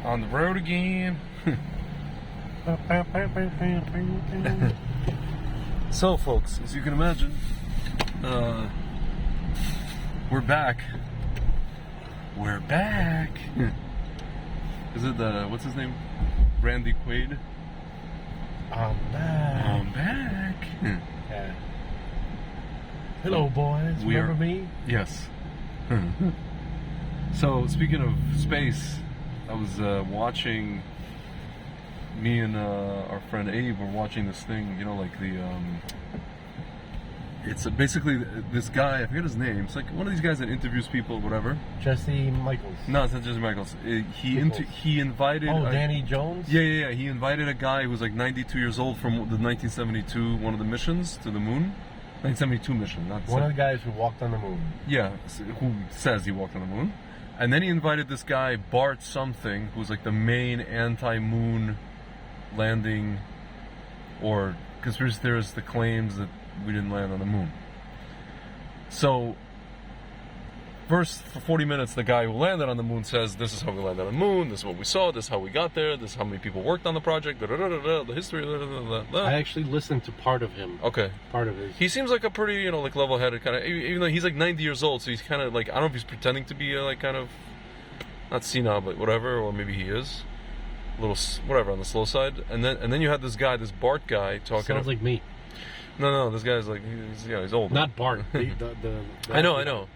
On the road again. So, folks, as you can imagine, we're back. We're back. Is it what's his name? Randy Quaid? I'm back. I'm back. Yeah. Hello, boys. Remember me? Yes. So, speaking of space, I was watching. Me and our friend Abe were watching this thing. You know, like it's basically this guy. I forget his name. It's like one of these guys that interviews people, whatever. Jesse Michaels. No, it's not Jesse Michaels. He invited. Oh, Danny Jones. Yeah. He invited a guy who was like 92 years old from the 1972 one of the missions to the moon. 1972 mission, not one of the guys who walked on the moon. Yeah, who says he walked on the moon. And then he invited this guy, Bart something, who's like the main anti-moon landing or conspiracy theorist that claims that we didn't land on the moon. So, first, for 40 minutes, the guy who landed on the moon says, this is how we landed on the moon, this is what we saw, this is how we got there, this is how many people worked on the project, the history, I actually listened to part of him. Okay. Part of his. He seems like a pretty, like level-headed kind of, even though he's like 90 years old, so he's kind of like, I don't know if he's pretending to be like kind of, not senile, but whatever, or maybe he is. A little, whatever, on the slow side. And then you had this guy, this Bart guy, talking. Sounds like me. No, this guy's like, he's old. Not Bart. I know.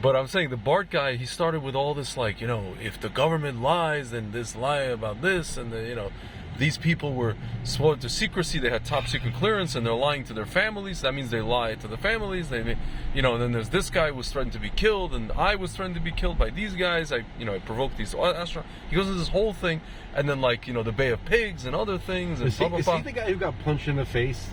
But I'm saying the Bart guy, he started with all this like, if the government lies, then this lie about this, and these people were sworn to secrecy, they had top secret clearance, and they're lying to their families. That means they lie to the families. And then there's this guy who was threatened to be killed, and I was threatened to be killed by these guys. I provoked these astronauts. He goes into this whole thing, and then the Bay of Pigs and other things. And is he the guy who got punched in the face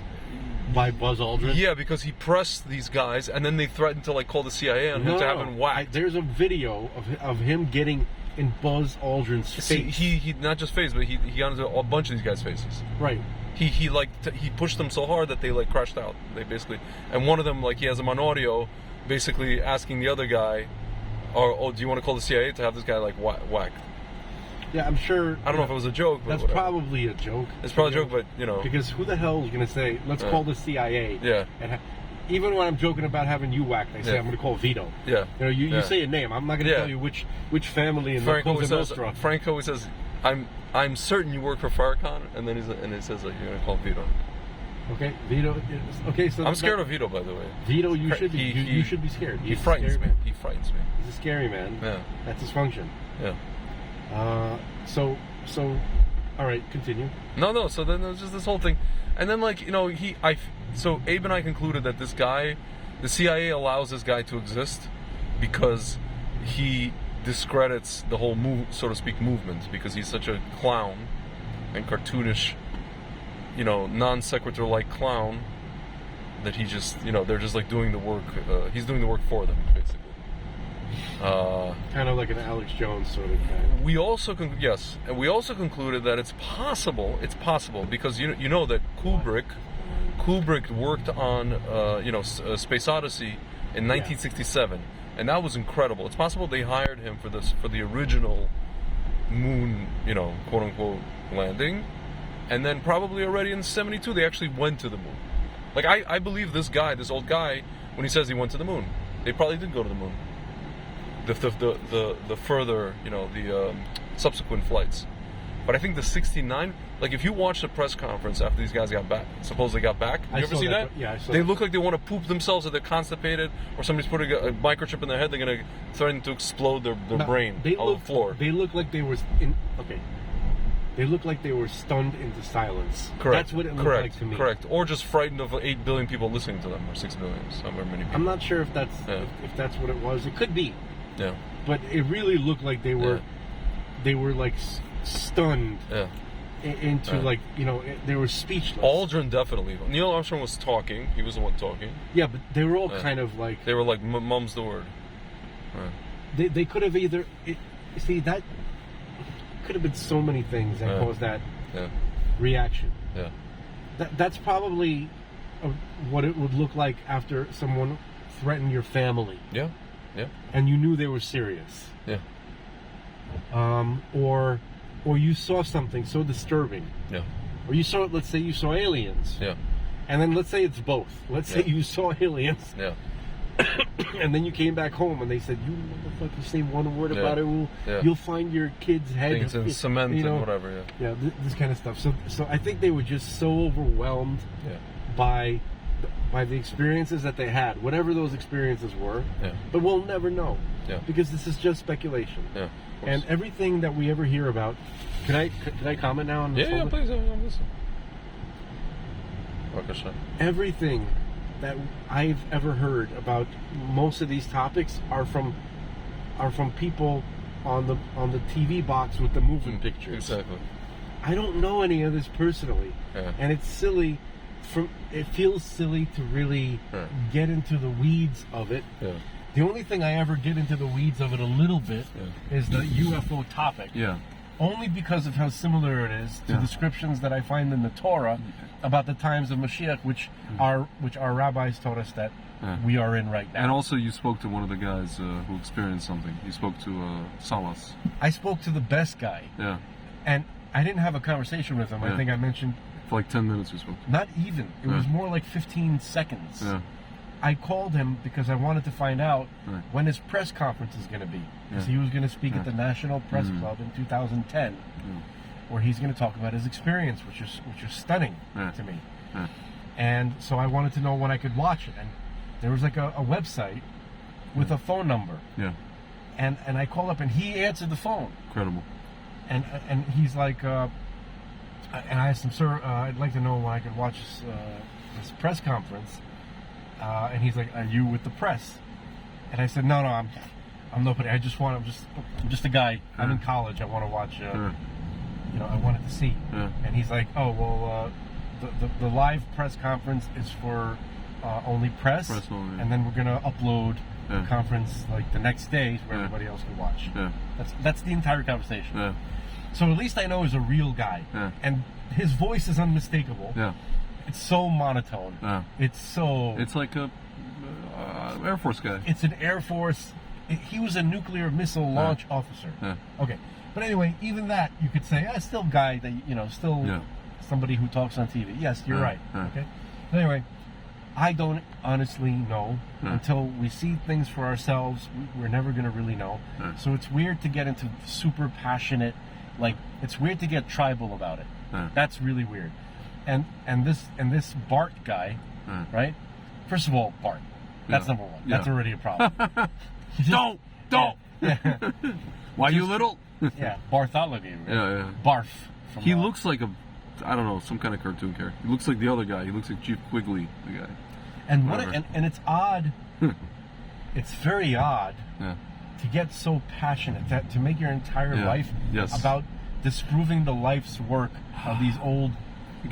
by Buzz Aldrin? Yeah, because he pressed these guys, and then they threatened to call the CIA on him to have him whacked. There's a video of him getting in Buzz Aldrin's face. He not just face, but he got into a bunch of these guys' faces. Right. He pushed them so hard that they crashed out. They basically, and one of them he has him on audio, basically asking the other guy, "Oh, do you want to call the CIA to have this guy whacked?" Yeah, I'm sure. I don't know if it was a joke. But that's whatever. Probably a joke. It's probably a joke, but because who the hell is going to say, "Let's call the CIA"? Yeah. And even when I'm joking about having you whacked, I say I'm going to call Vito. Yeah. You say a name. I'm not going to tell you which family in Frank Cosa Nostra. Frank always says, "I'm certain you work for Farrakhan," and then it says you're going to call Vito. Okay, Vito. Okay, so I'm scared of Vito, by the way. Vito, you should be. You should be scared. He frightens me. He frightens me. He's a scary man. Yeah. That's his function. Yeah. So, all right, continue. No. So then there's just this whole thing, and then so Abe and I concluded that this guy, the CIA allows this guy to exist because he discredits the whole so to speak, movement, because he's such a clown and cartoonish, non sequitur like clown that he just, they're just doing the work. He's doing the work for them, basically. Kind of like an Alex Jones sort of guy. We also concluded that it's possible because you know that Kubrick worked on Space Odyssey in 1967, and that was incredible. It's possible they hired him for the original moon, quote unquote landing, and then probably already in 72 they actually went to the moon. I believe this old guy, when he says he went to the moon, they probably did go to the moon. The further, the subsequent flights. But I think the 69, if you watch the press conference after these guys supposedly got back, you ever see that? Yeah, I saw They that. look like they want to poop themselves, or they're constipated, or somebody's putting a microchip in their head, they're going to threaten to explode their brain on the floor. They look like they were They look like they were stunned into silence. Correct. That's what it looked like to me. Correct. Or just frightened of 8 billion people listening to them, or 6 billion, somewhere many people. I'm not sure if that's what it was. It could be. Yeah. But it really looked like they were stunned into they were speechless. Aldrin definitely. Neil Armstrong was talking. He was the one talking. Yeah, but they were all kind of like... They were like, mum's the word. They could have either... see, that could have been so many things that caused that reaction. Yeah. That's probably what it would look like after someone threatened your family. Yeah. Yeah. And you knew they were serious. Yeah. or you saw something so disturbing, Yeah. or you saw, let's say you saw aliens, Yeah. and then let's say it's both. Let's say you saw aliens, Yeah. and then you came back home and they said, "You motherfucker, say one word about it, you'll find your kid's head." Things in cement and whatever. Yeah. Yeah, this kind of stuff. So I think they were just so overwhelmed by the experiences that they had, whatever those experiences were. Yeah. But we'll never know. Yeah. Because this is just speculation. Yeah. And everything that we ever hear about. Can I comment now on this? Yeah, please. I'm listening. Okay, everything that I've ever heard about most of these topics are from people on the TV box with the moving pictures. Exactly. I don't know any of this personally, and it's silly. It feels silly to really get into the weeds of it. Yeah. The only thing I ever get into the weeds of it a little bit is the UFO topic. Yeah. Only because of how similar it is to descriptions that I find in the Torah about the times of Mashiach, which our rabbis told us that we are in right now. And also, you spoke to one of the guys who experienced something. You spoke to Salas. I spoke to the best guy. Yeah. And I didn't have a conversation with him. I think I mentioned. For like 10 minutes we spoke. Not even. It was more like 15 seconds. Yeah. I called him because I wanted to find out when his press conference is going to be. Because he was going to speak at the National Press Club in 2010, where he's going to talk about his experience, which is stunning to me. And so I wanted to know when I could watch it. And there was like a website with a phone number. Yeah. And I called up and he answered the phone. Incredible. And he's like, and I asked him, "Sir, I'd like to know when I could watch this press conference." And he's like, "Are you with the press?" And I said, "No, I'm nobody. I'm just a guy. I'm in college. I want to watch. I wanted to see." And he's like, "Oh, well, the live press conference is for only press only. And then we're gonna upload the conference like the next day where everybody else can watch." That's the entire conversation. So at least I know he's a real guy, and his voice is unmistakable. It's so monotone. It's like a Air Force guy. It's an Air Force. He was a nuclear missile launch officer. Okay, but anyway, even that you could say, still guy that still somebody who talks on TV. Yes, you're right. Okay. But anyway, I don't honestly know until we see things for ourselves. We're never going to really know. So it's weird to get into super passionate. Like, it's weird to get tribal about it. That's really weird. And this Bart guy, right? First of all, Bart. That's number one. That's already a problem. Don't. Why you little? Bartholomew. Right? Barf. He looks like some kind of cartoon character. He looks like the other guy. He looks like Chief Quigley, the guy. And and it's odd. It's very odd. To get so passionate, to make your entire life about disproving the life's work of these old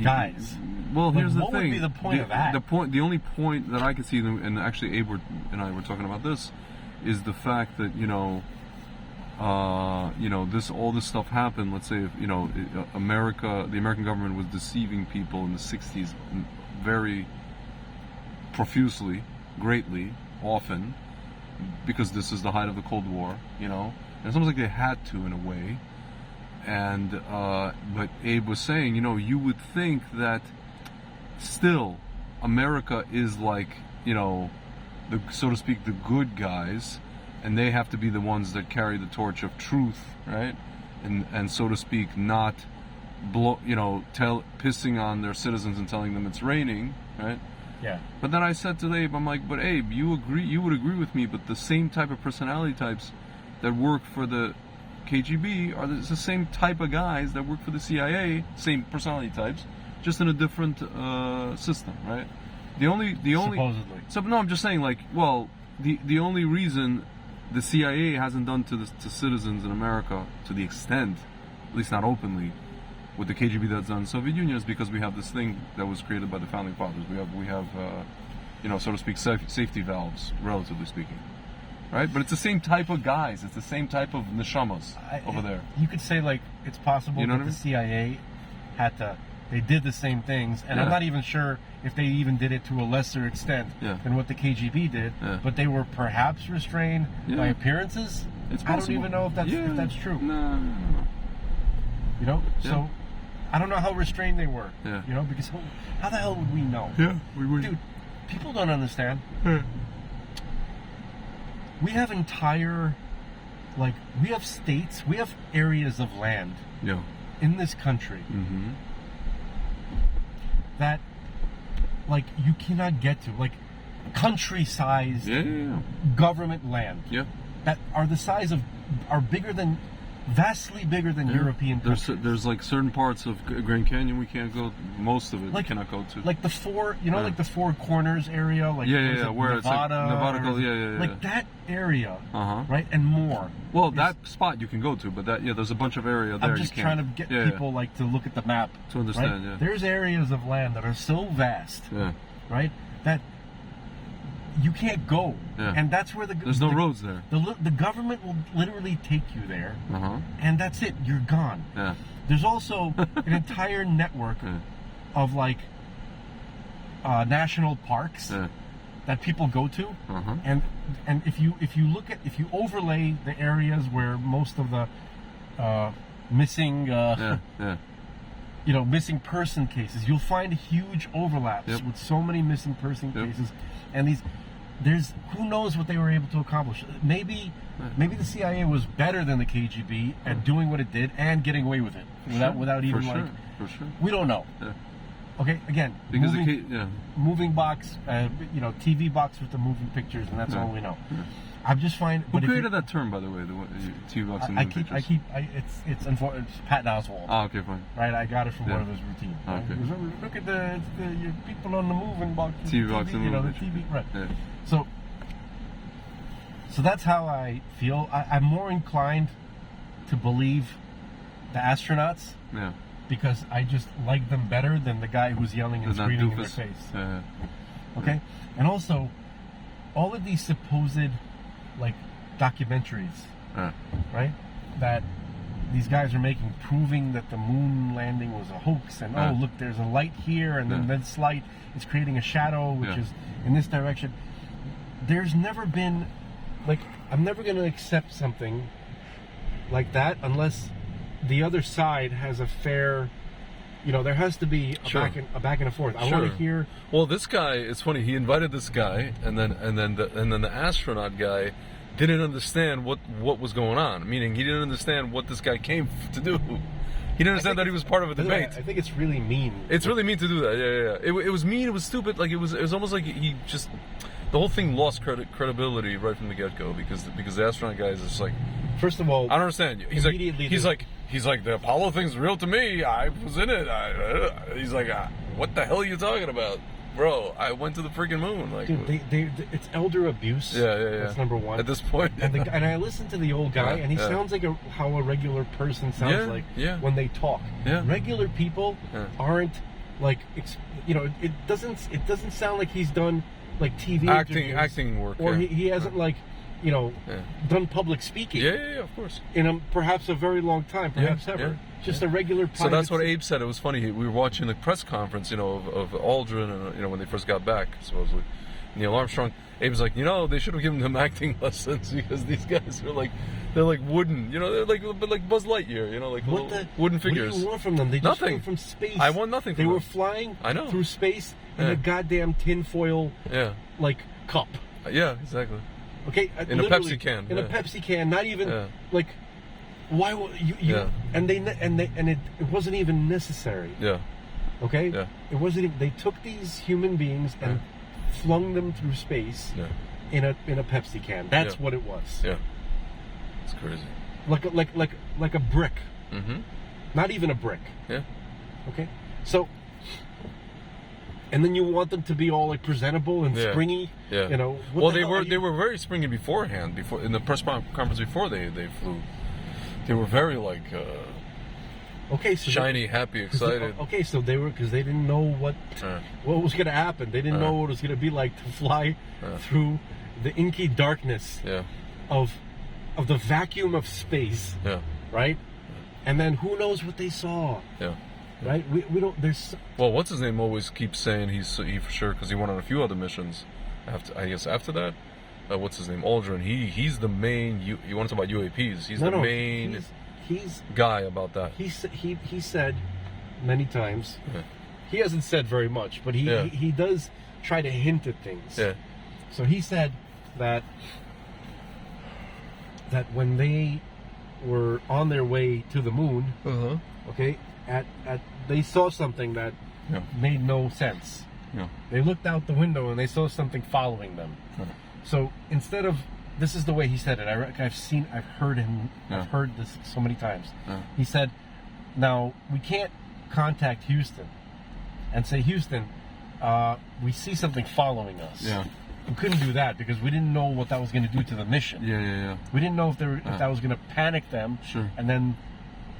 guys. Well, here's the thing. What would be the point of that? The only point that I can see, and actually Abe and I were talking about this, is the fact that all this stuff happened. Let's say if the American government was deceiving people in the '60s very profusely, greatly, often. Because this is the height of the Cold War, and it's almost like they had to in a way. And but Abe was saying, you would think that still America is like, so to speak, the good guys, and they have to be the ones that carry the torch of truth, right? And so to speak, not pissing on their citizens and telling them it's raining, right? Yeah. But then I said to Abe, I'm like, but Abe, you would agree with me, but the same type of personality types that work for the KGB are the same type of guys that work for the CIA, same personality types, just in a different system, right? The only supposedly. So no, I'm just saying, like, well, the only reason the CIA hasn't done to citizens in America to the extent, at least not openly, with the KGB that's done in the Soviet Union is because we have this thing that was created by the founding fathers. We have so to speak, safety valves, relatively speaking, right? But it's the same type of guys. It's the same type of neshamas over there. You could say, like, it's possible that the CIA they did the same things, and I'm not even sure if they even did it to a lesser extent than what the KGB did, but they were perhaps restrained by appearances. It's I don't possible. even know if that's true. No. You know, Yeah. so I don't know how restrained they were. Yeah. You know, because how the hell would we know? Yeah, we would. Dude, people don't understand. Yeah. We have we have states, we have areas of land Yeah. in this country Mm-hmm. that, like, you cannot get to, like, country-sized Yeah. government land Yeah. that are vastly bigger than European countries. There's like certain parts of Grand Canyon we can't go. Most of it we cannot go to. Like the four, like the Four Corners area, like where it's like Nevada, or like that area, Uh-huh. right, and more. Well, that spot you can go to, but there's a bunch of area there. I'm just you trying can't. to get people like to look at the map To understand, right? yeah. There's areas of land that are so vast, Yeah. right, that you can't go, Yeah. and that's where There's no roads there. The government will literally take you there, Uh-huh. and that's it. You're gone. Yeah. There's also an entire network Yeah. of like national parks Yeah. that people go to, Uh-huh. and if you overlay the areas where most of the missing Yeah. Yeah. missing person cases, you'll find huge overlaps Yep. with so many missing person Yep. cases, and there's who knows what they were able to accomplish. Maybe the CIA was better than the KGB at doing what it did and getting away with it without even For sure. we don't know. Yeah. Okay, again, Because moving, moving box, TV box with the moving pictures, and that's Yeah. all we know. Yeah. I'm just fine. Who created that term, by the way? The TV box and moving pictures? It's Pat Oswald. Ah, okay, fine. Right, I got it from Yeah. one of his routines. Ah, Right? okay. He goes, "Oh, look at the your people on the moving box. TV box and the moving TV, right? Yeah. So that's how I feel. I'm more inclined to believe the astronauts Yeah. because I just like them better than the guy who's yelling and That screaming in their doofus. face. Yeah. Okay, and also all of these supposed like documentaries, Yeah. right? That these guys are making, proving that the moon landing was a hoax, and Yeah. oh look, there's a light here, and then Yeah. this light is creating a shadow, which Yeah. is in this direction. There's never been, like, I'm never going to accept something like that unless the other side has a fair. There has to be a back and a forth. I want to hear. Well, this guy, it's funny. He invited this guy, and then the astronaut guy didn't understand what was going on. Meaning, he didn't understand what this guy came to do. He didn't understand that he was part of a debate. I think it's really mean. It's really mean to do that. Yeah. It was mean. It was stupid. Like it was almost like he just. The whole thing lost credibility right from the get-go because the astronaut guy is just like. First of all, I don't understand. He's like the Apollo thing's real to me. I was in it. He's like, what the hell are you talking about, bro? I went to the freaking moon. Like, dude, it's elder abuse. Yeah. That's number one. At this point, and I listened to the old guy, and he sounds like how a regular person sounds like when they talk. Yeah. Regular people aren't like, it doesn't sound like he's done like TV acting work, or he hasn't like. Done public speaking. Yeah, of course. In perhaps a very long time, perhaps ever. Just a regular. So that's what Abe said. It was funny. We were watching the press conference, of Aldrin, and when they first got back, supposedly, Neil Armstrong. Abe's like, they should have given them acting lessons because these guys are they're like wooden, they're like Buzz Lightyear, like little wooden figures. What do you want from them? They just came from space. I want nothing from them. They were flying through space in a goddamn tinfoil cup. Yeah, exactly. Okay, in a Pepsi can. In a Pepsi can, not even like. Why would you? And it wasn't even necessary. Yeah. Okay. Yeah. It wasn't. Even, they took these human beings and flung them through space. Yeah. In a Pepsi can. That's what it was. Yeah. It's crazy. Like a brick. Mm-hmm. Not even a brick. Yeah. Okay. So. And then you want them to be all like presentable and springy. Yeah. They were very springy beforehand. Before in the press conference before they flew, they were very shiny, happy, excited. So they were because they didn't know what was going to happen. They didn't know what it was going to be like to fly through the inky darkness of the vacuum of space. Yeah. Right. And then who knows what they saw. Yeah. Right, we don't. There's. Well, what's his name always keeps saying he for sure because he went on a few other missions. After that, what's his name, Aldrin. He's the main. You want to talk about UAPs? He's the main he's guy about that. he said many times. Yeah. He hasn't said very much, but he does try to hint at things. Yeah. So he said that when they were on their way to the moon, okay, they saw something that made no sense. Yeah. They looked out the window and they saw something following them. So instead of, this is the way he said it. I've heard this so many times. He said, now we can't contact Houston and say, Houston, we see something following us. Yeah. We couldn't do that because we didn't know what that was going to do to the mission. Yeah. We didn't know if that was going to panic them. Sure. And then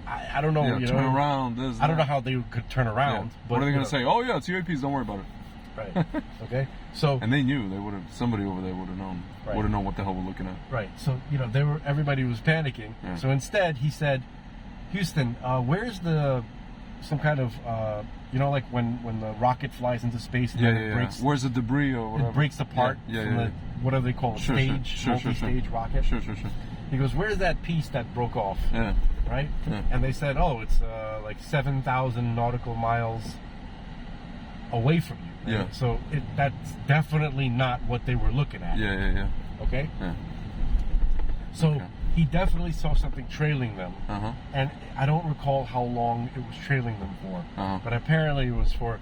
I don't know. Yeah, turn around. I don't know how they could turn around. Yeah. But what are they going to say? Oh yeah, it's UAPs. Don't worry about it. Right. Okay. So. And they knew. They would have. Somebody over there would have known. Right. Would have known what the hell we're looking at. Right. So everybody was panicking. Yeah. So instead, he said, Houston, where's some kind of like when the rocket flies into space and it breaks. Where's the debris or whatever? It breaks apart. Yeah. What do they call it? Stage, multi-stage rocket. Sure. He goes, where's that piece that broke off? Yeah. Right? Yeah. And they said, oh, it's like 7,000 nautical miles away from you. Right? Yeah. So that's definitely not what they were looking at. Yeah. Okay? Yeah. So he definitely saw something trailing them. And I don't recall how long it was trailing them for. But apparently it was for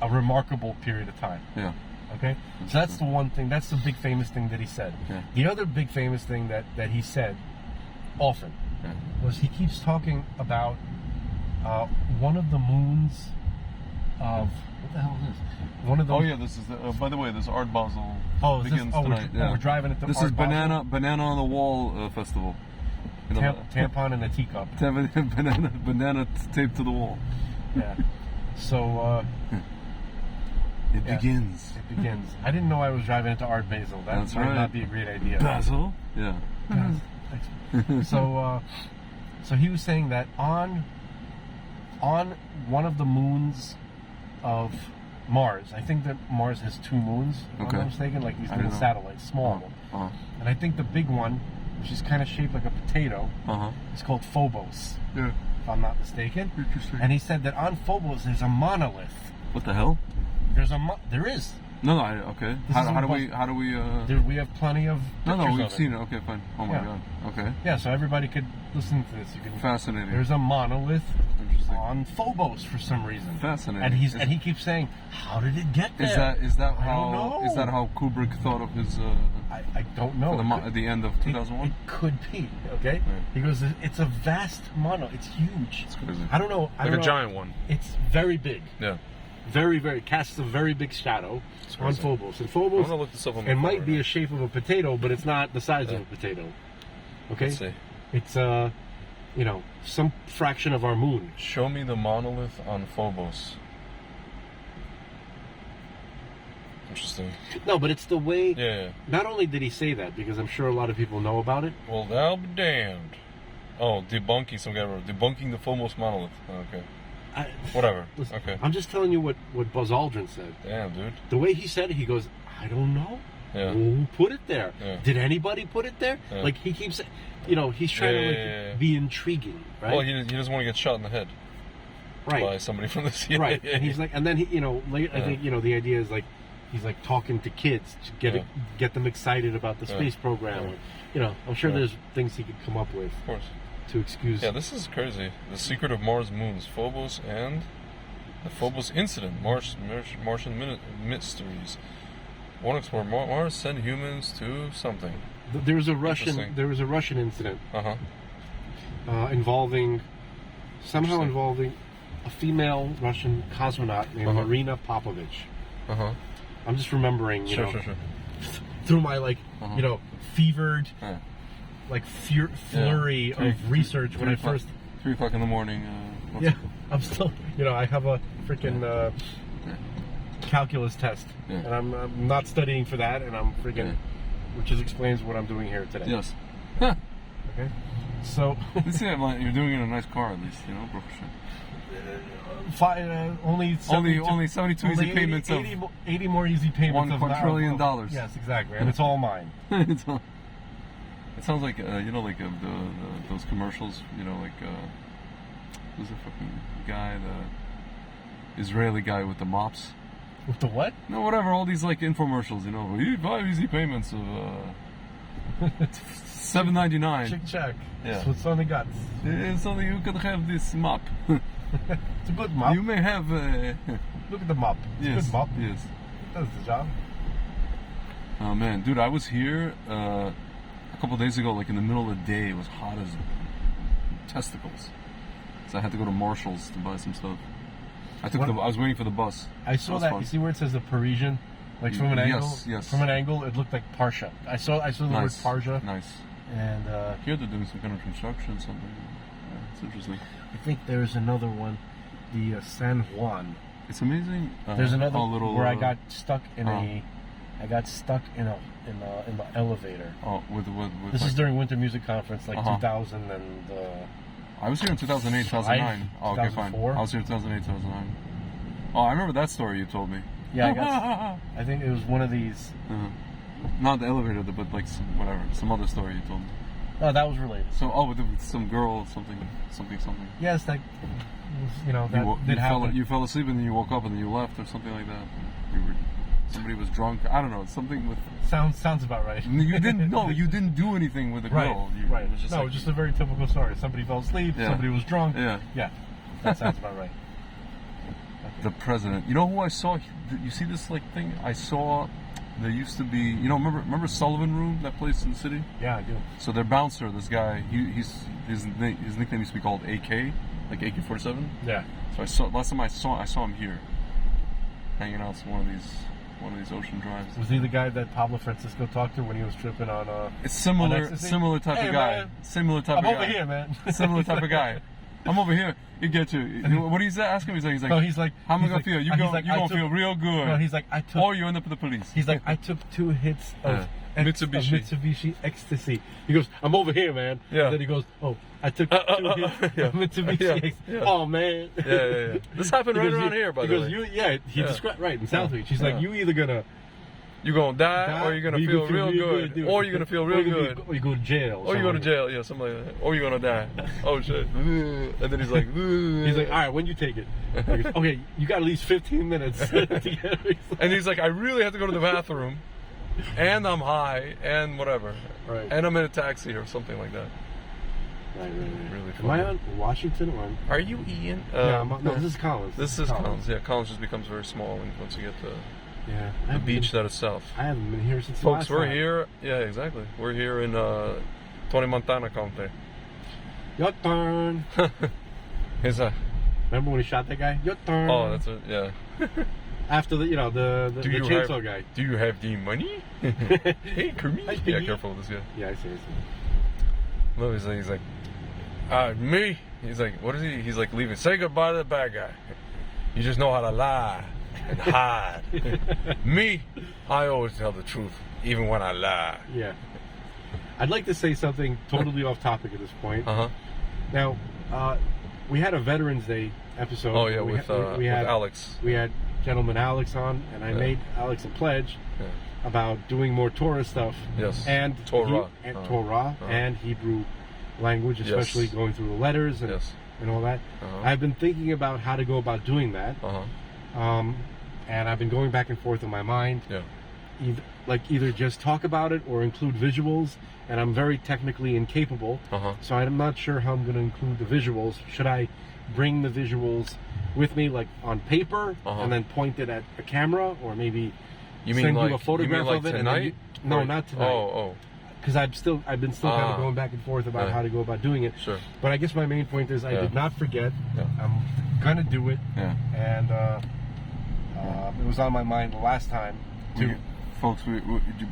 a remarkable period of time. Yeah. Okay? So that's the one thing, that's the big famous thing that he said. Yeah. The other big famous thing that he said often was he keeps talking about one of the moons of, what the hell is this? One of those. Oh yeah, this is by the way, this Art Basel begins tonight. We're driving it to This Art is Basel. Banana on the Wall festival. Tampon in a teacup. banana taped to the wall. Yeah. So it begins. It begins. I didn't know I was driving into Art Basel. That might not be a great idea. Basel? Yeah. So he was saying that on one of the moons of Mars, I think that Mars has 2 moons, if I'm not mistaken, like these little satellites, small ones. And I think the big one, which is kind of shaped like a potato, is called Phobos. Yeah. If I'm not mistaken. Interesting. And he said that on Phobos there's a monolith. What the hell? There is. No, okay. How do we? We have plenty of. No, we've seen it. Okay, fine. Oh my god. Okay. Yeah, so everybody could listen to this. Fascinating. There's a monolith on Phobos for some reason. Fascinating. And he keeps saying, "How did it get there?" Is that how Kubrick thought of his? I don't know. At the end of 2001. It could be. Okay. Right. He goes, "It's a vast monolith. It's huge. It's crazy. I don't know. Like a giant one. It's very big. Yeah. Very, very casts a very big shadow on Phobos. And Phobos, I'm gonna look this up on it might be a shape of a potato, but it's not the size of a potato. Okay, Let's see. It's some fraction of our moon. Show me the monolith on Phobos. Interesting. No, but it's the way. Yeah. Not only did he say that, because I'm sure a lot of people know about it. Well, I'll be damned. Oh, debunking the Phobos monolith. Okay. Whatever. Listen, okay. I'm just telling you what Buzz Aldrin said. Damn, dude. The way he said it, he goes, I don't know. Yeah. Who put it there? Yeah. Did anybody put it there? Yeah. Like he keeps, he's trying to be intriguing, right? Well, he doesn't want to get shot in the head. Right. By somebody from the CIA. Right. And he's like, and then I think the idea is like, he's like talking to kids to get them excited about the space program. Yeah. I'm sure there's things he could come up with. Of course. To excuse. Yeah, this is crazy. The Secret of Mars Moons, Phobos, and the Phobos Incident, Martian Mysteries. Want to explore Mars? Send humans to something. There was a Russian incident. Involving a female Russian cosmonaut named Marina Popovich. I'm just remembering, Sure. through my fevered. Yeah. Flurry of research when I first 3 o'clock in the morning. I'm still I have a freaking calculus test, and I'm not studying for that, and I'm freaking, which just explains what I'm doing here today. Yes. Okay. So you're doing it in a nice car, at least, professional. only 72 easy payments of 80 more easy payments of $1 trillion. Yes, exactly, and it's all mine. It sounds like those commercials. Who's the fucking guy, the Israeli guy with the mops? With the what? No, whatever. All these like infomercials. 5 easy payments of $7.99. Chick check. Yeah. That's what's on the guts. So you can have this mop. It's a good mop. You may have. Look at the mop. It's a good mop. Yes. It does the job. Oh man, dude, I was here a couple days ago, like in the middle of the day. It was hot as testicles, so I had to go to Marshall's to buy some stuff. I was waiting for the bus. I saw that. Fun. You see where it says the Parisian, like from an angle. Yes. From an angle, it looked like Parsha. I saw the word Parsha. Nice. And here they're doing some kind of construction, something. Yeah, it's interesting. I think there's another one, the San Juan. It's amazing. There's another little, where I got stuck in the elevator. Oh, with this is during Winter Music Conference, like 2000 and. I was here in 2008, 2009. Oh, okay, fine. I was here in 2008, 2009. Oh, I remember that story you told me. Yeah, I think it was one of these. Not the elevator, but like some other story you told me. No, that was related. So, with some girl, something. Yes, that did happen. You fell asleep and then you woke up and then you left or something like that. Somebody was drunk. I don't know. Something with. Sounds about right. You didn't. No, you didn't do anything with the girl. Right. It was just just a very typical story. Somebody fell asleep. Yeah. Somebody was drunk. Yeah. That sounds about right. The president. You know who I saw? You see this like thing? I saw. There used to be. Remember Sullivan Room, that place in the city? Yeah, I do. So their bouncer, this guy, his nickname used to be called AK, like AK-47. Yeah. So last time I saw him here, hanging out on one of these ocean drives. Was he the guy that Pablo Francisco talked to when he was tripping on? It's similar type of guy. Man. Similar type of guy. I'm over here, man. Similar type of guy. I'm over here. You get you. What do you ask him? He's like, no, he's like, how am I gonna feel? You're gonna feel real good. No, he's like, or you end up with the police. He's like, I took 2 hits of Mitsubishi Ecstasy. He goes, I'm over here, man. Yeah. And then he goes, oh, I took 2 hits of Mitsubishi Ecstasy. Yeah. Oh, man. Yeah. This happened right around here, by the way. He described, right, in Southreach. He's like, you either you're gonna die, or you're gonna feel real good, or you're gonna feel real good, or you go to jail, or you go to jail, yeah, something like that, or you're gonna die. Oh shit! And then he's like, all right, when you take it, he goes, okay, you got at least 15 minutes. And he's like, I really have to go to the bathroom, and I'm high, and whatever, right, and I'm in a taxi or something like that. Right. Really Am I on Washington or? Are you Ian? No, this is Collins. This is Collins. Yeah, Collins just becomes very small once you get to. Yeah, the beach that is south. I haven't been here since folks. We're time. here. Yeah, exactly. We're here in Tony Montana County. Your turn. Is that? Remember when he shot that guy? Your turn. Oh, that's it. Yeah. After the chainsaw guy. Do you have the money? Hey, Kermit. Yeah, careful with this guy. Yeah, I see. No, he's like, me. He's like, what is he? He's like leaving. Say goodbye to the bad guy. You just know how to lie and hide. Me, I always tell the truth, even when I lie. Yeah. I'd like to say something totally off topic at this point. Now, we had a Veterans Day episode. Oh yeah, with Alex. We had gentleman Alex on, and I made Alex a pledge about doing more Torah stuff. Yes. And Torah. Torah and Hebrew language, especially going through the letters and all that. I've been thinking about how to go about doing that. And I've been going back and forth in my mind. Yeah. Either just talk about it or include visuals, and I'm very technically incapable. So I'm not sure how I'm going to include the visuals. Should I bring the visuals with me, like on paper, and then point it at a camera, or maybe send you a photograph of it? Tonight? No, not tonight. Oh. Because I've been still kind of going back and forth about how to go about doing it. Sure. But I guess my main point is I did not forget. I'm gonna do it. Yeah. And it was on my mind the last time too. Folks, we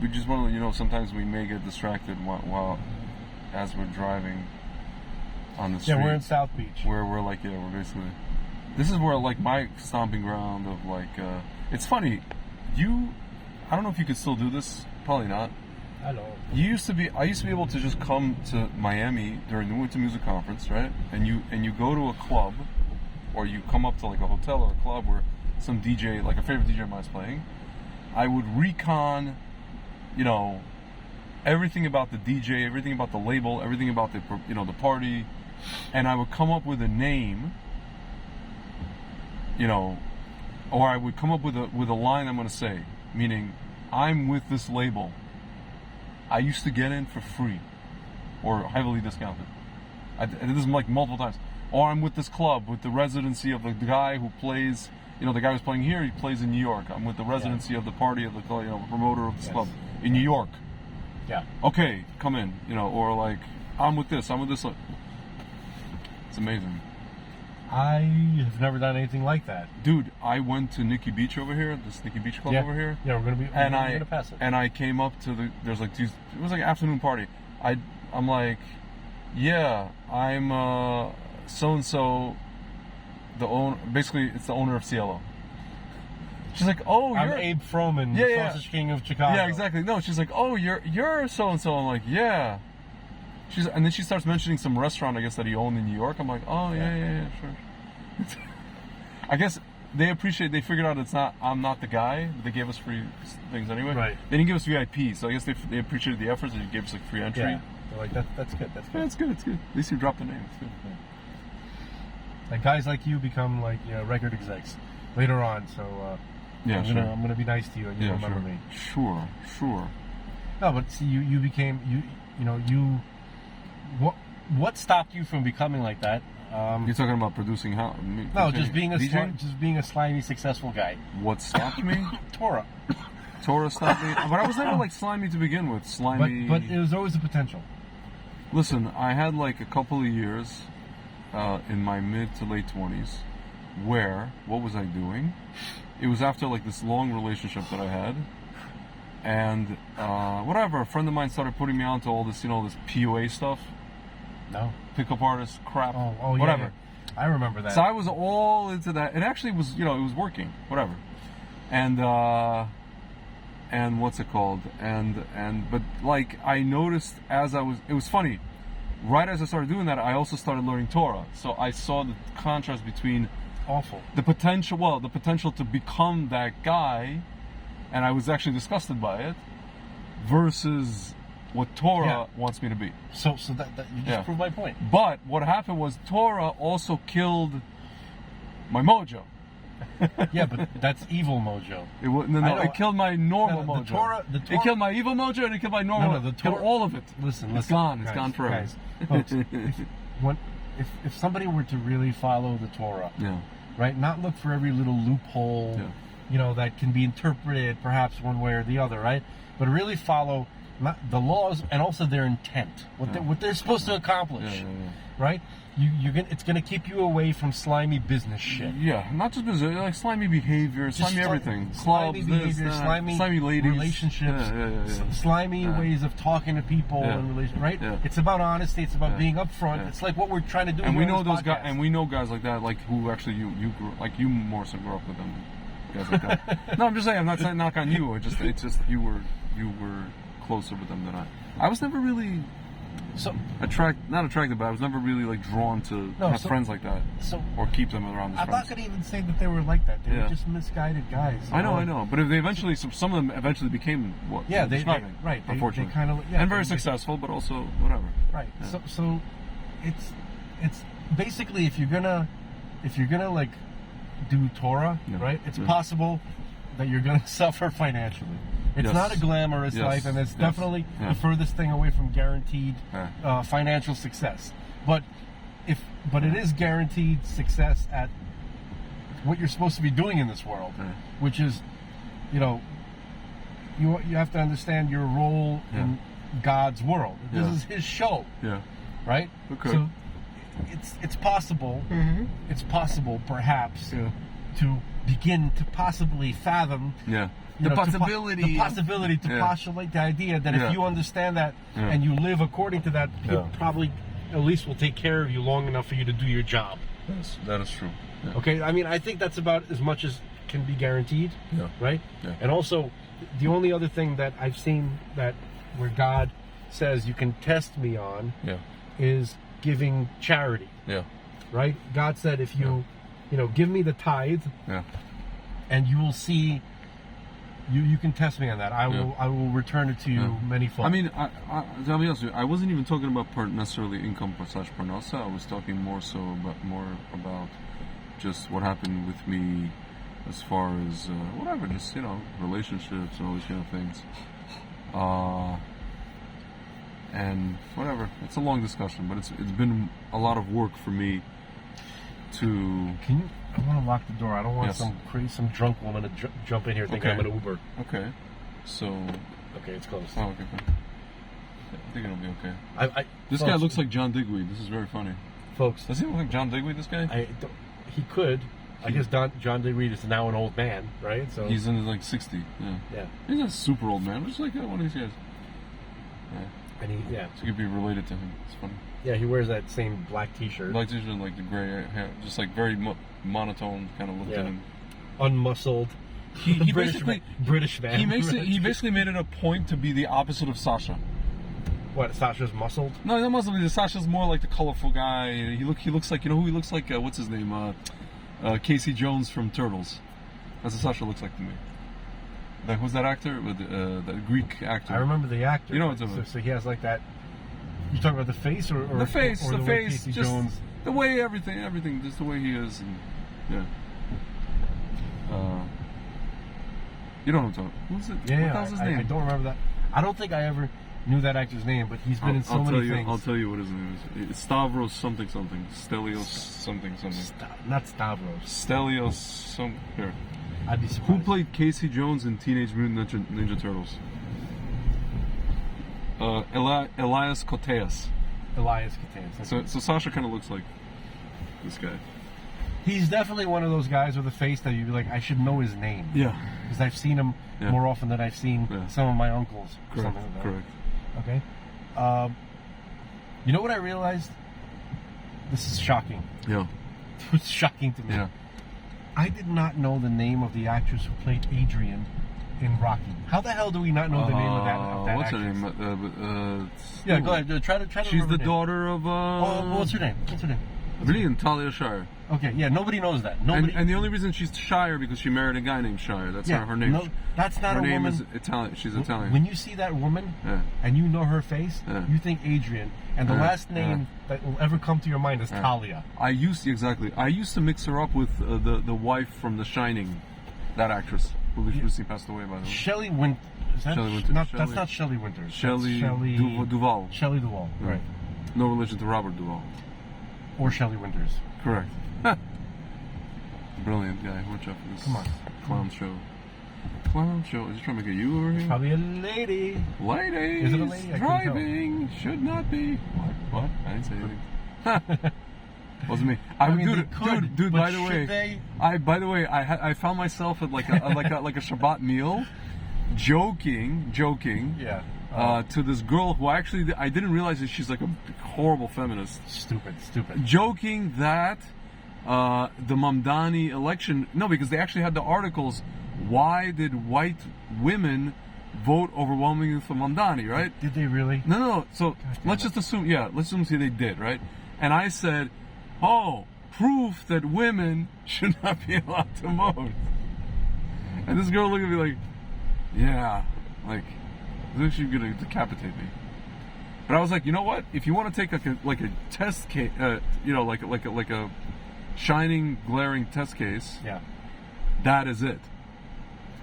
just want to let you know, sometimes we may get distracted while as we're driving on the street. Yeah, we're in South Beach. Where we're like, we're basically. This is where like my stomping ground of like. It's funny, I don't know if you could still do this. Probably not. I know. I used to be able to just come to Miami during the Winter Music Conference, right? And you go to a club, or you come up to like a hotel or a club where some DJ, like a favorite DJ of mine is playing, I would recon, you know, everything about the DJ, everything about the label, everything about the, you know, the party, and I would come up with a name, you know, or I would come up with a line I'm going to say, meaning, I'm with this label. I used to get in for free, or heavily discounted. I did this like multiple times. Or I'm with this club with the residency of the guy who plays, you know, the guy who's playing here, he plays in New York. I'm with the residency of the party of the, you know, promoter of this club in New York. Yeah. Okay, come in, you know, or like, I'm with this. It's amazing. I have never done anything like that. Dude, I went to Nikki Beach over here, this Nikki Beach Club over here. Yeah, we're gonna pass it. And I came up to there's like it was like an afternoon party. I'm like, yeah, I'm so-and-so, basically it's the owner of Cielo. She's like, oh, I'm you're Abe Froman, the Sausage King of Chicago. Yeah, exactly. No, she's like, oh, you're so-and-so. I'm like, yeah. And then she starts mentioning some restaurant, I guess, that he owned in New York. I'm like, oh, yeah, sure. I guess they figured out I'm not the guy, but they gave us free things anyway. Right. They didn't give us VIP, so I guess they appreciated the efforts and they gave us like free entry. Yeah. They're like, that's good. Yeah, it's good. At least you dropped the name. It's good. Yeah. Like guys like you become like, you know, record execs later on, so I'm gonna be nice to you and you remember me. Sure. No, but see, you became what stopped you from becoming like that? You're talking about producing how? No, just being a slimy, successful guy. What stopped me? Torah stopped me, but I was never like slimy to begin with. Slimy, but it was always a potential. Listen, I had like a couple of years in my mid to late 20s where what was I doing? It was after like this long relationship that I had, and whatever. A friend of mine started putting me onto all this, you know, this PUA stuff. No. Pickup artist crap. Oh, whatever. Yeah. I remember that. So I was all into that. It actually was, you know, it was working. Whatever. And what's it called? But like I noticed it was funny. Right as I started doing that, I also started learning Torah. So I saw the contrast between the potential to become that guy, and I was actually disgusted by it, versus what Torah wants me to be. So that you just proved my point. But what happened was Torah also killed my mojo. Yeah, but that's evil mojo. It killed my normal mojo. The Torah, it killed my evil mojo and it killed my normal. The Torah, killed all of it. Listen, it's gone. It's guys, gone forever. Guys, folks, if somebody were to really follow the Torah, right, not look for every little loophole, you know, that can be interpreted perhaps one way or the other, right, but really follow the laws and also their intent, what they're supposed to accomplish, right? It's gonna keep you away from slimy business shit. Yeah, not just business, like slimy behavior, slimy everything, slimy clubs, behavior, slimy ladies, relationships, slimy ways of talking to people, right? Yeah. It's about honesty. It's about being upfront. Yeah. It's like what we're trying to do. And we know those guys, and we know guys like that, like who actually you grew, like you more so grew up with them, guys like that. No, I'm just saying, I'm not saying knock on you. It's just you were closer with them than I. I was never really. Not attracted, but I was never really like drawn to have friends like that, or keep them around. I'm not going to even say that they were like that. They were just misguided guys. I know. But if they eventually, some of them eventually became what? Yeah, they right. Unfortunately, they kind of and very successful, but also whatever. Right. Yeah. So it's basically if you're gonna like do Torah, right? It's possible that you're gonna suffer financially. It's not a glamorous life, and it's definitely the furthest thing away from guaranteed financial success. But it is guaranteed success at what you're supposed to be doing in this world, which is, you know, you have to understand your role in God's world. This is His show, right? Okay. So it's possible. Mm-hmm. It's possible, perhaps, to begin to possibly fathom. The possibility to postulate the idea that if you understand that and you live according to that, He probably at least will take care of you long enough for you to do your job. Yes, that is true. Yeah. Okay, I mean, I think that's about as much as can be guaranteed, right? Yeah. And also, the only other thing that I've seen that where God says you can test me on is giving charity. Yeah. Right? God said if you give me the tithe, Yeah. and you will see. You can test me on that. I will return it to you many fold. I mean, I'll be honest with you, I wasn't even talking about necessarily income slash parnasa. I was talking more about just what happened with me as far as whatever, just relationships and all these kind of things. And whatever, it's a long discussion, but it's been a lot of work for me to. Can you? I want to lock the door. I don't want Yes. some drunk woman to jump in here thinking Okay. I'm an Uber. Okay. So. Okay, it's closed. Oh, okay. Fine. I think it'll be okay. This folks, guy looks like John Digweed. This is very funny. folks. Does he look like John Digweed? This guy? He could. I guess John Digweed is now an old man, right? So He's in like 60. Yeah. yeah, He's not a super old man. Just like one of these guys. Yeah. and So you could be related to him. It's funny. he wears that same black T-shirt, Like t-shirt, like the gray hair, just like very monotone kind of look to him. unmuscled. He British basically British man. he basically made it a point to be the opposite of Sasha. What? Sasha's muscled. No, that must be. Sasha's more like the colorful guy. He looks like who he looks like. What's his name? Casey Jones from Turtles. That's what Sasha looks like to me. Who's that actor? With that Greek actor. I remember the actor. You know what I'm talking about. So he has like that. You talking about the face or The face, or the way face, Casey just Jones. the way everything, just the way he is, and yeah. You know what I'm talking about? Who's it? Yeah, what the hell's his name? I don't remember that. I don't think I ever knew that actor's name, but he's been in so many things. I'll tell you what his name is. It's Stavros something. Stelios something. Not Stavros. Stelios here. I'd be Who surprised. played Casey Jones in Teenage Mutant Ninja Turtles? Elias Koteas. Elias Koteas. So Sasha kind of looks like this guy. He's definitely one of those guys with a face that you'd be like, I should know his name. Yeah. Because I've seen him Yeah. more often than I've seen Yeah. some of my uncles. Or Correct. something like that. Correct. Okay. You know what I realized? This is shocking. Yeah. It's shocking to me. Yeah. I did not know the name of the actress who played Adrian in Rocky. How the hell do we not know the name of that What's actress? her name? Yeah, go ahead. Try to She's remember the her name. daughter of. Oh, what's her name? Brilliant, Talia Shire. Okay, yeah, nobody knows that. Nobody. And the only reason she's Shire because she married a guy named Shire. That's yeah, not her name. No, that's not her a name woman. is Italian. She's Italian. When you see that woman Yeah. and you know her face, Yeah. you think Adrian, and the Yeah. last name that will ever come to your mind is Yeah. Talia. I used to mix her up with the wife from The Shining, that actress who recently passed away, by the way. Shelley Winters. Shelley Winters. That's Shelley- not Shelley Winters. Shelley Shelley Duvall. Shelley Duvall. Yeah. Right. No relation to Robert Duvall. Or Shelley Winters. Correct. Brilliant guy. Watch out for this Come on. clown show. Clown show. Is he trying to get you over here? Probably a lady. Ladies Is it a lady? I couldn't tell. driving should not be. What? I didn't say anything. Wasn't me. They could, Dude. but By the should way, they? I found myself at like a Shabbat meal, joking. Yeah. To this girl who actually I didn't realize that she's like a horrible feminist. Stupid. Joking that the Mamdani election, no, because they actually had the articles. Why did white women vote overwhelmingly for Mamdani? Right? Did they really? No. So let's just assume, let's assume they did, right? And I said, oh, proof that women should not be allowed to vote. And this girl looked at me like, yeah, like. She's gonna decapitate me. But I was like, you know what? If you want to take like a test case, like a shining, glaring test case, Yeah. that is it.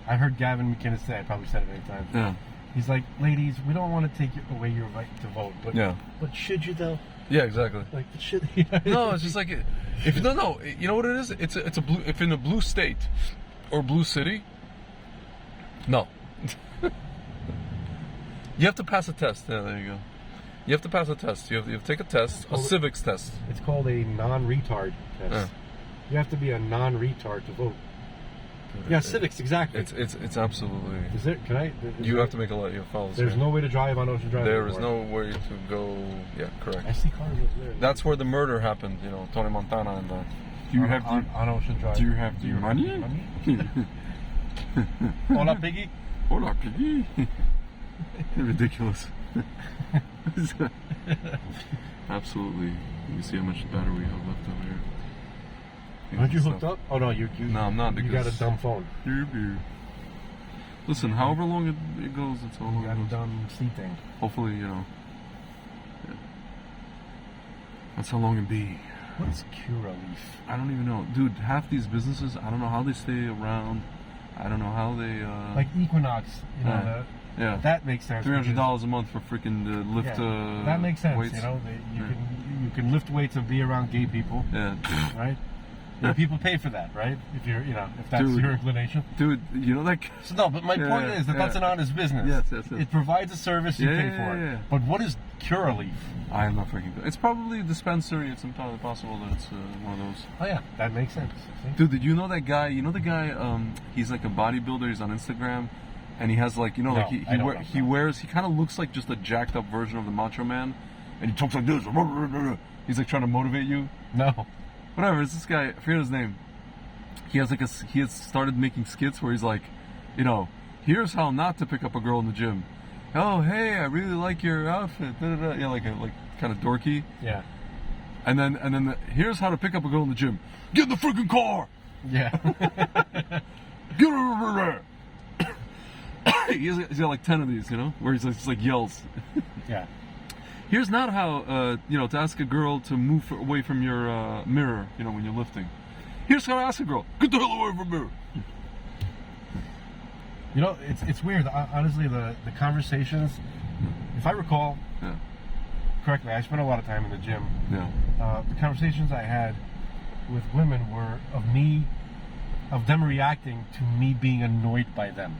I heard Gavin McInnes say, I probably said it many times. Yeah. He's like, ladies, we don't want to take away your right to vote, but but should you though? Yeah, exactly. Like, should No, it's just like if you don't know, you know what it is? It's a blue. If in a blue state or blue city, no. You have to pass a test. Yeah, there you go. You have to pass a test. You have to take a test, a civics test. It's called a non-retard test. Yeah. You have to be a non-retard to vote. Yeah, civics, exactly. It's absolutely. Is there? Can I? You have to make a lot. You follow. There's no way to drive on Ocean Drive. There is anymore. no way to go. Yeah, correct. I see cars over there. That's where the murder happened. You know, Tony Montana and that. Do you have on Ocean Drive? Do you have the money? Hola, Piggy. Hola, Piggy. Ridiculous. Absolutely. You can see how much battery we have left over here. Aren't you and hooked stuff. up? Oh no, you No, I'm not, You got a because- dumb phone. Listen, however long it goes, it's how long You it got a goes. dumb C thing. Hopefully, yeah. That's how long it be. What's Curaleaf? I don't even know, dude. Half these businesses, I don't know how they stay around. I don't know how they. Like Equinox, you know, Yeah. Yeah. that makes sense. $300 a month for freaking lift. Yeah, that makes sense. Weights. You know, you can lift weights and be around gay people, Yeah. right? You know, people pay for that, right? If you're, if that's Dude. your inclination. Dude, you know that. So no, but my point is that that's an honest business. Yes. It provides a service, you pay for it. Yeah. But what is Curaleaf? I am not freaking. It's probably a dispensary. It's entirely possible that it's one of those. Oh yeah, that makes sense. See? Dude, did you know that guy? You know the guy? He's like a bodybuilder. He's on Instagram, and he has like No, like I don't know. he wears. He kind of looks like just a jacked up version of the Macho Man, and he talks like this. He's like trying to motivate you. No. Whatever. It's this guy. I forget his name. He has he has started making skits where he's like, here's how not to pick up a girl in the gym. Oh, hey, I really like your outfit. Da, da, da. Yeah, like kind of dorky. Yeah. And then here's how to pick up a girl in the gym. Get in the freaking car. Yeah. Get over there. he's got like 10 of these, where he's just like yells. Yeah. Here's not how to ask a girl to move away from your mirror, when you're lifting. Here's how to ask a girl. Get the hell away from the mirror. It's weird. Honestly, the conversations, if I recall Yeah. correctly, I spent a lot of time in the gym. Yeah. The conversations I had with women were of them reacting to me being annoyed by them.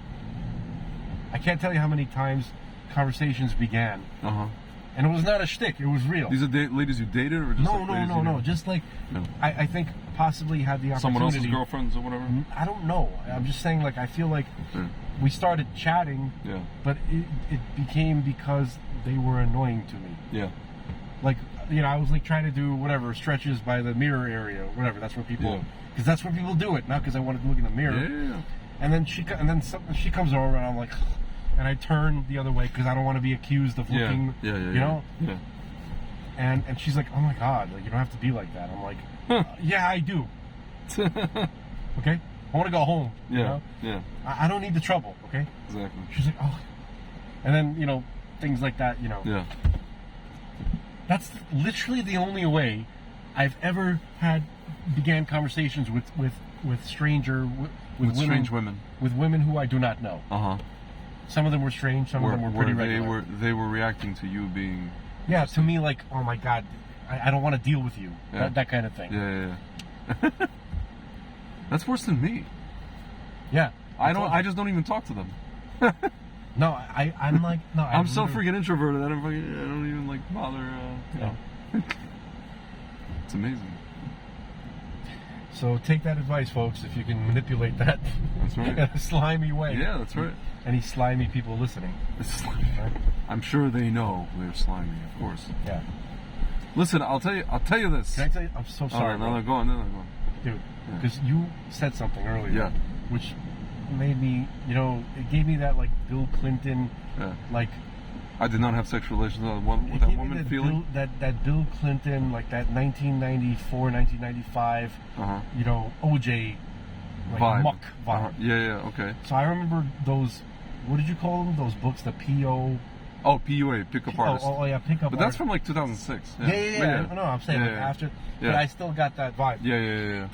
I can't tell you how many times conversations began, Uh-huh. and it was not a shtick. It was real. These are ladies you dated, or just like ladies you No. knew? Just like No. I think possibly had the opportunity. Someone else's girlfriends or whatever. I don't know. I'm just saying, like, I feel like Yeah. we started chatting, Yeah. but it became because they were annoying to me. Yeah. Like, I was like trying to do whatever stretches by the mirror area, or whatever. That's where people, Yeah. because that's where people do it, not because I wanted to look in the mirror. Yeah. And then she comes over, and I'm like, and I turn the other way because I don't want to be accused of looking, Yeah. Yeah. And she's like, oh my god, like, you don't have to be like that. I'm like, yeah, I do. Okay, I want to go home. Yeah. Yeah. I don't need the trouble. Okay. Exactly. She's like, oh, and then things like that. Yeah. That's literally the only way I've ever began conversations with women, strange women. with women who I do not know. Uh-huh. Some of them were strange. Some of them were pretty regular. they were reacting to you being. Yeah, to me, like, oh my god, I don't want to deal with you. Yeah. That kind of thing. Yeah. That's worse than me. Yeah. I just don't even talk to them. No, I'm like, no. I'm so freaking introverted. I don't even like bother. It's amazing. So take that advice, folks. If you can manipulate that, That's right. in a slimy way. Yeah, that's right. Any slimy people listening. It's slimy. I'm sure they know they're slimy, of course. Yeah. Listen, I'll tell you this. Can I tell you? I'm so sorry, No, go on. dude. Because you said something earlier, Yeah. which made me, it gave me that like Bill Clinton, Yeah. like. I did not have sexual relations with It that gave me woman feeling. that Bill Clinton, like that 1994, 1995, OJ, like Vibe. muck vibe. Uh-huh. Yeah, okay. So I remember those. What did you call them? Those books, the P.O. Oh, PUA, pickup artist. Oh yeah, pickup. But that's from like 2006. Yeah. No, I'm saying like after, but Yeah. I still got that vibe. Yeah.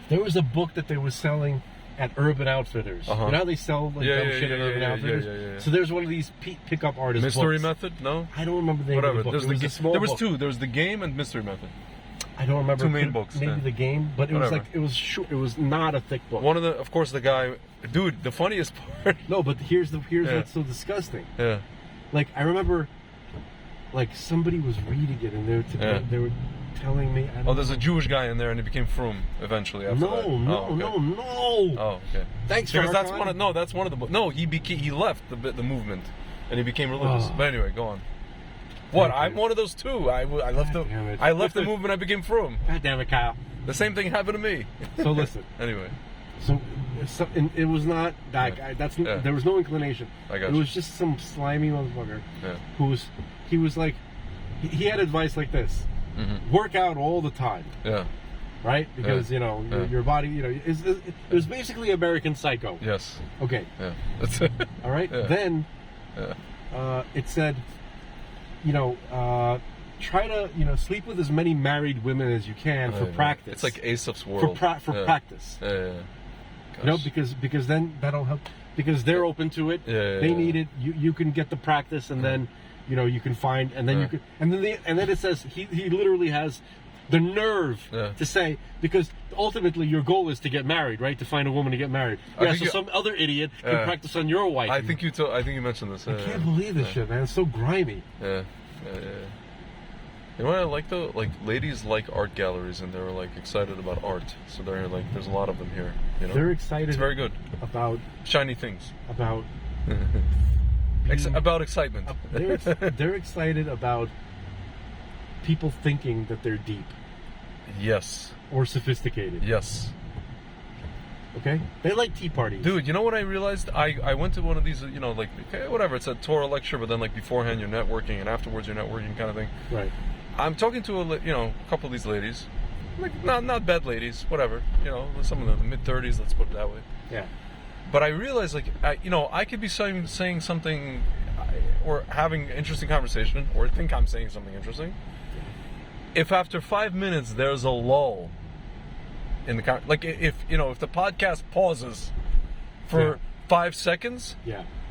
There was a book that they were selling at Urban Outfitters. Uh-huh. You know how they sell like dumb shit at Urban Outfitters? Yeah. So there's one of these pickup artist Mystery books. Method? No? I don't remember the name Whatever. of the book. There's It was a small there was book. two. There was the game and Mystery Method. I don't remember. Two main Could- books, Maybe yeah. the game, but it Whatever. was like it was short. It was not a thick book. Of course, the guy. Dude, the funniest part. No, but here's Yeah. what's so disgusting. Yeah. Like I remember, like somebody was reading it and they were telling me. I don't There's know. a Jewish guy in there, and he became frum eventually. After that. No. Oh, okay. Thanks, Because that's Farrakhan. that's one of the books. No, he left the movement, and he became religious. Oh. But anyway, go on. What? Thank I'm you. one of those too. I left God damn it. I left the movement. I became frum. God damn it, Kyle. The same thing happened to me. So listen. Anyway, So and it was not that guy. Yeah. There was no inclination. I got It you. was just some slimy motherfucker Yeah. he was like he had advice like this: Mm-hmm. work out all the time. Yeah. right? Because your body, it was basically American Psycho. Yes. Okay. Yeah. That's All right. Yeah. Then it said, try to sleep with as many married women as you can for practice. It's like Aesop's world. For practice. Yeah. Gosh. Because then that'll help. Because they're open to it. Yeah. They need it. You can get the practice, and then you can find, and then you can, and then it says he literally has the nerve to say, because ultimately your goal is to get married, right? To find a woman to get married. Yeah. So some other idiot can practice on your wife. I think you mentioned this. I can't believe this shit, man. It's so grimy. Yeah. You know what I like though? Like ladies like art galleries, and they're like excited about art. So they're like, there's a lot of them here. They're excited. It's very good. About shiny things. About about excitement. They're excited about people thinking that they're deep. Yes. Or sophisticated. Yes. Okay? They like tea parties. Dude, you know what I realized? I went to one of these, like, okay, whatever, it's a Torah lecture, but then like beforehand you're networking and afterwards you're networking kind of thing. Right. I'm talking to a couple of these ladies, like not bad ladies, whatever, some of them in the mid-30s, let's put it that way. Yeah. But I realized, like, I could be saying something or having an interesting conversation or think I'm saying something interesting. If after 5 minutes there's a lull in the like, if the podcast pauses for 5 seconds,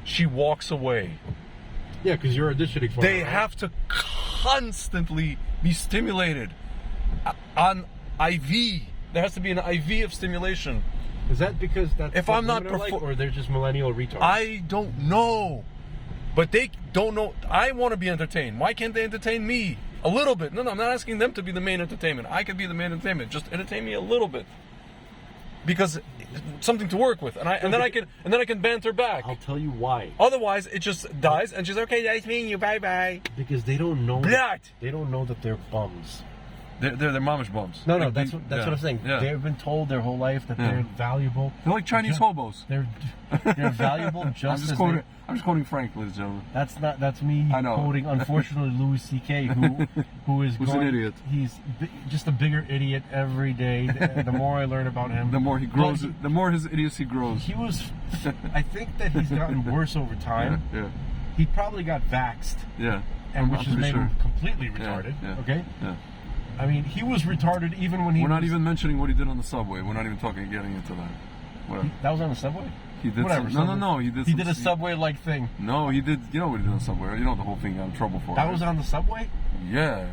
she walks away. Yeah, because you're auditioning for They her, right? have to constantly be stimulated on IV. There has to be an IV of stimulation. Is that because that's if what I'm not women are like, or they're just millennial retards? I don't know, but they don't know. I want to be entertained. Why can't they entertain me a little bit? No, I'm not asking them to be the main entertainment. I could be the main entertainment. Just entertain me a little bit, because something to work with, and then I can banter back. I'll tell you why. Otherwise, it just dies, and she's like, okay, nice meeting you, bye bye. Because they don't know. They don't know that they're bums. They're momish bums. No, that's what I'm saying. Yeah. They've been told their whole life that they're valuable. They're like Chinese hobos. They're valuable just as I'm just quoting Frank, ladies and gentlemen. That's me quoting, unfortunately, Louis C.K., who's an idiot. He's just a bigger idiot every day. The more I learn about him, the more he grows. The more his idiocy grows. He was. I think that he's gotten worse over time. Yeah. He probably got vaxxed. Yeah. And which has made him completely retarded. Yeah. Okay. Yeah. I mean, he was retarded even when he. We're not even mentioning what he did on the subway. We're not even getting into that. Whatever. That was on the subway? He did. Whatever. No. He did a subway-like thing. No, he did. You know what he did on the subway? You know the whole thing got in trouble for. That was on the subway? Yeah.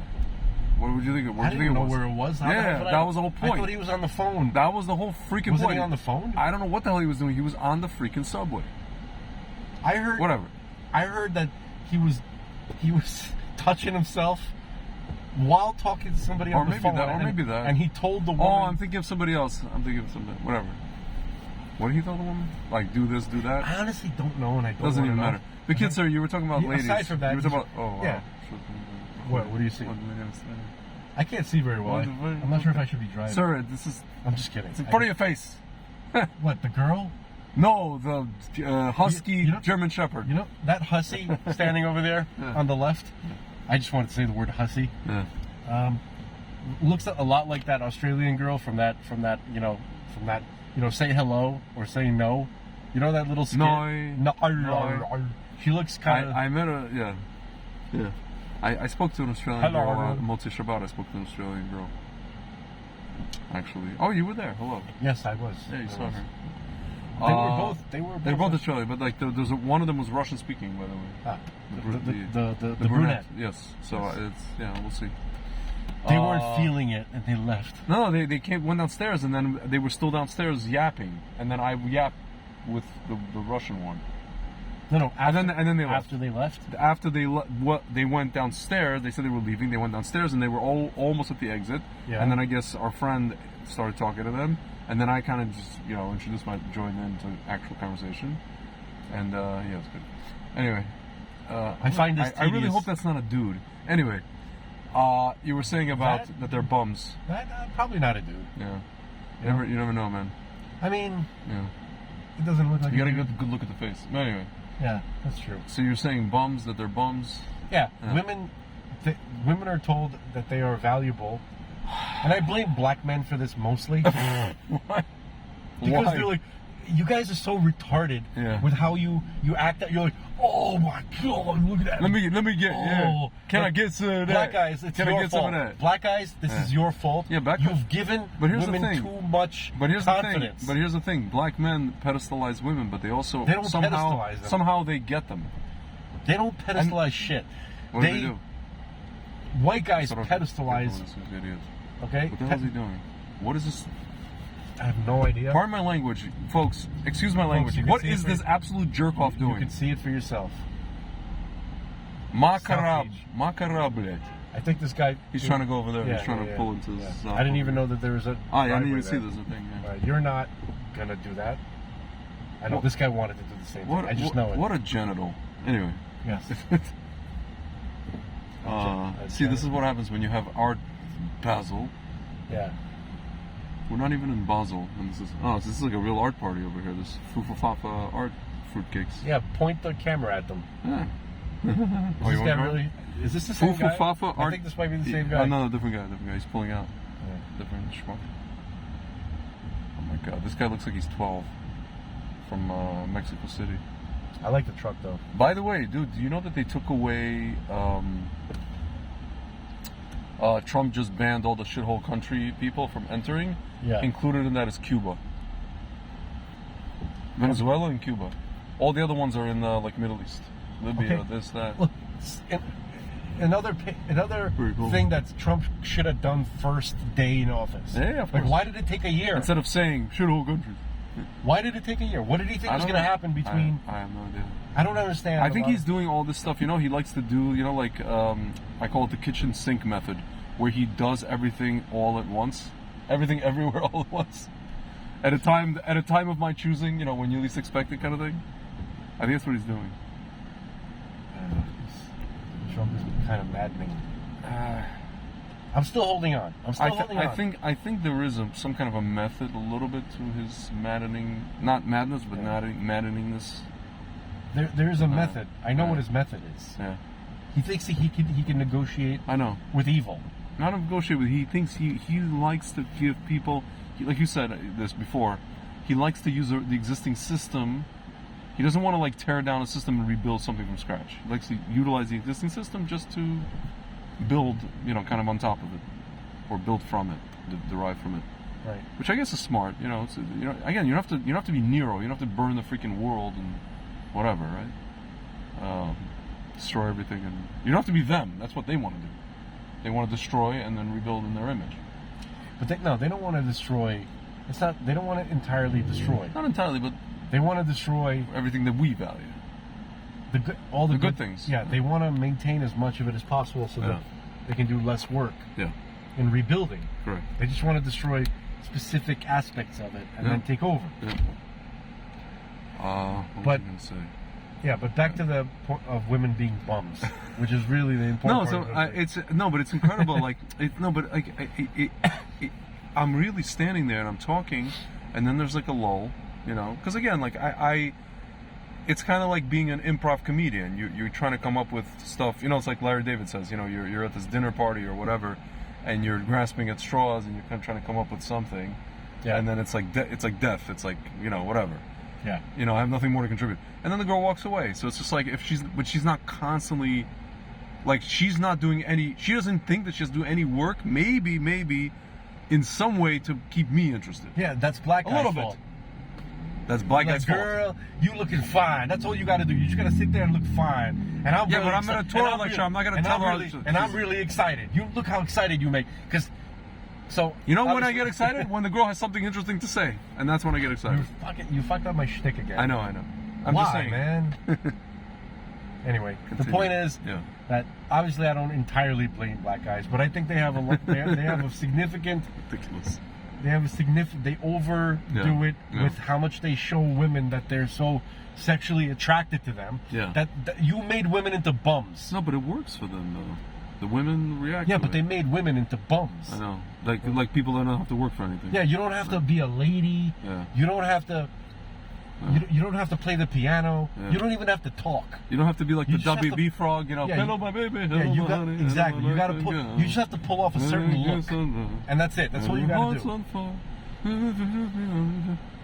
What would you think? I didn't know where it was. That was the whole point. I thought he was on the phone. That was the whole freaking point. Was he on the phone? I don't know what the hell he was doing. He was on the freaking subway. I heard. Whatever. I heard that he was touching himself while talking to somebody on the phone. Maybe that. And he told the woman. Oh, I'm thinking of somebody else. Whatever. What did he tell the woman? Like, do this, do that? I honestly don't know, and I don't Doesn't even matter. The kids, sir, you were talking about ladies. Aside from that, you were talking about. Oh, wow. Yeah. What do you see? I can't see very well. I'm not sure if I should be driving. Sir, this is. I'm just kidding. It's in front of your face. What, the girl? No, the husky German Shepherd. You know that hussy standing over there on the left? I just wanted to say the word hussy. Yeah. Looks a lot like that Australian girl from that say hello or say no. You know that little skit? No. She looks kind of. I met her. Yeah. I spoke to an Australian girl. Motzi Shabbat. I spoke to an Australian girl. Actually. Oh, you were there. Hello. Yes, I was. Yeah, you saw her. They were both Australian, but like there's one of them was Russian speaking, by the way. The brunette. Yes. So we'll see. They weren't feeling it, and they left. No, they went downstairs, and then they were still downstairs yapping, and then I yapped with the Russian one. No. And then they left. After they left. After they went downstairs. They said they were leaving. They went downstairs, and they were almost at the exit. Yeah. And then I guess our friend started talking to them, and then I kind of just joined into actual conversation, and it's good. Anyway, I find this. I really hope that's not a dude. Anyway. You were saying about that they're bums. Probably not a dude. Yeah. You never know, man. I mean, yeah. It doesn't look like. You gotta get a good look at the face. But anyway. Yeah, that's true. So you're saying that they're bums? Yeah. Women are told that they are valuable And I blame black men for this mostly. Why? Because Why? they're like, you guys are so retarded Yeah. with how you act. That you're like, oh my god, look at that. Let me get. Yeah. Oh. Can I Like, get some of that? Black guys, it's Can your I get fault. some of that? Black guys, this Yeah. is your fault. Yeah, black You've guys- given But here's the women thing. too much But here's confidence. the thing. Black men pedestalize women, but they also They don't somehow pedestalize them. somehow they get them. They don't pedestalize shit. What do they do? White guys Sort of- pedestalize. Idiot. Okay. What the hell is he doing? What is this? I have no idea. Pardon my language, folks. Excuse my language. you can What see it is for- this absolute jerk off You doing? can see it for yourself. Makarab, South Beach. makarable. I think this guy. He's trying to go over there. Yeah, He's trying yeah, to pull yeah. into this. I didn't even know that there was a. Oh, yeah, I didn't driveway even see there. there's a thing. Yeah. You're not gonna do that. I know What- this guy wanted to do the same What? thing. I just what, know it. What a genital. Anyway. Yes. See, this is what happens when you have Art Basel. Yeah. We're not even in Basel, and this is like a real art party over here. This Fufafafa art fruitcakes. Yeah. Point the camera at them. Yeah. Is this guy really? Is this the same guy? Fufafafa I art. think this might be the same guy. No, different guy. He's pulling out. Yeah. Different schmuck. Oh my god, this guy looks like he's 12 from Mexico City. I like the truck though. By the way, dude, do you know that they took away? Trump just banned all the shithole country people from entering. Yeah. Included in that is Cuba, Venezuela, and Cuba. All the other ones are in like Middle East, Libya, Okay. this, that. Look, another Very cool. thing that Trump should have done first day in office. Yeah, of Like, course. why did it take a year? Instead of saying shithole countries. Why did it take a year? What did he think I was don't going to know. happen between? I have no idea. I don't understand. I think about- he's doing all this stuff. You know, he likes to do. You know, like I call it the kitchen sink method, where he does everything all at once, everything everywhere all at once, at a time of my choosing. You know, when you least expect it, kind of thing. I think that's what he's doing. Trump is kind of maddening. I'm still holding on. I'm still holding on. I think there is some kind of a method, a little bit to his maddening, not madness, but maddeningness. There is a method. I know yeah. what his method is. Yeah, He thinks he can negotiate I know. with evil. Not negotiate with. He thinks he likes to give people, like you said this before. He likes to use the existing system. He doesn't want to like tear down a system and rebuild something from scratch. He likes to utilize the existing system just to build, you know, kind of on top of it, or build from it, derive from it. Right. Which I guess is smart. You know, again, you don't have to be Nero. You don't have to burn the freaking world and whatever, right? Destroy everything, and you don't have to be them. That's what they want to do. They want to destroy and then rebuild in their image. But they don't want to destroy. It's not. They don't want to entirely destroy. Not entirely, but They want to destroy everything that we value. all the The good things. Yeah, they want to maintain as much of it as possible so Yeah. that they can do less work Yeah, in rebuilding. correct. They just want to destroy specific aspects of it and Yeah. then take over. Yeah. What But- was I gonna say? Yeah, but back to the point of women being bums, which is really the important No, part. so of it. it's no, but it's incredible. Like, I'm really standing there and I'm talking, and then there's like a lull, you know, because again, like it's kind of like being an improv comedian. You're trying to come up with stuff, you know. It's like Larry David says, you know, you're at this dinner party or whatever, and you're grasping at straws and you're kind of trying to come up with something, Yeah. and then it's like death. It's like, you know, whatever. Yeah. You know, I have nothing more to contribute. And then the girl walks away. So it's just like but she's not constantly, like, she's not doing any, she doesn't think that she has to do any work, maybe in some way to keep me interested. Yeah, that's black A guy's little bit. fault. That's black Like, guy's fault. girl, you looking fine. That's all you got to do. You just got to sit there and look fine. And I'm Yeah, really but I'm gonna exci- tour and I'm lecture. really- I'm not gonna and tell I'm her how really, to- and I'm really excited. You look how excited you make. Because, so You know when I obviously- get excited? When the girl has something interesting to say. And that's when I get excited. You fucked up my shtick again. I know. I'm Why, just saying. man? Anyway, Continue. the point is Yeah. that obviously I don't entirely blame black guys, but I think they have they have a significant. Ridiculous. They overdo Yeah, it yeah. with how much they show women that they're so sexually attracted to them. Yeah. That you made women into bums. No, but it works for them, though. The women react Yeah, to but it. they made women into bums. I know. Like people that don't have to work for anything. Yeah, you don't have to be a lady. Yeah. You don't have to. You don't have to play the piano. Yeah. You don't even have to talk. You don't have to be like You the just have WB frog, you know. Yeah, Hello, you- my baby. Hello, Yeah, you my got honey, exactly. hello, You my got to put. girl. You just have to pull off a certain look, and that's it. That's all you got to do.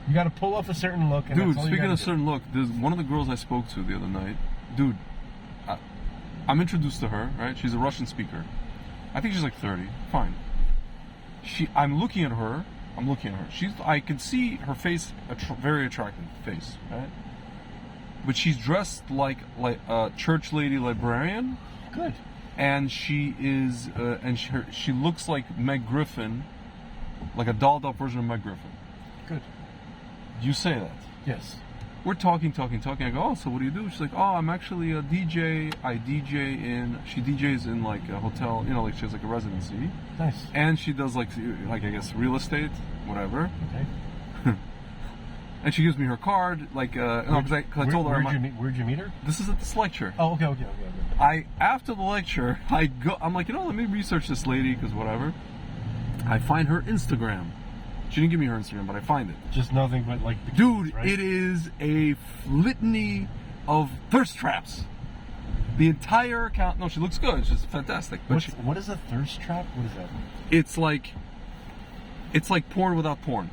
You got to pull off a certain look. And Dude, that's all you speaking gotta of do. certain look, there's one of the girls I spoke to the other night. Dude, I'm introduced to her, right? She's a Russian speaker. I think she's like 30. Fine. I'm looking at her. I can see her face, very attractive face, right? But she's dressed like a church lady librarian, Good. and she is, she looks like Meg Griffin, like a dolled up version of Meg Griffin. Good. You say that. Yes. We're talking. I go, oh, so what do you do? She's like, oh, I'm actually a DJ. She DJs in like a hotel, you know, like she has like a residency. Nice. And she does like I guess real estate, whatever. Okay. And she gives me her card, like, no, because I told her. Where'd you meet her? This is at this lecture. Oh, okay. After the lecture, I'm like, you know, let me research this lady, because whatever. I find her Instagram. She didn't give me her Instagram, but I find it. Just nothing but like. bikinis, Dude, right? it is a litany of thirst traps. The entire account. No, she looks good. She's fantastic. But What is a thirst trap? What is that? it's like porn without porn.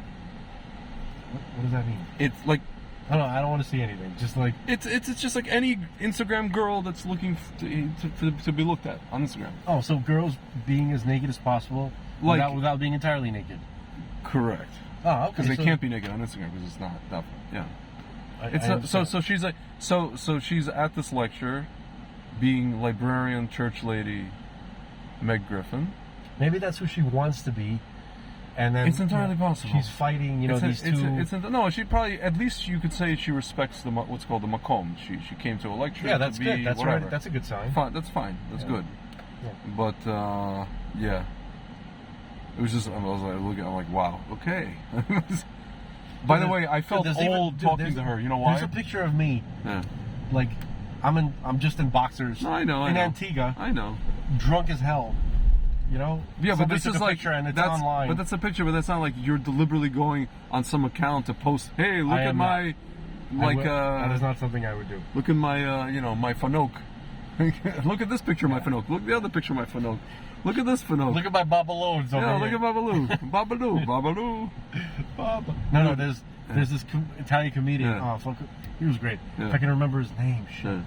What does that mean? It's like I don't want to see anything. Just like it's just like any Instagram girl that's looking to be looked at on Instagram. so girls being as naked as possible, Like- without being entirely naked. Correct. Oh, okay. Because they so can't be naked on Instagram because it's not that. Yeah. It's I not, understand. so she's like so she's at this lecture, being librarian church lady, Meg Griffin. Maybe that's who she wants to be, and then It's entirely possible. She's fighting, these two. No, she probably, at least you could say she respects what's called the makom. She came to a lecture. Yeah, that's to good. be That's whatever. right. That's a good sign. Fine, that's fine. That's good. Yeah. But yeah, it was just I'm like, wow, okay. By the way, I felt There's old even- talking there's- to her. You know why? There's a picture of me, Yeah. like I'm just in boxers. I know. in Antigua, I know. drunk as hell. Yeah, but Somebody this took is a like picture and it's that's online. But that's a picture. But that's not like you're deliberately going on some account to post. Hey, look I at am my, that is not something I would do. look at my, my Fanok. Look at this picture of my Fanok. Look at the other picture of my Fanok. Look at this Fanok. Look at my Babalones over Yeah, here. look at Babaloo. Babaloo. Babaloo. Baba. No, there's this Italian comedian. Yeah. Oh, fuck, he was great. Yeah. If I can remember his name, shit. Yeah.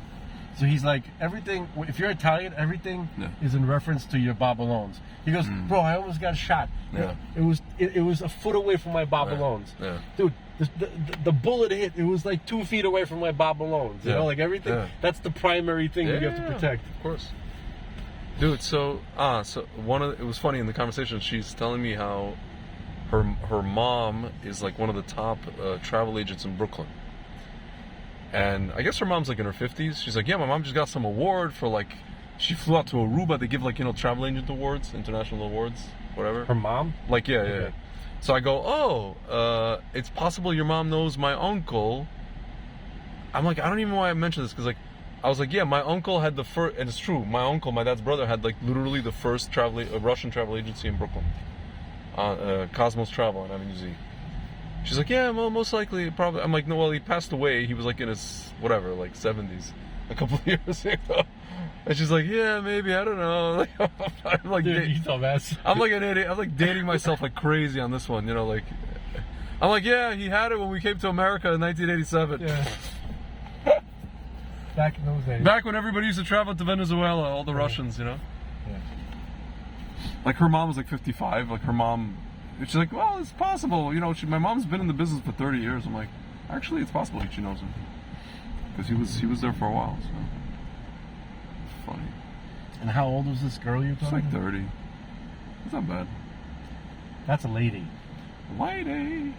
So he's like, everything, if you're Italian, everything Yeah. is in reference to your babalones. He goes, bro, I almost got shot. Yeah. It was a foot away from my babalones. Yeah. Dude, the bullet hit, it was like 2 feet away from my babalones. You Yeah. know, like everything, Yeah. that's the primary thing you have to Yeah, protect. Of course. Dude, so it was funny in the conversation. She's telling me how her mom is like one of the top travel agents in Brooklyn. And I guess her mom's like in her 50s. She's like, yeah, my mom just got some award for like, she flew out to Aruba. They give like, travel agent awards, international awards, whatever. Her mom? Like, yeah. Okay. So I go, it's possible your mom knows my uncle. I'm like, I don't even know why I mentioned this, because like, I was like, yeah, my uncle had the first, and it's true, my uncle, my dad's brother, had like literally the first Russian travel agency in Brooklyn. Cosmos Travel on Avenue Z. She's like, yeah, well, most likely, probably. I'm like, no, well, he passed away. He was like in his, whatever, like 70s, a couple of years ago. And she's like, yeah, maybe, I don't know. I'm like, Dude, you dumbass. I'm like an idiot. I'm like dating myself like crazy on this one, like. I'm like, yeah, he had it when we came to America in 1987. Yeah. Back in those days. Back when everybody used to travel to Venezuela, all the Russians, Yeah. Like her mom was like 55. Like her mom, she's like, well, it's possible. My mom's been in the business for 30 years. I'm like, actually, it's possible that she knows him because he was there for a while. So it's funny. And how old was this girl you're It's talking like about? 30. It's not bad. That's a lady. Lady.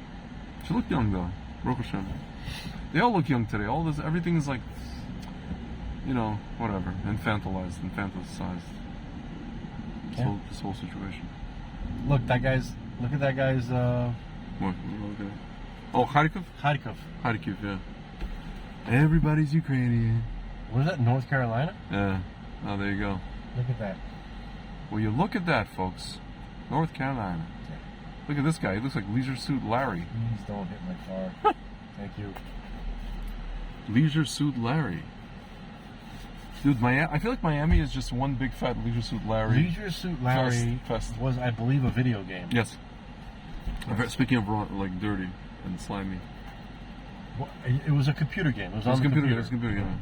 She looked young though. Baruch Hashem. They all look young today. Everything is like, whatever, infantilized. Yeah. This whole situation. Look at that guy's. What? Okay. Oh, Kharkiv? Kharkiv. Yeah. Everybody's Ukrainian. What is that? North Carolina? Yeah. Oh, there you go. Look at that. Well, you look at that, folks. North Carolina. Look at this guy. He looks like Leisure Suit Larry. Please don't hit my car. Thank you. Leisure Suit Larry. Dude, I feel like Miami is just one big fat Leisure Suit Larry. Leisure Suit Larry Fest. was, I believe, a video game. Yes. Speaking of like dirty and slimy. It was a computer game. It was on the computer. computer. It was a computer game.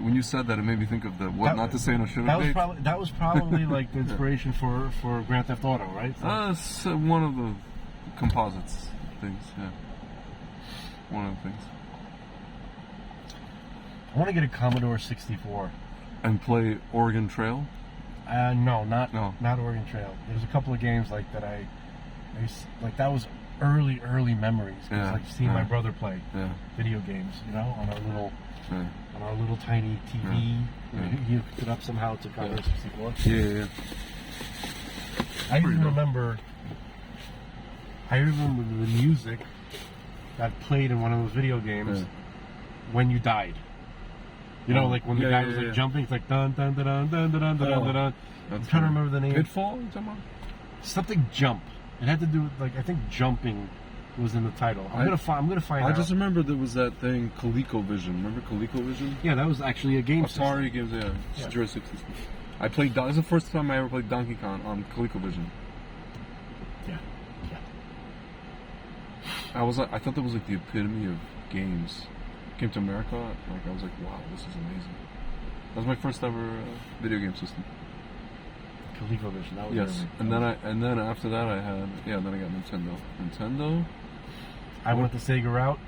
When you said that, it made me think of the what not to say on a show date. That was probably like the inspiration for Grand Theft Auto, right? So, It's one of the composites things. Yeah. One of the things. I want to get a Commodore 64. And play Oregon Trail. No, not No. not Oregon Trail. There's a couple of games like that like that was early memories. 'Cause, Yeah, like seeing my yeah. brother play Yeah. video games, on Yeah. our little tiny TV. Yeah. He hooked it up somehow to Commodore 64. Yeah. I even Pretty dope. remember the music that played in one of those video games Yeah. when you died. Like when the Yeah, guy yeah, was like yeah. jumping, it's like dun dun dun dun dun dun dun dun dun. dun. I'm That's trying to funny. remember the name. Pitfall? You talking about? Something jump. It had to do with I think jumping was in the title. I'm gonna find I out. just remember there was that thing, ColecoVision. Remember ColecoVision? Yeah, that was actually a game system. Atari games, yeah. Yeah. Jurassic system. I played. That was the first time I ever played Donkey Kong on ColecoVision. Yeah. I thought that was like the epitome of games. Came to America, I was like, wow, this is amazing. That was my first ever video game system. ColecoVision. That was Yes, and then after that I had then I got Nintendo. I went the Sega route.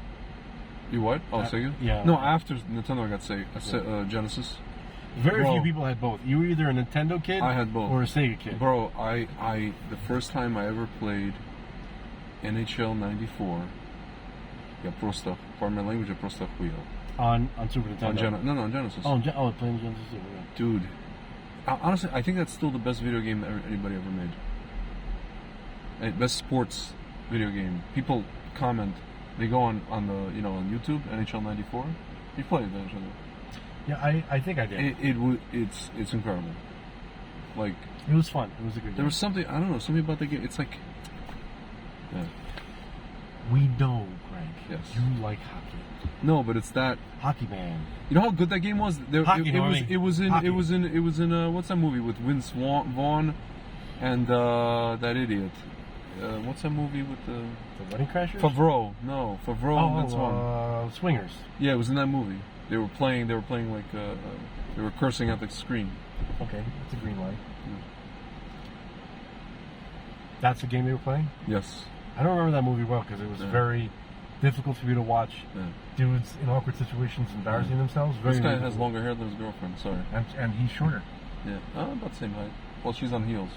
You what? Oh, Sega? yeah. No, after Nintendo I got Sega, Genesis. Very Bro. few people had both. You were either a Nintendo kid I had both. or a Sega kid. Bro, I the first time I ever played NHL '94. Yeah, pro stuff. Pardon my language, pro stuff wheel. On Super Nintendo. On Genesis. Playing Genesis. Yeah. Dude, honestly, I think that's still the best video game anybody ever made. Best sports video game. People comment. They go on the on YouTube NHL '94. You played that? Yeah, I think I did. It's incredible. Like It was fun. It was a good game. there was something something about the game. It's like We know, Greg. Yes. You like hockey. no, but it's that. Hockey man. You know how good that game was? Hockey, it was in Hockey. what's that movie with Vince Vaughn and that idiot? What's that movie with the Wedding Crashers? Favreau? No, Favreau and Vince Vaughn. Swingers. Yeah, it was in that movie. They were playing like they were cursing at the screen. Okay, that's a green light. That's the game they were playing? Yes. I don't remember that movie well because it was very difficult for me to watch Yeah. dudes in awkward situations embarrassing themselves. Very This guy has difficult. longer hair than his girlfriend. Sorry. And he's shorter. Yeah. About the same height. Well, she's on heels.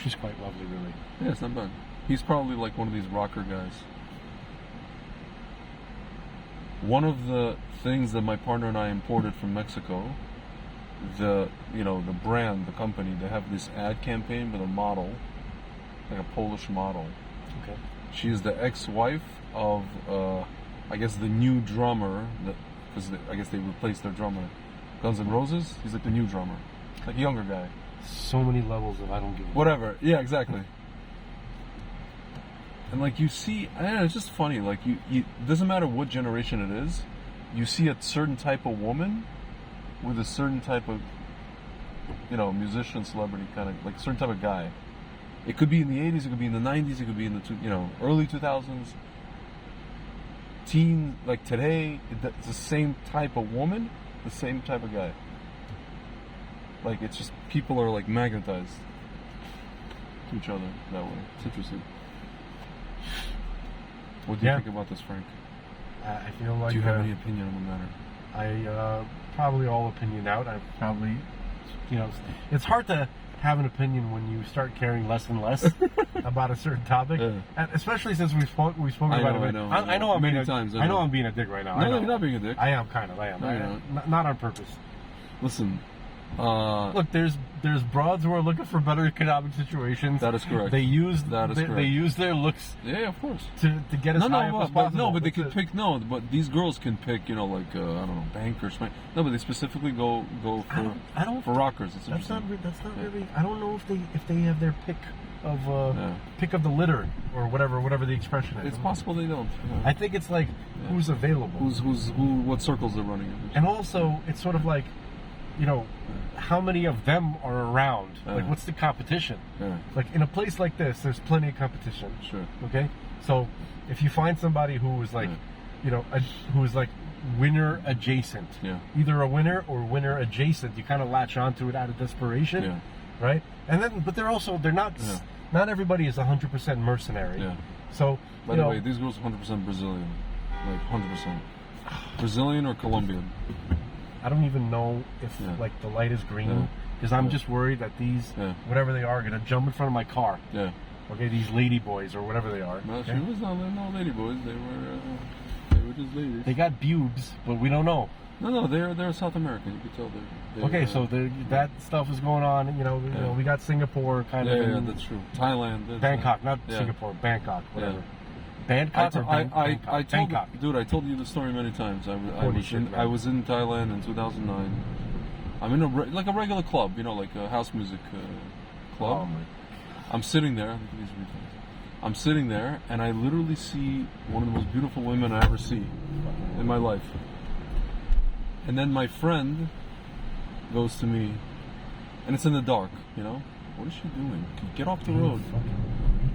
She's quite lovely, really. Yeah, it's not bad. He's probably like one of these rocker guys. One of the things that my partner and I imported from Mexico, the brand, the company, they have this ad campaign with a model, like a Polish model. Okay. She is the ex-wife of, I guess, the new drummer, because I guess they replaced their drummer. Guns N' Roses, he's like the new drummer, like a younger guy. So many levels of I don't give a Whatever. Yeah, exactly. And like you see, I don't know, it's just funny. Like you doesn't matter what generation it is, you see a certain type of woman with a certain type of, musician, celebrity, kind of like a certain type of guy. It could be in the 80s, it could be in the 90s, it could be in the early 2000s. Teen, like today, it's the same type of woman, the same type of guy. Like it's just people are like magnetized to each other that way. It's interesting. What do you think about this, Frank? I feel like. Do you have any opinion on the matter? I probably all opinion out. I probably, it's hard to have an opinion when you start caring less and less about a certain topic, and especially since we've spoken about it. I know I'm many being times. I know I'm being a dick right now. No, you're not being a dick. I am kind of. I am. No, you're not. Not on purpose. Listen. Look, there's broads who are looking for better economic situations. That is correct. They use correct. They use their looks. Yeah, of course. To get as high up as possible. But they could pick. No, but these girls can pick. I don't know, bankers. No, but they specifically go for I don't for rockers. It's That's interesting. not really. I don't know if they have their pick pick of the litter or whatever the expression is. It's possible they don't. I think it's like who's available. What circles they're running in. And also, it's sort of like, how many of them are around? Like, what's the competition? Like, in a place like this, there's plenty of competition. Sure. Okay? So, if you find somebody who is like, who is like winner adjacent, either a winner or winner adjacent, you kind of latch onto it out of desperation, right? And then, but they're not everybody is 100% mercenary. Yeah. So, by the way, these girls are 100% Brazilian. Like, 100%. Brazilian or Colombian. I don't even know if like the light is green because I'm just worried that these whatever they are gonna jump in front of my car. Yeah. Okay, these lady boys or whatever they are. No, okay? she was not lady boys. They were just ladies. They got pubes, but we don't know. No, they're South American. You could tell they're okay, so that stuff is going on. You know, we got Singapore kind of. Yeah, that's true. Thailand, Bangkok, not Singapore, Bangkok, whatever. Bangkok or Bangkok? Bangkok. Dude, I told you the story many times. I was in Thailand in 2009. I'm in a regular club, like a house music club. I'm sitting there. Look at these replays. I'm sitting there, and I literally see one of the most beautiful women I ever see in my life. And then my friend goes to me, and it's in the dark. What is she doing? Get off the road.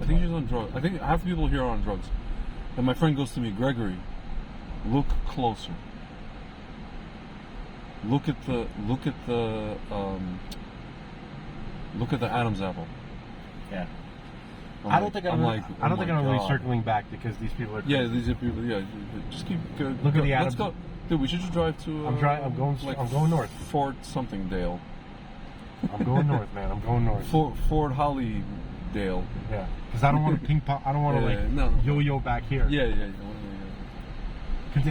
I think she's on drugs. I think half the people here are on drugs. And my friend goes to me, Gregory, look closer. Look at the Adam's apple. Yeah. I don't think I'm really circling back because these people are crazy. Yeah, these are people. Yeah, just keep. Look at the Adams. Let's go, dude. We should just drive to. I'm going north. Fort something Dale. I'm going north, man. I'm going north. Fort Hollydale. Yeah, because I don't want to ping pong. I don't want to yo-yo back here. Yeah.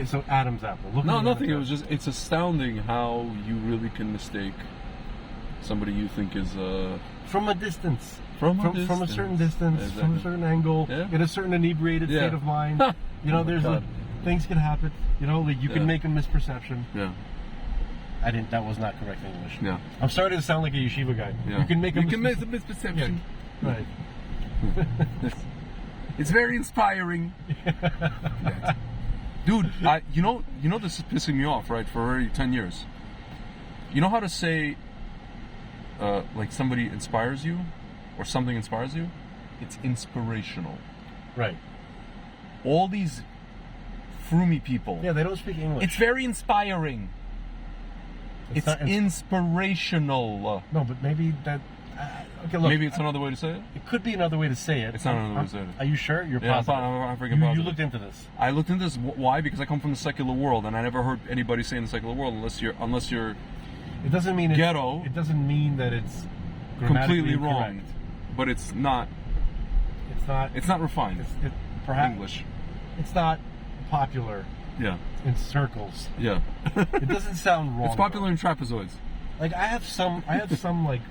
So Adam's apple. Look nothing. It's astounding how you really can mistake somebody you think is from a distance. From a certain distance, exactly. From a certain angle, in a certain inebriated state of mind. Things can happen. You can make a misperception. Yeah. That was not correct English. Yeah. I'm starting to sound like a yeshiva guy. Yeah. You can make a misperception. Yeah. Right. It's very inspiring. Dude, this is pissing me off, right? For already 10 years. You know how to say, like somebody inspires you, or something inspires you? It's inspirational. Right. All these froomy people. Yeah, they don't speak English. It's very inspiring. It's inspirational. No, but maybe that. Okay, look. Maybe it's another way to say it. It could be another way to say it. It's not another way to say it. Are you sure? You're positive. I'm freaking positive. You looked into this. I looked into this. Why? Because I come from the secular world, and I never heard anybody say in the secular world unless you're. It doesn't mean ghetto. It doesn't mean that it's completely wrong. Correct. But it's not. It's not refined. Perhaps English. It's not popular. Yeah. In circles. Yeah. It doesn't sound wrong. It's popular in trapezoids. Like I have some like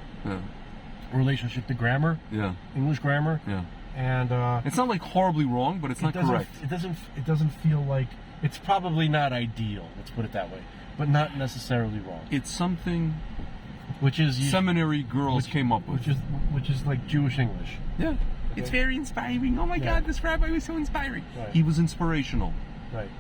relationship to grammar. Yeah. English grammar. Yeah. And it's not like horribly wrong, but it's not correct. It doesn't feel like it's probably not ideal. Let's put it that way, but not necessarily wrong. It's something. Which is seminary girls came up with. Which is like Jewish English. Yeah. Okay. It's very inspiring. Oh my God, this rabbi was so inspiring. Right. He was inspirational. Right.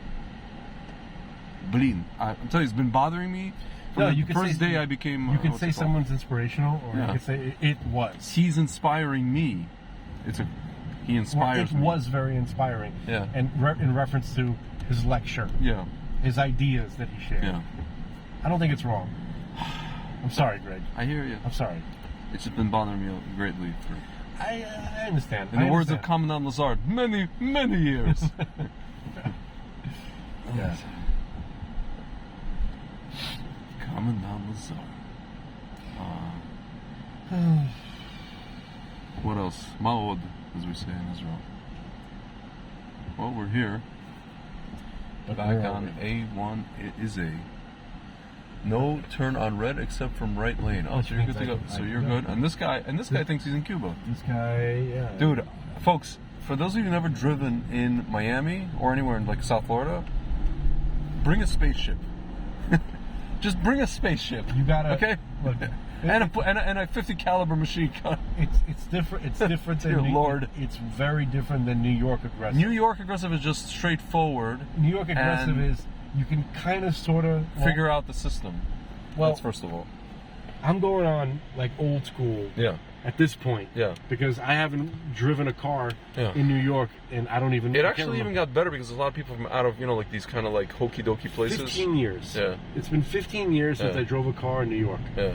Blin. I'm telling you, it's been bothering me from the first day I became. You can say someone's inspirational, or you can say it was. He's inspiring me. He inspires me. It was very inspiring. Yeah. And in reference to his lecture. Yeah. His ideas that he shared. Yeah. I don't think it's wrong. I'm sorry, Greg. I hear you. I'm sorry. It's just been bothering me greatly. I understand. In the words of Commandant Lazard, many years. Yeah. Commandant Lazard. What else? Ma'od, as we say in Israel. Well, we're here. Back on A1. It is a no turn on red except from right lane. Oh, so you're good to go. So you're good. And this guy thinks he's in Cuba. This guy, yeah. Dude, folks, for those of you who've never driven in Miami or anywhere in like South Florida, bring a spaceship. Just bring a spaceship. You gotta. Okay. Look, and a 50 caliber machine gun. It's different. It's different than Dear Lord. It's very different than New York aggressive. New York aggressive is just straightforward. New York aggressive and is you can kind of sort of figure out the system. Well, That's first of all. I'm going on like old school. Yeah. At this point, Yeah. because I haven't driven a car Yeah. in New York, and I don't even. It I actually can't even remember. got better because there's a lot of people from out of like these kind of like hokey dokey places. 15 years. Yeah. It's been 15 years since Yeah. I drove a car in New York. Yeah.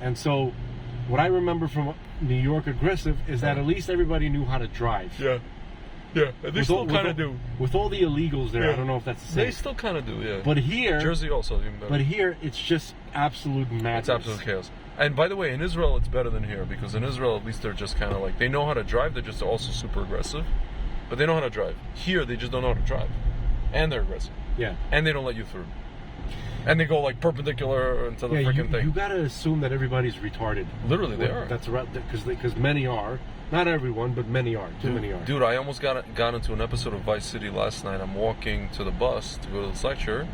And so, what I remember from New York aggressive is that at least everybody knew how to drive. Yeah. Yeah. They With still all- kind with of do. With all the illegals there, Yeah. I don't know if that's the same. They still kind of do. Yeah. But here, Jersey also even better. but here it's just absolute madness. It's absolute chaos. And by the way, in Israel, it's better than here because in Israel, at least they're just kind of like they know how to drive. They're just also super aggressive, but they know how to drive. Here, they just don't know how to drive, and they're aggressive, Yeah. and they don't let you through, and they go like perpendicular into the Yeah, freaking thing. you gotta assume that everybody's retarded. Literally, they are. That's right, because many are. Not everyone, but many are. Too many are. Dude, I almost got into an episode of Vice City last night. I'm walking to the bus to go to this lecture,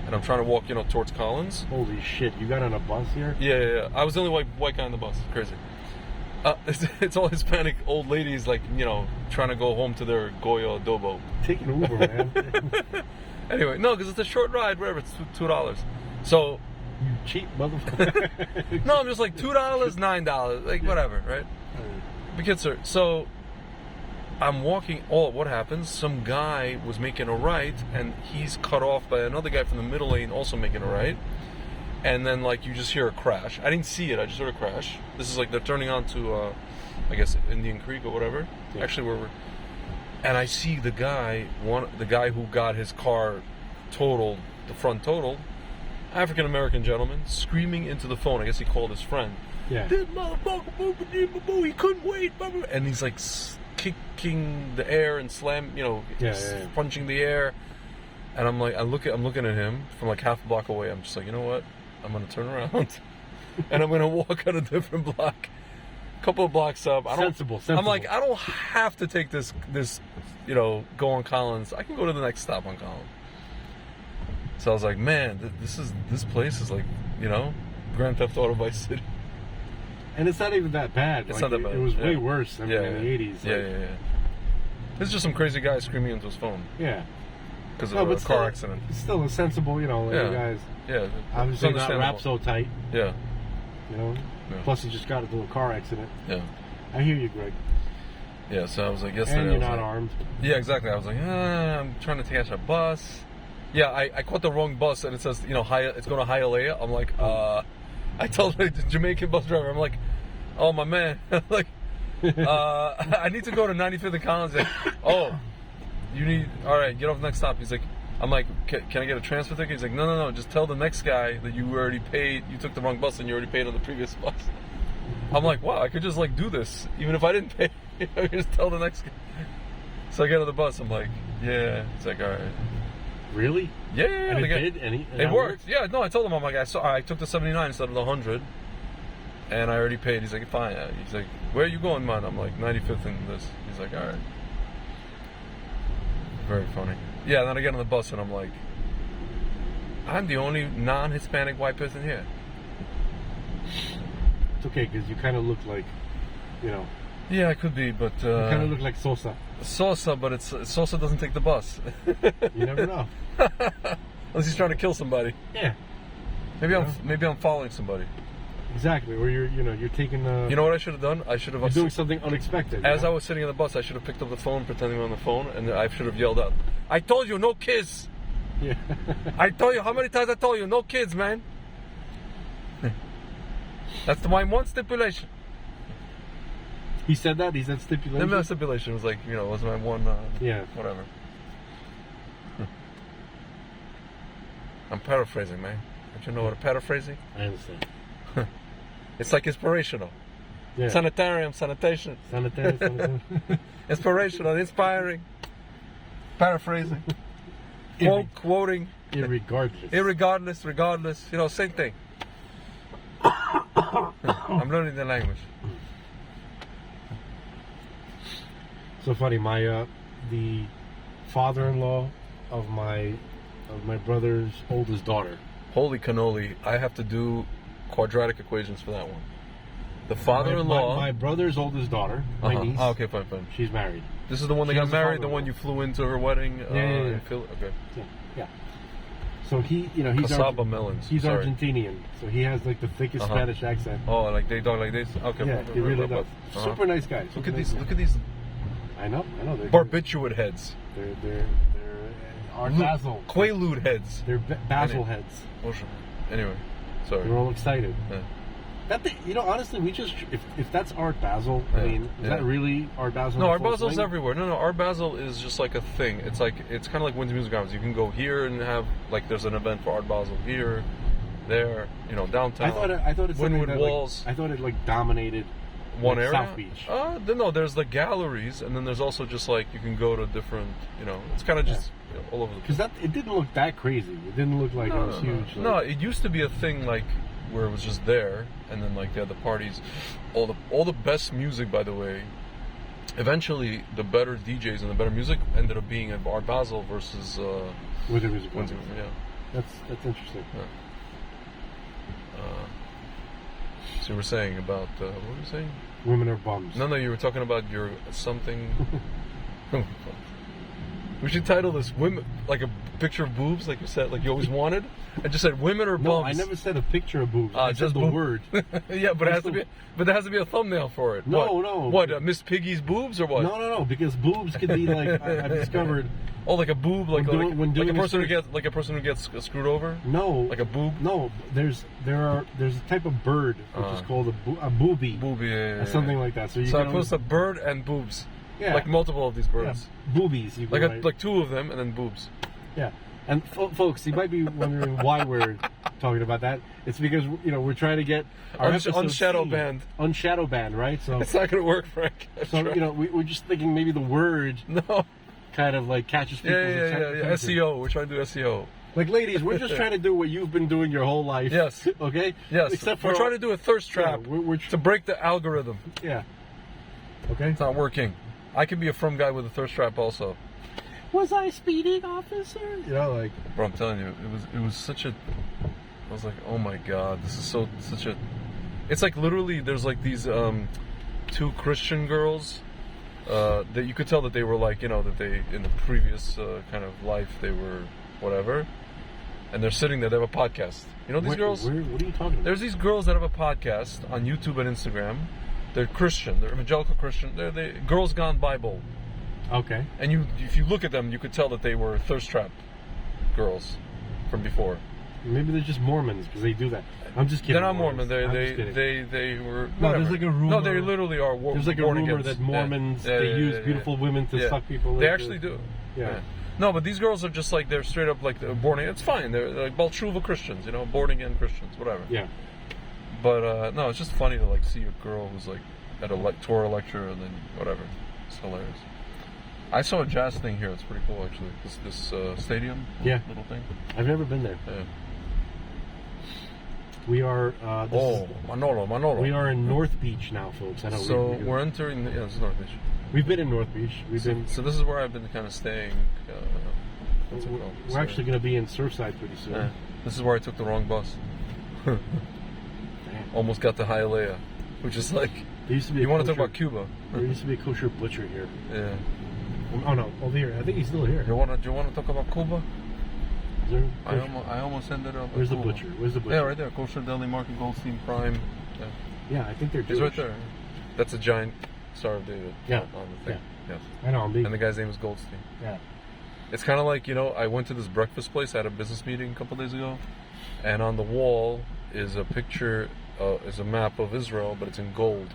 and I'm trying to walk, towards Collins. Holy shit! You got on a bus here? Yeah. I was the only white guy on the bus. Crazy. It's all Hispanic old ladies, like, trying to go home to their Goya adobo. Take an Uber, man. Anyway, no, because it's a short ride, whatever, it's $2. So, You cheap motherfucker. no, I'm just like $2, $9, like, whatever, right? But kids, sir, so I'm walking. Oh, what happens? Some guy was making a right, and he's cut off by another guy from the middle lane also making a right. And then, like, you just hear a crash. I didn't see it. I just heard a crash. This is like they're turning onto, I guess, Indian Creek or whatever. Yeah. Actually, where we're. And I see the guy who got his car totaled, the front totaled, African American gentleman, screaming into the phone. I guess he called his friend. Yeah. This motherfucker, he couldn't wait. And he's like kicking the air and punching the air. And I'm like, I'm looking at him from like half a block away. I'm just like, you know what? I'm gonna turn around and I'm gonna walk on a different block, a couple of blocks up. Sensible. I'm like, I don't have to take this, go on Collins. I can go to the next stop on Collins. So I was like, man, this place is like, Grand Theft Auto Vice City. And it's not even that bad. It's like, not that bad. It was Yeah. way worse. In the 80s. Yeah. This is just some crazy guy screaming into his phone Yeah. because of a car accident. It's still a sensible, you guys. Yeah, Obviously it's not wrapped so tight, Yeah, Yeah. Plus, he just got into a car accident. yeah, I hear you, Greg. yeah. So I was like, yesterday. And I you're was not like, armed. Yeah, exactly. I was like, I'm trying to catch a bus. Yeah, I caught the wrong bus, and it says, it's going to Hialeah. I'm like, I told the Jamaican bus driver, I'm like, oh my man, like, I need to go to 95th and Collins. Like, oh, all right, get off the next stop. He's like, I'm like, can I get a transfer ticket? He's like, no, just tell the next guy that you already paid. You took the wrong bus and you already paid on the previous bus. I'm like, wow, I could just like do this even if I didn't pay. I could just tell the next guy. So I get on the bus. I'm like, yeah. It's like, all right. Really? Yeah. And it did? And it worked. Yeah, no, I told him, I'm like, I took the 79 instead of the 100. And I already paid. He's like, fine. He's like, where are you going, man? I'm like, 95th and this. He's like, all right. Very funny. Yeah, and then I get on the bus and I'm like, I'm the only non-Hispanic white person here. It's okay, because you kind of look like, Yeah, I could be, but you kind of look like Sosa. Sosa, but Sosa doesn't take the bus. You never know. Unless he's trying to kill somebody. Yeah. Maybe I'm following somebody. Exactly. Or you're taking. You know what I should have done? I should have. You're doing something unexpected. As I was sitting in the bus, I should have picked up the phone, pretending I'm on the phone, and I should have yelled out, "I told you, no kids." Yeah. I told you, how many times I told you, no kids, man. That's my one stipulation. He said that? He said stipulation? The stipulation was like, was my one, whatever. I'm paraphrasing, man. Don't you know what a paraphrasing? I understand. It's like inspirational. Yeah. Sanitarium, sanitation. Sanitarium. Inspirational, inspiring. Paraphrasing. Quoting. Irregardless. Regardless. Same thing. I'm learning the language. So funny, the father-in-law of my brother's oldest daughter. Holy cannoli! I have to do quadratic equations for that one. The father-in-law. My brother's oldest daughter, my niece. Oh, okay, fine. She's married. This is the one that She got has a married, the father-in-law. one you flew into her wedding. Yeah. In okay. Yeah. So he's Casaba melons. He's Sorry. Argentinian, so he has like the thickest Spanish accent. Oh, like they talk like this. Okay. Yeah, he really does. Super nice guy. Look at these. Look at these I know. They're barbiturate heads. They're Art Basel. Quaalude heads. They're Basel heads. Anyway, sorry. They're all excited. Yeah. Honestly, we just if that's Art Basel, I mean, is that really Art Basel? No, Art Basel's everywhere. No, Art Basel is just like a thing. It's kind of like Windsor Music Grounds. You can go here and have like there's an event for Art Basel here, there, downtown. I thought it's Wynwood that, Walls. I thought it dominated one area. South Beach. No, there's the galleries, and then there's also just like you can go to different. It's kind of just all over the place. Because it didn't look that crazy. It didn't look like it was huge. No, it used to be a thing like where it was just there, and then like they had the parties, all the best music. By the way, eventually the better DJs and the better music ended up being at Art Basel versus Windsor Music Hall. Yeah, that's interesting. Yeah. So you were saying about what were you saying? Women are bums. No, you were talking about your something. We should title this "Women," like a picture of boobs, like you said, like you always wanted. I just said women or bums. No, I never said a picture of boobs. I just said the word. Yeah, but it has to be. But there has to be a thumbnail for it. No, what? no. What? Miss Piggy's boobs or what? No, because boobs could be like I've discovered. Oh, like a boob, like a person who gets screwed over. No, like a boob. No, there's a type of bird which is called a booby. Booby, yeah. Something like that. So I put a bird and boobs. Yeah. Like multiple of these birds. Yeah. Boobies. You can like two of them and then boobs. Yeah. And folks, you might be wondering why we're talking about that. It's because we're trying to get our unshadow banned. Unshadow banned, right? So it's not going to work, Frank. So we're just thinking maybe the word kind of like catches people's attention. Yeah. SEO. We're trying to do SEO. Like, ladies, we're just trying to do what you've been doing your whole life. Yes. Okay. Yes. Except for we're trying to do a thirst trap to break the algorithm. Yeah. Okay. It's not working. I can be a from guy with a thirst trap also. Was I speeding, officer? Like. Bro, I'm telling you, it was such a. I was like, oh my god, this is such a. It's like literally, there's like these two Christian girls that you could tell that they were like, that they in the previous kind of life they were whatever, and they're sitting there. They have a podcast. These girls. What are you talking about? There's these girls that have a podcast on YouTube and Instagram. They're Christian. They're evangelical Christian. They're Girls Gone Bible. Okay. And if you look at them, you could tell that they were thirst trap girls from before. Maybe they're just Mormons because they do that. I'm just kidding. They're not Mormon. They were. No, there's like a rumor. No, they literally are. There's like a rumor that Mormons they use beautiful women to suck people. They actually do. Yeah. No, but these girls are just like they're straight up like born again. It's fine. They're like Balshuva Christians, born again Christians, whatever. Yeah. But no, it's just funny to like see a girl who's like at a Torah lecture and then whatever. It's hilarious. I saw a jazz thing here. It's pretty cool actually. This stadium. Little thing. I've never been there. Yeah. We are. Manolo. We are in North Beach now, folks. I don't. So we're entering. This is North Beach. We've been in North Beach. So this is where I've been kind of staying. We're actually going to be in Surfside pretty soon. Yeah. This is where I took the wrong bus. Almost got to Hialeah, which is like. There used to be. You want to talk about Cuba? There used to be a kosher butcher here. Yeah. Oh no, over here. I think he's still here. Do you want to talk about Cuba? I almost ended up. Where's the butcher? Where's the butcher? Yeah, right there. Kosher Deli Market, Goldstein Prime. Yeah, I think they're Jewish. He's right there. That's a giant Star of David. Yeah. On the thing. Yeah. Yes. I know. And the guy's name is Goldstein. Yeah. It's kind of like I went to this breakfast place. I had a business meeting a couple days ago, and on the wall is a picture, is a map of Israel, but it's in gold.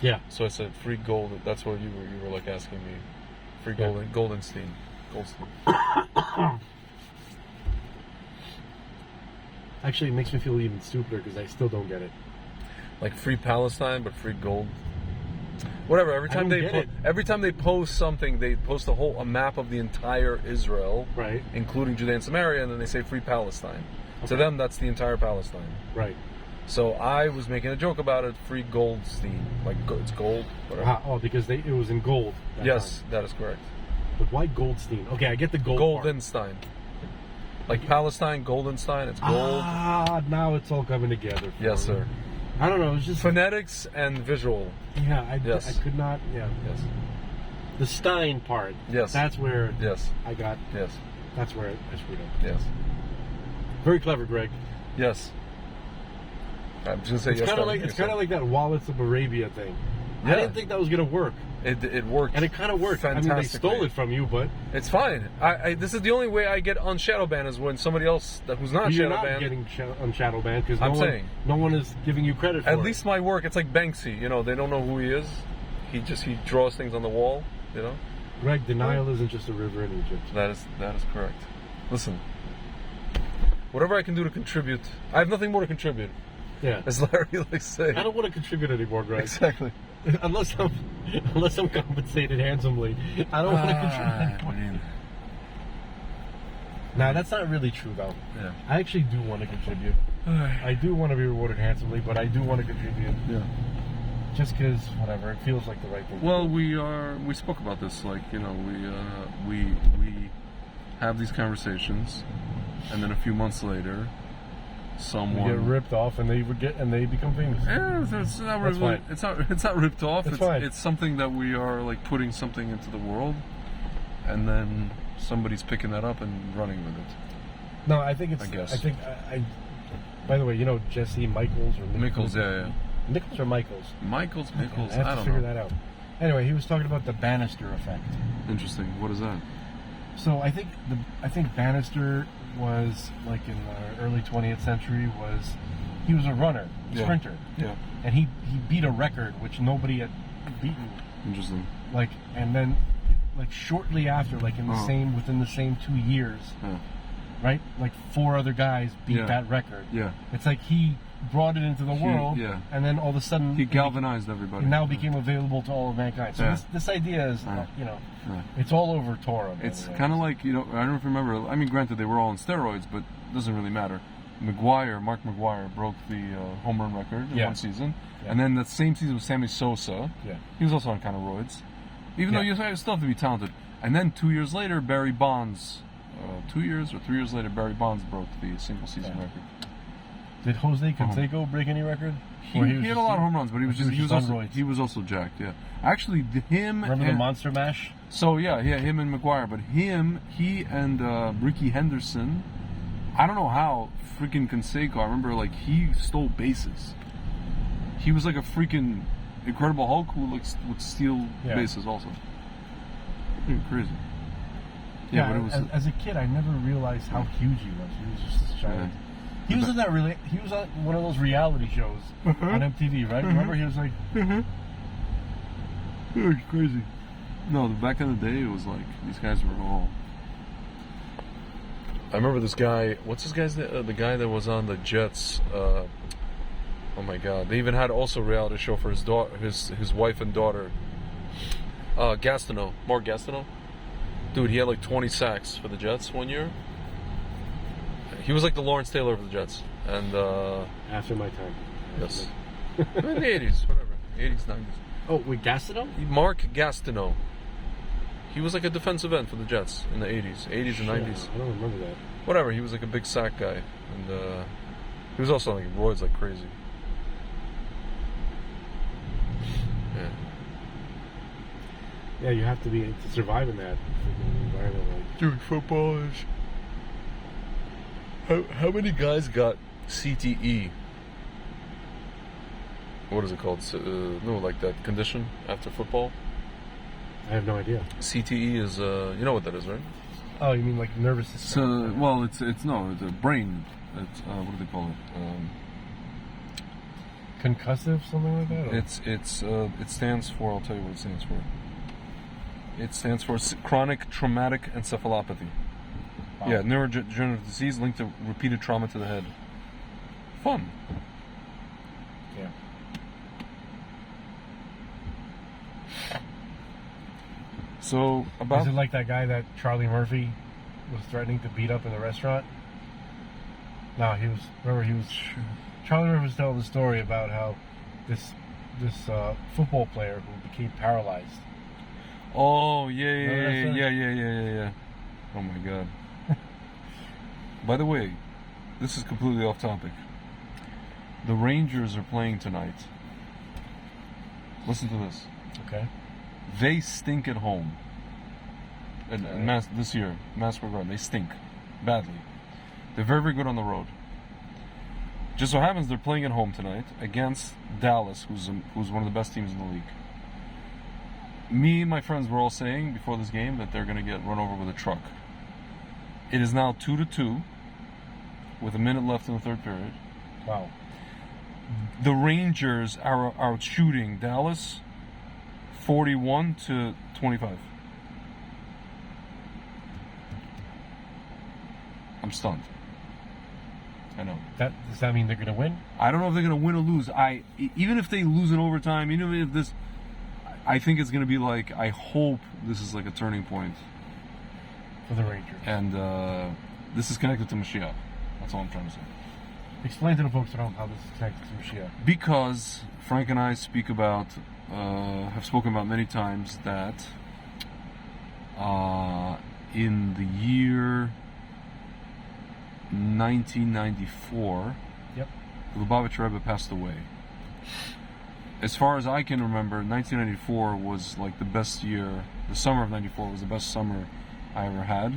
Yeah. So I said free gold. That's what you were like asking me. Free gold, Goldstein. Actually, it makes me feel even stupider because I still don't get it. Like free Palestine, but free gold. Whatever. Every time they post something, they post a map of the entire Israel, right, including Judea and Samaria, and then they say free Palestine. Okay. To them, that's the entire Palestine. Right. So I was making a joke about it. Free Goldstein, like it's gold. Whatever. Because it was in gold. Yes, that is correct. But why Goldstein? Okay, I get the gold. Goldenstein. Like Palestine, Goldenstein, it's gold. Ah, now it's all coming together. For Yes, me. sir. I don't know. It's just Phonetics and visual. yeah. I Yes. could not. Yeah. Yes. The Stein part. Yes. That's where Yes. I got. Yes. That's where I screwed up. Yes. Very clever, Greg. Yes. I'm just gonna say It's yes. kind of like that Wallets of Arabia thing. Yeah. I didn't think that was gonna work, It worked. and it kind of worked. I mean, they stole it from you, but It's fine. This is the only way I get on shadow ban is when somebody else who's not you're shadow not banned. getting on shadow ban because I'm saying. no one is giving you credit for At it. least my work, it's like Banksy. You know, they don't know who he is. He draws things on the wall. You know. Greg, denial isn't just a river in Egypt. That is correct. Listen, whatever I can do to contribute, I have nothing more to contribute. Yeah. As Larry likes to say. I don't want to contribute anymore, Greg. Exactly. unless I'm compensated handsomely. I don't want to contribute anymore. Now, that's not really true, though. Yeah. I actually do want to contribute. I do want to be rewarded handsomely, but I do want to contribute. Yeah. Just because, whatever, it feels like the right thing. Well, we spoke about this. Like, you know, we have these conversations, and then a few months later, someone get ripped off, and they become famous. Yeah, it's not That's really. fine. It's not ripped off. That's fine. It's something that we are like putting something into the world, and then somebody's picking that up and running with it. No, I think it's. I guess. I think. By the way, you know Jesse Michaels or Michaels, yeah. Nichols or Michaels? Michaels. I have to don't figure know. that out. Anyway, he was talking about the Bannister effect. Interesting. What is that? So I think Bannister was like in the early 20th century he was a runner, sprinter, Yeah. and he beat a record which nobody had beaten. Interesting. Like, and then like shortly after, like within the same 2 years, Yeah. right? Like 4 other guys beat Yeah. that record. Yeah. It's like he brought it into the world, and then all of a sudden He galvanized everybody. it now became available to all of mankind. So Yeah. this idea is, Yeah. it's all over Torah. by It's the way. kind of like, you know, I don't know if you remember. I mean, granted, they were all on steroids, but it doesn't really matter. Mark McGuire broke the home run record in one season, and then that same season was Sammy Sosa. Yeah. He was also on kind of roids, even though you still have to be talented. And then 2 years later, Barry Bonds, 2 years or 3 years later, Barry Bonds broke the single season record. Did Jose Canseco break any record? He had a lot of home runs, but he was also jacked. Yeah, actually, him. Remember the Monster Mash? So yeah, him and McGuire, but he and Ricky Henderson. I don't know how freaking Canseco. I remember like he stole bases. He was like a freaking Incredible Hulk who would steal bases also. Crazy. Yeah, but it was as a kid, I never realized how huge he was. He was just a giant. He was in that he was on one of those reality shows on MTV, right? Remember, he was like, it was crazy. No, back in the day, it was like these guys were all. I remember this guy. What's this guy's name? The guy that was on the Jets. Oh my God! They even had also a reality show for his daughter, his wife and daughter. Gastineau, Mark Gastineau. Dude, he had like 20 sacks for the Jets one year. He was like the Lawrence Taylor of the Jets, and after my time. yes, in the 80s, whatever, 80s, 90s. Oh, wait, Gastineau? Mark Gastineau. He was like a defensive end for the Jets in the 80s and 90s. I don't remember that. Whatever, he was like a big sack guy, and he was also like roids like crazy. Yeah. Yeah, you have to be to survive in that freaking environment. Like, Dude, football is. How many guys got CTE? What is it called? No, like that condition after football. I have no idea. CTE is, you know what that is, right? Oh, you mean like nervous system? Well, it's a brain. It's what do they call it? Concussive, something like that. Or? It stands for. I'll tell you what it stands for. It stands for chronic traumatic encephalopathy. Wow. Yeah, neurodegenerative disease linked to repeated trauma to the head. Fun. Yeah. So about. Is it like that guy that Charlie Murphy was threatening to beat up in the restaurant? No, he was. Remember, he was. Charlie Murphy was telling the story about how this football player who became paralyzed. Oh yeah. Oh my God. By the way, this is completely off topic. The Rangers are playing tonight. Listen to this. Okay. They stink at home. This year, Madison Square Garden, they stink badly. They're very, very good on the road. Just so happens they're playing at home tonight against Dallas, who's one of the best teams in the league. Me and my friends were all saying before this game that they're going to get run over with a truck. It is now 2-2 with a minute left in the third period. Wow. The Rangers are out shooting Dallas 41-25. I'm stunned. I know. Does that mean they're going to win? I don't know if they're going to win or lose. Even if they lose in overtime, even if this, I think it's going to be like, I hope this is like a turning point For the Rangers. and this is connected to Mashiach. That's all I'm trying to say. Explain to the folks at home how this is connected to Mashiach. Because Frank and I have spoken about many times that in the year 1994, Yep. the Lubavitch Rebbe passed away. As far as I can remember, 1994 was like the best year. The summer of '94 was the best summer I ever had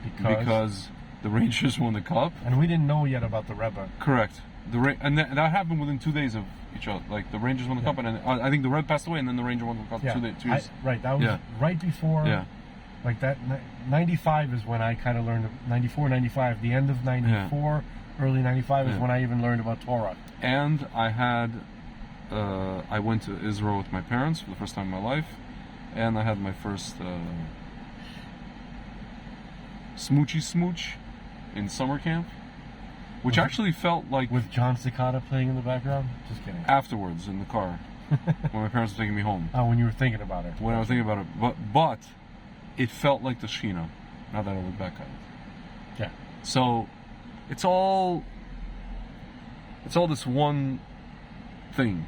because the Rangers won the cup. And we didn't know yet about the Rebbe. Correct. And that happened within 2 days of each other. Like the Rangers won the cup, and then, I think the Red passed away, and then the Ranger won the cup. Yeah. 2 years. Right. That was right before. Yeah. Like that. 95 is when I kind of learned. 94, 95. The end of 94, early 95 is when I even learned about Torah. And I went to Israel with my parents for the first time in my life, and I had my first smoochy smooch in summer camp, which actually felt like With John Cicada playing in the background? Just kidding. afterwards in the car when my parents were taking me home. Oh, when you were thinking about it. When I was thinking about it, but it felt like the Shechina. Now that I look back at it. Yeah. So it's all this one thing.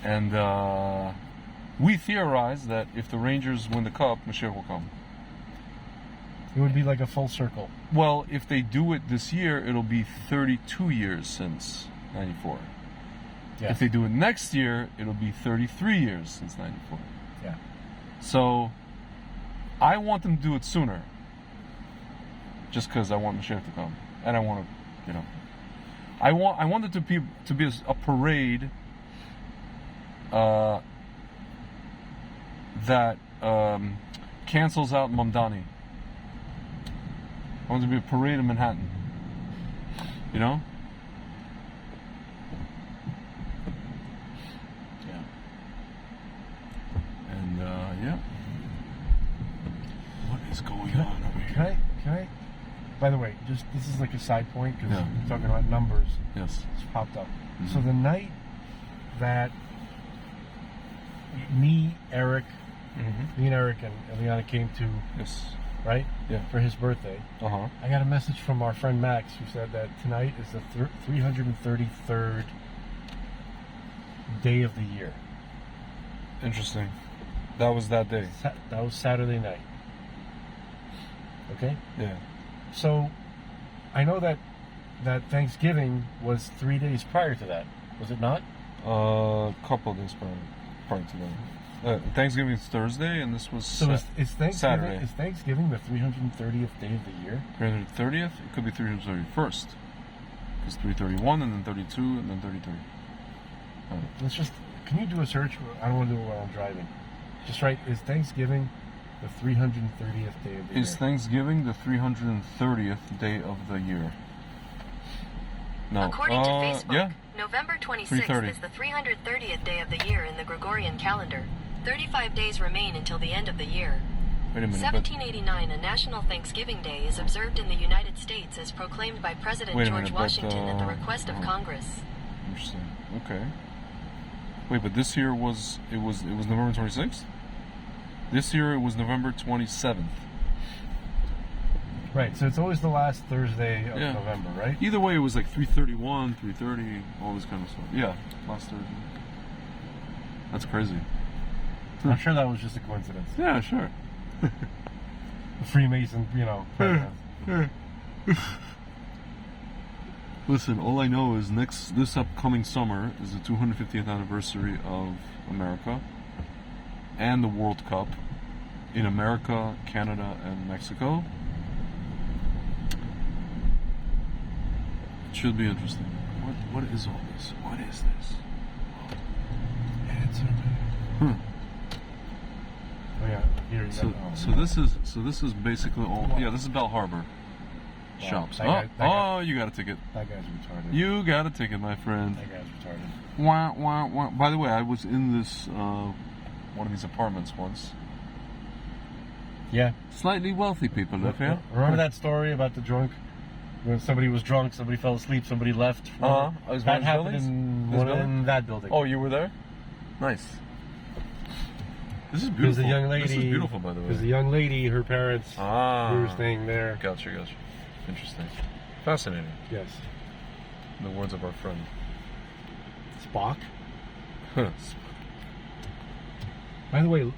And we theorize that if the Rangers win the cup, Mashiach will come. It would be like a full circle. Well, if they do it this year, it'll be 32 years since 94. Yeah. If they do it next year, it'll be 33 years since 94. Yeah. So I want them to do it sooner. Just because I want Mashiach to come. And I want to, I want it to be a parade that cancels out Mamdani. I want it to be a parade in Manhattan. You know? Yeah. And yeah. What is going on over here? Can I? By the way, this is like a side point because Yeah. we're talking about numbers. Yes. It's popped up. Mm-hmm. So the night that me, Eric, Mm-hmm. and Eliana came to, Yes. right? Yeah. For his birthday. Uh-huh. I got a message from our friend Max who said that tonight is the 333rd day of the year. Interesting. That was that day. That was Saturday night. Okay? Yeah. So, I know that Thanksgiving was 3 days prior to that. Was it not? A couple of days prior to that. Thanksgiving is Thursday, and this was So is Thanksgiving Saturday. Is Thanksgiving the 330th day of the year? 330th? It could be 331st. Because 331, and then 32, and then 33. Let's just. Can you do a search? I don't want to do it while I'm driving. Just write, is Thanksgiving the 330th day of the year? Is Thanksgiving the 330th day of the year? No. According to Facebook, Yeah. November 26th 330. is the 330th day of the year in the Gregorian calendar. 35 days remain until the end of the year. Wait a minute. 1789, a National Thanksgiving Day, is observed in the United States as proclaimed by President Wait a George minute, but, Washington at the request of Congress. Interesting. Okay. Wait, but this year was November 26th? This year it was November 27th. Right, so it's always the last Thursday of Yeah. November, right? Either way, it was like 331, 330, all this kind of stuff. Yeah, last Thursday. That's crazy. I'm sure that was just a coincidence. Yeah, sure. The Freemason, president. Listen, all I know is this upcoming summer is the 250th anniversary of America and the World Cup in America, Canada, and Mexico. It should be interesting. What is all this? What is this? Oh yeah, here you go. So this is basically all. Yeah, this is Bell Harbor shops. that guy- You got a ticket. That guy's retarded. You got a ticket, my friend. That guy's retarded. Wah, wah, wah. By the way, I was in this one of these apartments once. Yeah. Slightly wealthy people live here. Remember that story about the drunk? When somebody was drunk, somebody fell asleep, somebody left. Uh-huh. That happened in that building. Oh, you were there? Nice. This is Because beautiful. the young lady. This is beautiful, by the way. Because the young lady, her parents, were staying there. Gotcha. Interesting. Fascinating. Yes. In the words of our friend. Spock. By the way,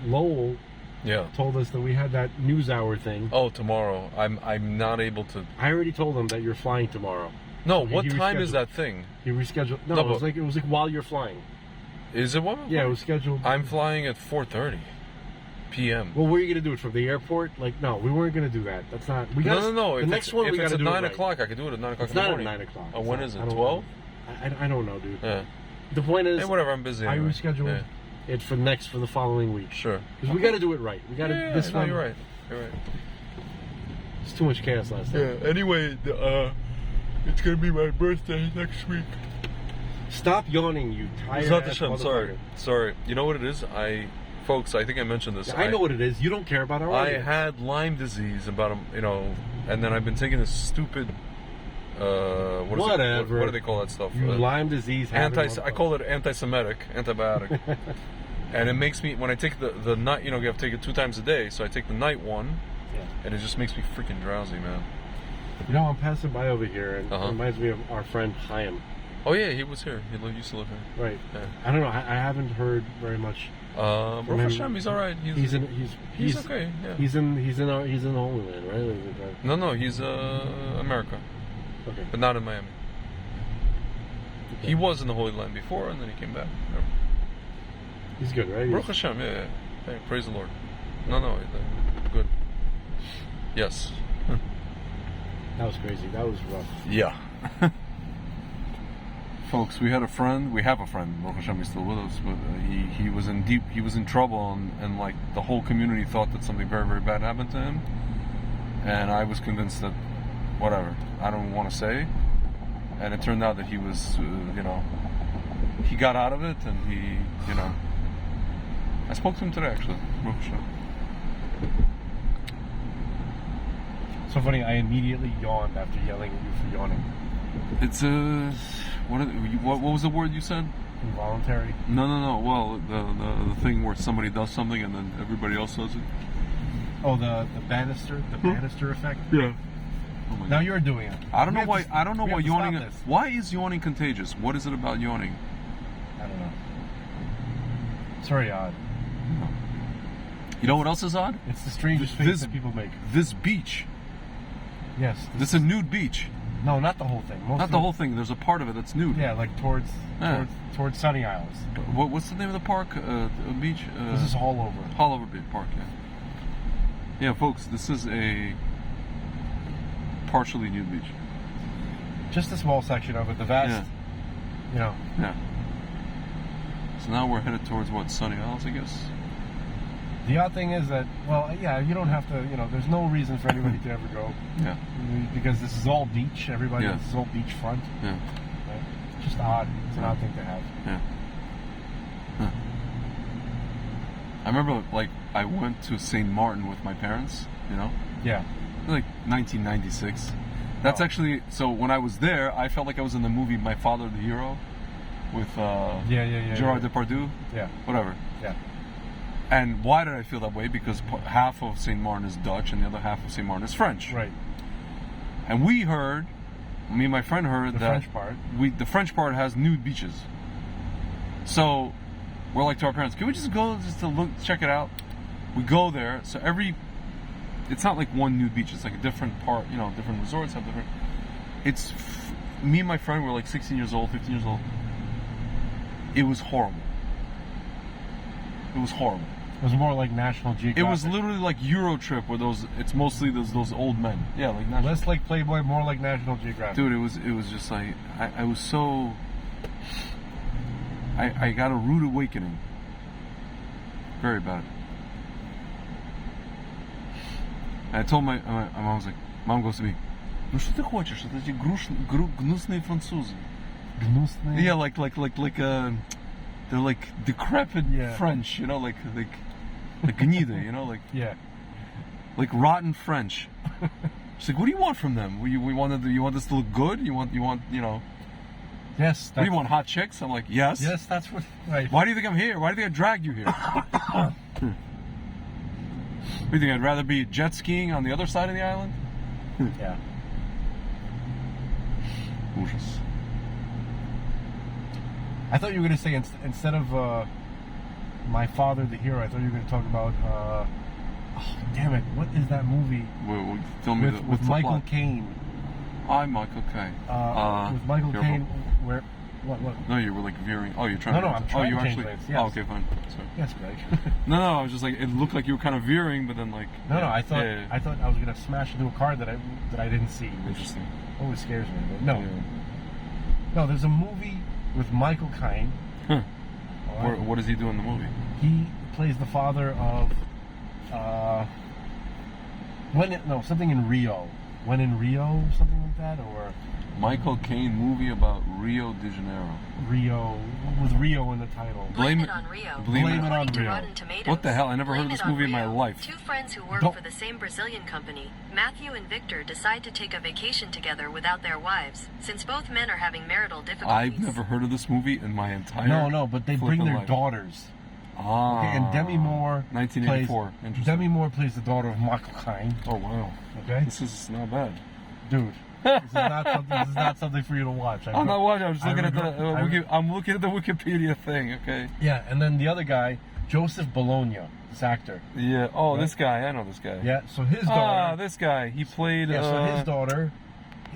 Lowell Yeah. told us that we had that news hour thing. Oh, tomorrow. I'm not able to. I already told him that you're flying tomorrow. No. He What time is rescheduled. that thing? He rescheduled. No, No, it was but- like while you're flying. Is it one? Yeah, it was scheduled. I'm flying at 4:30 p.m. Well, were you gonna do it from the airport? Like, no, we weren't gonna do that. That's not. We got No. The If next it's, one if we it's gotta at do 9 it right. o'clock, I can do it at 9 o'clock It's in the not at morning. 9 o'clock. Oh, It's when not- is I it? don't 12? know. I don't know, dude. Yeah. The point is, Hey, whatever. I'm busy. I Anyway. rescheduled it for the following week. Sure. Because we got to do it right. We got to. Yeah, This no, one. you're right. You're right. It's too much chaos last time. Yeah. Anyway, it's gonna be my birthday next week. Stop yawning, you tired. It's not the ass show. I'm motherfucker. sorry. You know what it is? Folks, I think I mentioned this. Yeah, I know what it is. You don't care about our I audience. had Lyme disease about and then I've been taking this stupid. Whatever. What do they call that stuff? You Lyme disease. I call it anti-Semitic, antibiotic. And it makes me, when I take the night, you have to take it 2 times a day, so I take the night one, Yeah. and it just makes me freaking drowsy, man. I'm passing by over here, and Uh-huh. it reminds me of our friend Chaim. Oh yeah, he was here. He used to live here. Right. Yeah. I don't know. I haven't heard very much. Baruch him. Hashem, he's all right. He's okay. Yeah. He's in the Holy Land, right? Or is it right? No, he's America, Okay. but not in Miami. He was in the Holy Land before, and then he came back. He's good, right? Baruch Hashem, yeah. Hey, praise the Lord. No, good. Yes. That was crazy. That was rough. Yeah. Folks, we have a friend, Baruch Hashem, he's still with us, but he was in trouble, and like the whole community thought that something very, very bad happened to him, and I was convinced that, whatever, I don't want to say, and it turned out that he was, he got out of it, and he, I spoke to him today, actually, Baruch Hashem. So funny. I immediately yawned after yelling at you for yawning. It's what was the word you said? Involuntary. No. Well, the thing where somebody does something and then everybody else does it. Oh, the banister effect. Yeah. Oh my Now God. you're doing it. I don't know why. We have to yawning. stop this. Why is yawning contagious? What is it about yawning? I don't know. It's very odd. You know what else is odd? It's the strangest face that people make. This beach. Yes. This is a nude beach. No, not the whole thing. Not the whole thing. There's a part of it that's nude. Yeah, like towards Sunny Isles. What's the name of the park? Beach. This is all over. All over Beach Park. Yeah. Yeah, folks. This is a partially nude beach. Just a small section of it. The vast. Yeah. Yeah. So now we're headed towards what? Sunny Isles, I guess. The odd thing is that, you don't have to, there's no reason for anybody to ever go. Yeah. Because this is all beach. Everybody, Yeah. this is all beachfront. Yeah. Right? It's just odd. It's an odd thing to have. Yeah. Huh. I remember, I went to St. Martin with my parents, Yeah. like 1996. That's actually, so when I was there, I felt like I was in the movie My Father the Hero with Gerard Depardieu. Yeah. Whatever. Yeah. And why did I feel that way? Because half of St. Martin is Dutch and the other half of St. Martin is French. Right. And me and my friend heard The that French part. the French part has nude beaches. So we're like to our parents, can we just go just to check it out? We go there. So it's not like one nude beach. It's like a different part. You know, different resorts have different. It's me and my friend were like 16 years old, 15 years old. It was horrible. It was horrible. It was more like National Geographic. It was literally like Euro Trip, where it's mostly those old men. Yeah, like National. Less like Playboy, more like National Geographic. Dude, it was just like I was so. I got a rude awakening. Very bad. I told my mom, I was like, Mom goes to me, ну что ты хочешь? Это эти гнусные французы. Гнусные? Yeah, like they're like decrepit French, you know, like гнида, you know, like Yeah. like rotten French. She's like, what do you want from them? You want this to look good? You want you know? Yes. What do you want, hot chicks? I'm like, yes. Yes, that's what. Right. Why do you think I'm here? Why do you think I dragged you here? What do you think? I'd rather be jet skiing on the other side of the island? Yeah. Ужас. I thought you were going to say instead of My Father the Hero, I thought you were going to talk about. Oh, damn it! What is that movie Well, tell me with what's the Michael plot? Caine? I'm Michael Caine. With Michael careful. Caine, where what? No, you were like veering. Oh, you're trying No, to. no, I'm trying you to change actually. lanes, yes. Oh, okay, fine. Sorry. Yes, Greg. No, I was just like, it looked like you were kind of veering, but then like. No, I thought Yeah. I thought I was going to smash into a car that I didn't see. Which Interesting. always scares me. But no, Yeah. no. There's a movie with Michael Caine. Huh. All right? What does he do in the movie? He plays the father of something in Rio. When in Rio, something like that, or Michael Caine movie about Rio de Janeiro. Rio with Rio in the title. Blame it on Rio. Blame it on According to Rio. Rotten Tomatoes, What the hell? I never heard of Blame this It on movie in my Rio. life. Two friends who work Don't- for the same Brazilian company, Matthew and Victor, decide to take a vacation together without their wives, since both men are having marital difficulties. I've never heard of this movie in my entire. No, but they bring flippin' their life. daughters. Ah. Okay, and Demi Moore 1984. plays. Interesting. Demi Moore plays the daughter of Michael Caine. Oh wow. Okay, This is not bad. dude, this is not something for you to watch. I'm not watching. I'm just looking at I'm looking at the Wikipedia thing. Okay. Yeah, and then the other guy, Joseph Bologna, this actor. Yeah. Oh, Right. this guy. I know this guy. Yeah, so his daughter. Ah, this guy. He played. Yeah, so his daughter,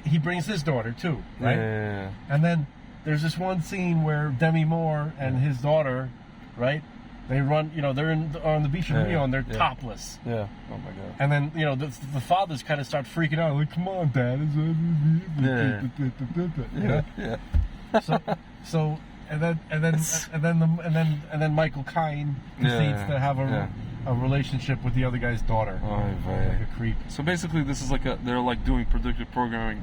he brings his daughter too, right? Yeah. And then there's this one scene where Demi Moore and his daughter, right? They run, they're on the beach in Yeah, Rio and they're yeah. topless. Yeah. Oh my god. And then, the fathers kind of start freaking out, like, "Come on, Dad!" Yeah. Yeah. So, and then Michael Caine proceeds Yeah, to have yeah. a relationship with the other guy's daughter, Oh, like a creep. So basically, this is like they're like doing predictive programming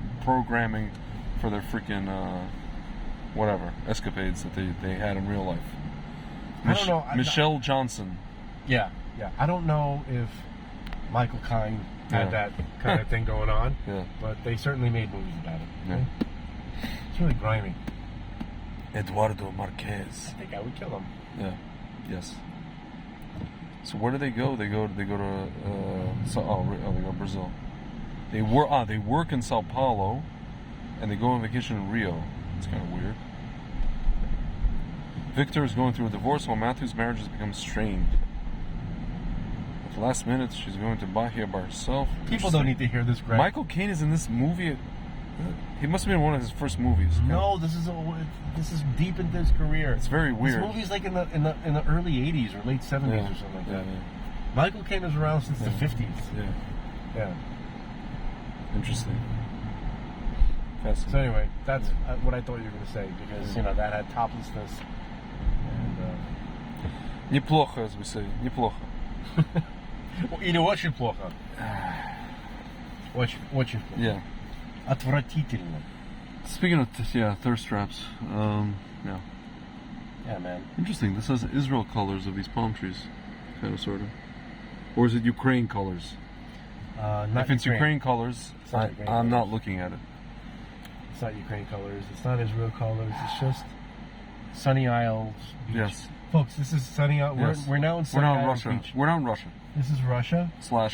for their freaking whatever escapades that they had in real life. I don't know. Michelle Johnson. Yeah. I don't know if Michael Caine had Yeah. that kind of thing going on, Yeah. but they certainly made movies about it. Yeah. Right? It's really grimy. Eduardo Marquez. I think I would kill him. Yeah. Yes. So where do they go? They go to they go to Brazil. They work in Sao Paulo, and they go on vacation in Rio. It's kind of weird. Victor is going through a divorce while Matthew's marriage has become strained. At the last minute, she's going to Bahia by herself. People don't need to hear this, Greg. Michael Caine is in this movie. He must have been one of his first movies. No, this is deep into his career. It's very weird. This movie's like in the early '80s or late '70s Yeah. or something like that. Yeah. Michael Caine was around since the '50s. Yeah. Yeah. Interesting. So Fascinating. anyway, that's what I thought you were going to say because that had toplessness. And Неплохо, as we say. Неплохо. или очень плохо. Очень плохо. Yeah. Отвратительно. Speaking of thirst traps. Yeah. Yeah, man. Interesting. This has Israel colors of these palm trees, kind of, sort of. Or is it Ukraine colors? Not If it's Ukraine colors, It's not Ukraine I'm not colors. looking at it. It's not Ukraine colors. It's not Israel colors. It's just Sunny Isles Beach. Yes. Folks, this is Sunny Isles. Yes. We're now in We're Sunny not in Isles Russia. Beach. We're not in Russia. This is Russia.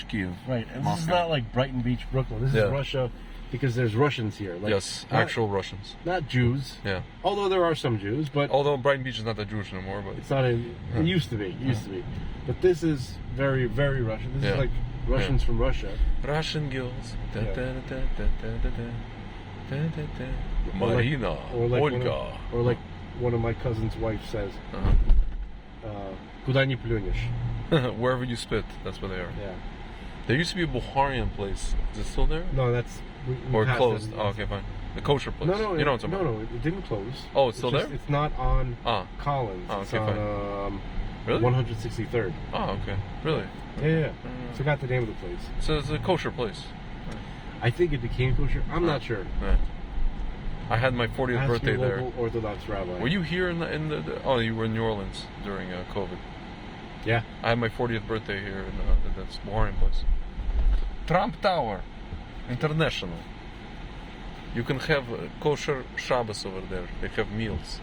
/ Kiev. Right. And this is Moscow. not like Brighton Beach, Brooklyn. This Yeah. is Russia. because there's Russians here. Like, Yes, not- actual Russians. not Jews. Yeah. Although there are some Jews, but Although Brighton Beach is not that Jewish anymore, but it's not. It used to be. It used to be. But this is very, very Russian. This is like Russians from Russia. Russian girls. Da, Yeah. da, da, da, da, da, da, da, da, da. Or like- Marina, or like Olga. Or like one of my cousin's wife says, "Куда не плюнешь." Wherever you spit, that's where they are. Yeah. There used to be a Bulgarian place. Is it still there? No, that's we Or passed closed? it. Oh, okay, fine. The kosher place. No, you know what I'm talking about. it didn't close. Oh, it's still just- there? It's not on Ah, Collins. Oh, it's okay, on really? 163rd. Oh, okay. Really? Yeah. Forgot the name of the place. So it's a kosher place. I think it became kosher. I'm not sure. Yeah. I had my 40th Ask birthday your there. local Orthodox rabbi. Were you here in the Oh, you were in New Orleans during COVID. Yeah. I had my 40th birthday here in that Bulgarian place. Trump Tower, International. You can have kosher Shabbos over there. They have meals.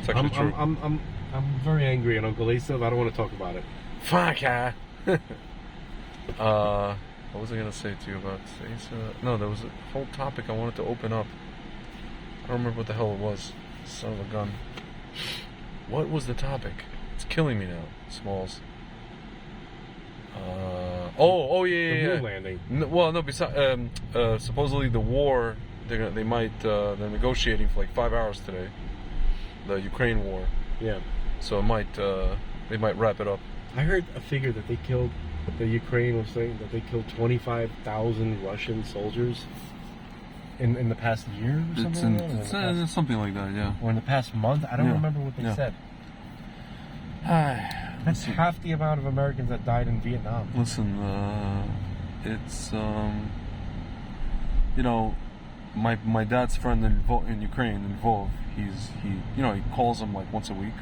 It's actually true. I'm very angry on Uncle Esav. I don't want to talk about it. Fuck yeah. What was I gonna say to you about Asa? No, there was a whole topic I wanted to open up. I don't remember what the hell it was. Son of a gun. What was the topic? It's killing me now, Smalls. Oh yeah, The yeah, moon yeah. landing. Well, no. Besides, supposedly the war, they're negotiating for like 5 hours today. The Ukraine war, Yeah. so they might wrap it up. I heard a figure that they killed. The Ukraine was saying that they killed 25,000 Russian soldiers in the past year or something. like that? Or in the past- something like that, yeah. or in the past month. I don't Yeah. remember what they Yeah. said. That's half the amount of Americans that died in Vietnam. Listen, it's you know, my dad's friend in Ukraine, in Lvov. He calls him like once a week.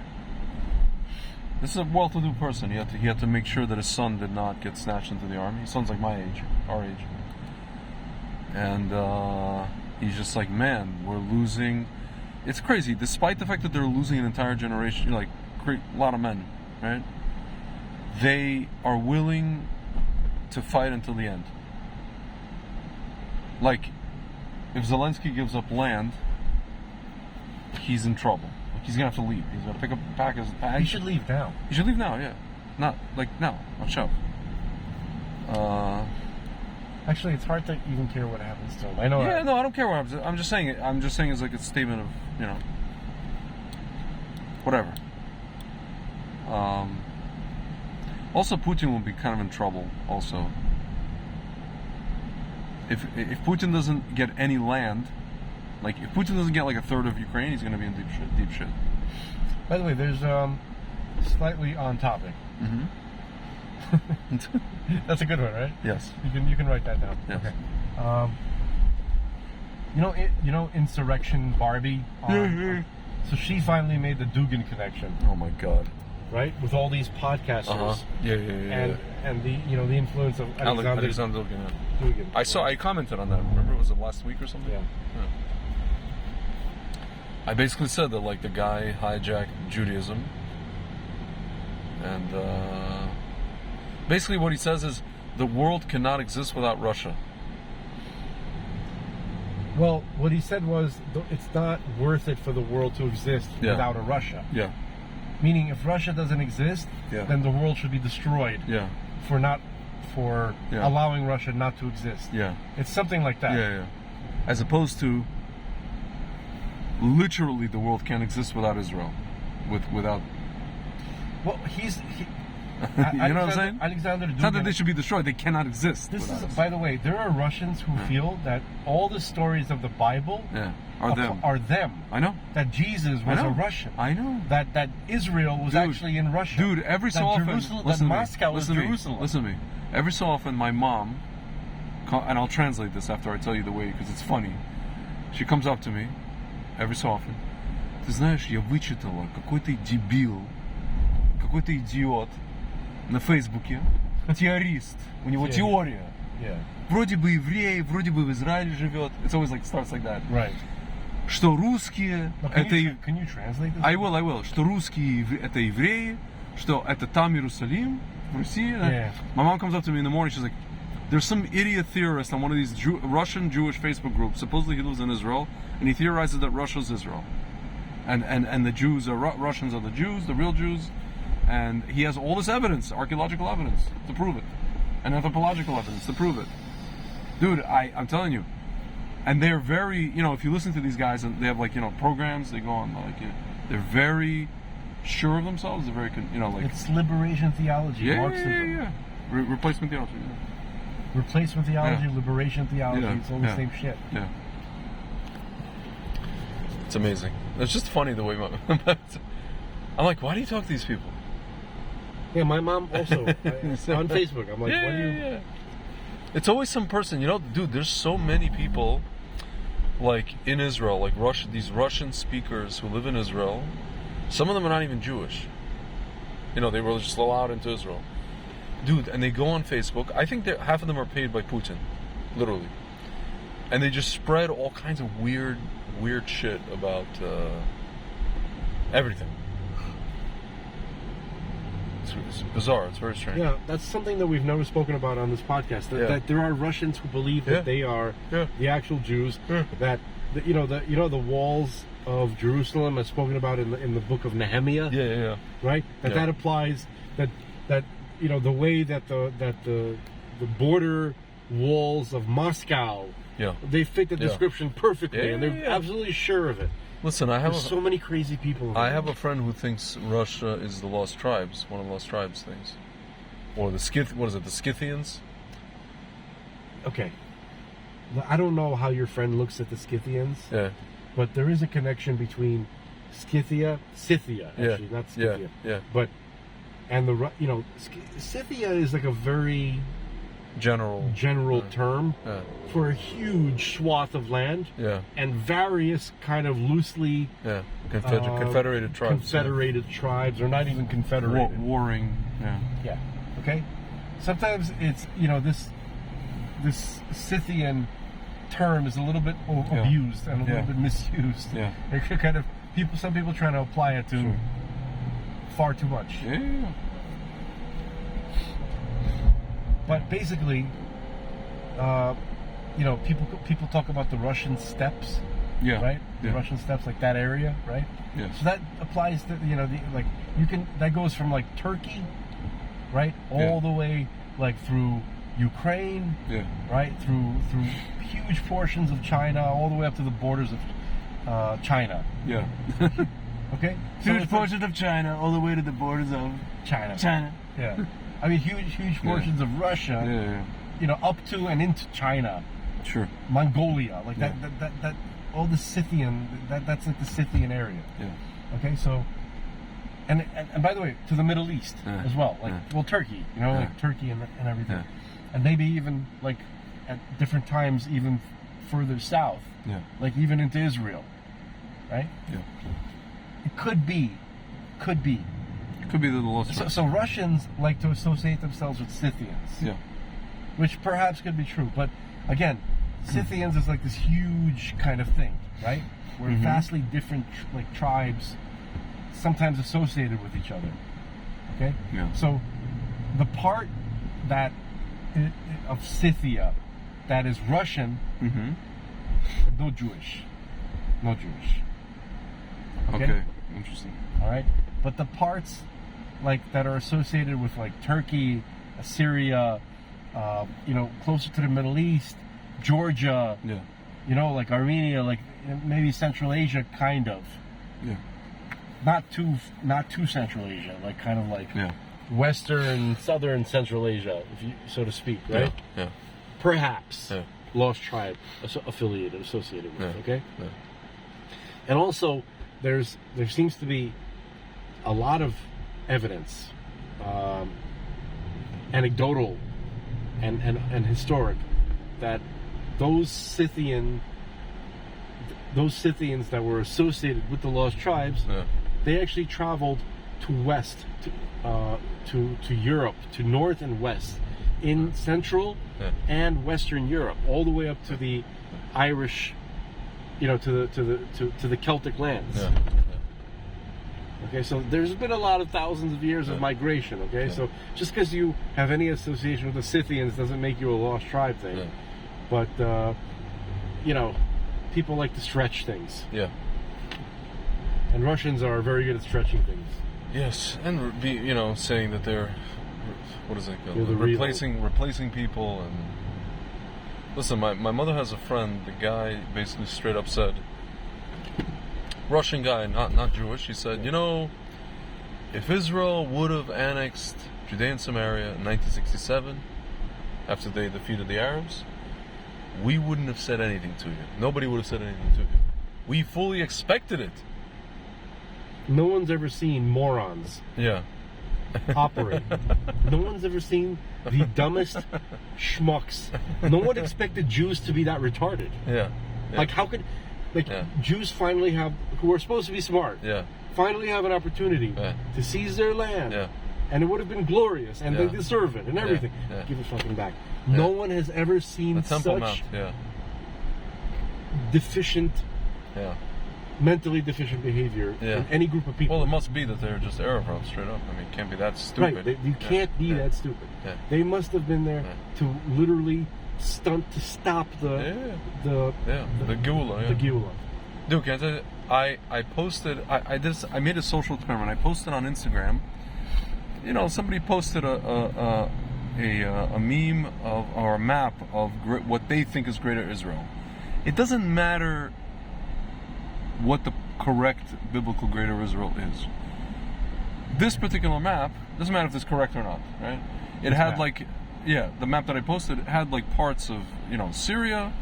This is a well-to-do person. He had to make sure that his son did not get snatched into the army. His son's like my age, our age, and he's just like, man, we're losing. It's crazy. Despite the fact that they're losing an entire generation, like a lot of men, right? They are willing to fight until the end. Like, if Zelensky gives up land, he's in trouble. Like, he's gonna have to leave. He's gonna pick up his bag. He should leave now. He should leave now. Yeah, not now. Watch out. Actually, it's hard to even care what happens to him. I know. Yeah, no, I don't care what happens. I'm just saying it. I'm just saying it's like a statement of whatever. Also, Putin will be kind of in trouble. Also, if Putin doesn't get any land, like if Putin doesn't get like a third of Ukraine, he's going to be in deep shit. By the way, there's slightly on topic. Mm-hmm. That's a good one, right? Yes. You can write that down. Yes. Okay. Insurrection Barbie. So she finally made the Dugan connection, Oh my God. right? With all these podcasters Yeah. and the the influence of Alexander Alexander Dugan. Dugan. I commented on that. Remember, was it last week or something? Yeah. I basically said that like the guy hijacked Judaism, and basically what he says is the world cannot exist without Russia. Well, what he said was it's not worth it for the world to exist Yeah. without a Russia. Yeah, Meaning, if Russia doesn't exist, Yeah. then the world should be destroyed yeah, for Yeah. allowing Russia not to exist. yeah, It's something like that. yeah. As opposed to literally the world can't exist without Israel, without. Well, You know what I'm saying? Alexander It's not that Dugan. they should be destroyed; they cannot exist. This without is, us. by the way, there are Russians who feel that all the stories of the Bible Yeah, are them? are them. I know. That Jesus I was know. a Russian. I know. That Israel was Dude, actually in Russia. Dude, every so that often, Jerusalem, listen that to me, Moscow was listen to me, Jerusalem. Listen to me. Every so often, my mom, and I'll translate this after I tell you the way because it's funny. She comes up to me, every so often. Ты знаешь, я вычитала какой-то дебил, какой-то идиот на Фейсбуке, террорист. У него теория. Yeah. Вроде бы еврей, вроде бы в Израиле живет. It's always like starts like that. Right. Что русские Now, can, это you, can you translate this? I will. Что русские это евреи, что это там Иерусалим, в России. Yeah. My mom comes up to me in the morning, she's like, There's some idiot theorist on one of these Russian Jewish Facebook groups. Supposedly he lives in Israel, and he theorizes that Russia's Israel, and the Jews are Russians are the Jews, the real Jews, and he has all this evidence, archaeological evidence to prove it, and anthropological evidence to prove it. Dude, I'm telling you, and they're very, if you listen to these guys, and they have like programs, they go on like, they're very sure of themselves. They're very, like it's liberation theology, Marxism. yeah. Replacement theology. Yeah. Replacement theology, Yeah. liberation theology, Yeah. it's all the Yeah. same shit. Yeah. It's amazing. It's just funny the way I'm like, why do you talk to these people? Yeah, my mom also on Facebook. I'm like, what do you? Yeah. It's always some person, dude. There's so many people, like in Israel, like these Russian speakers who live in Israel. Some of them are not even Jewish. They were just slow out into Israel, dude. And they go on Facebook. I think that half of them are paid by Putin, literally, and they just spread all kinds of weird shit about everything. It's bizarre. It's very strange. Yeah, that's something that we've never spoken about on this podcast. That there are Russians who believe that they are the actual Jews. Yeah. That the walls of Jerusalem as spoken about in the book of Nehemiah. Yeah. Right. That applies. That the way that the border walls of Moscow. Yeah. They fit the description perfectly, and they're Yeah. absolutely sure of it. Listen, There's so many crazy people. I have a friend who thinks Russia is the Lost Tribes, one of the Lost Tribes things, or the the Scythians? Okay. I don't know how your friend looks at the Scythians. Yeah. But there is a connection between Scythia, actually, not Scythia. Yeah. But and Scythia is like a very general term for a huge swath of land. Yeah. And various kind of loosely Confederated tribes. Confederated tribes, or not even confederated. Warring. Yeah. Yeah. Okay. Sometimes it's this Scythian term is a little bit abused and a little bit misused. Yeah. It could kind of some people trying to apply it to far too much. Yeah. But basically, people talk about the Russian steppes. Yeah. Right. The Yeah. Russian steppes, like that area, right? Yes. So that applies to that goes from like Turkey, right, all the way like through Ukraine, right, through huge portions of China, all the way up to the borders of China. Yeah. Okay, Huge portions of China, all the way to the borders of China. Yeah, I mean huge portions of Russia. Yeah. Up to and into China. Sure. Mongolia, like that all the Scythian. That's like the Scythian area. Yeah. Okay, so. And by the way, to the Middle East as well, Turkey, like Turkey and everything, and maybe even like at different times even further south, like even into Israel, right? Yeah. It could be the Lost Tribes. So Russians like to associate themselves with Scythians, which perhaps could be true, but again, Scythians is like this huge kind of thing, right? Where vastly different like tribes. Sometimes associated with each other. Okay? Yeah. So the part of Scythia that is Russian, no Jewish. Okay. Interesting. All right? But the parts like that are associated with like Turkey, Syria, closer to the Middle East, Georgia, like Armenia, like maybe Central Asia kind of. Yeah. Not too Central Asia, like kind of like Western, Southern Central Asia, if you so to speak, right? Yeah. Perhaps Lost Tribe associated with, okay? Yeah. And also, there seems to be a lot of evidence, anecdotal and historic, that those Scythians that were associated with the Lost Tribes. They actually traveled to west, to Europe, to north and west, in Central and Western Europe, all the way up to the Irish, to the Celtic lands. Okay, so there's been a lot of thousands of years of migration. Okay, so just because you have any association with the Scythians doesn't make you a lost tribe thing. Yeah. But you know, people like to stretch things, Yeah. and Russians are very good at stretching things. Yes, and saying that they're what is it called? They're the real. replacing people. And listen, my mother has a friend. The guy basically straight up said, Russian guy, not Jewish. He said, if Israel would have annexed Judea and Samaria in 1967, after they defeated the Arabs, we wouldn't have said anything to you. Nobody would have said anything to you. We fully expected it. No one's ever seen morons Yeah. operate. No one's ever seen the dumbest schmucks. No one expected Jews to be that retarded. Yeah. Yeah. Like, how could, Yeah. Jews finally have, who are supposed to be smart, Yeah. finally have an opportunity Yeah. to seize their land. Yeah. And it would have been glorious, and Yeah. they deserve it, and everything. Yeah. Give it fucking back. Yeah. No one has ever seen The Temple such Mount. Yeah. deficient, Yeah. mentally deficient behavior Yeah. in any group of people. Well, it must be that they're just Arab straight up. I mean, it can't be that stupid. Right, you can't be that stupid. Yeah. They must have been there to literally stop Yeah. the The Gula. Yeah. the Gula. Dude, can I tell you, I posted, I made a social experiment. I posted on Instagram. Somebody posted a meme or a map of what they think is Greater Israel. It doesn't matter what the correct biblical Greater Israel is. This particular map doesn't matter if it's correct or not, right? It had the map that I posted had parts of Syria,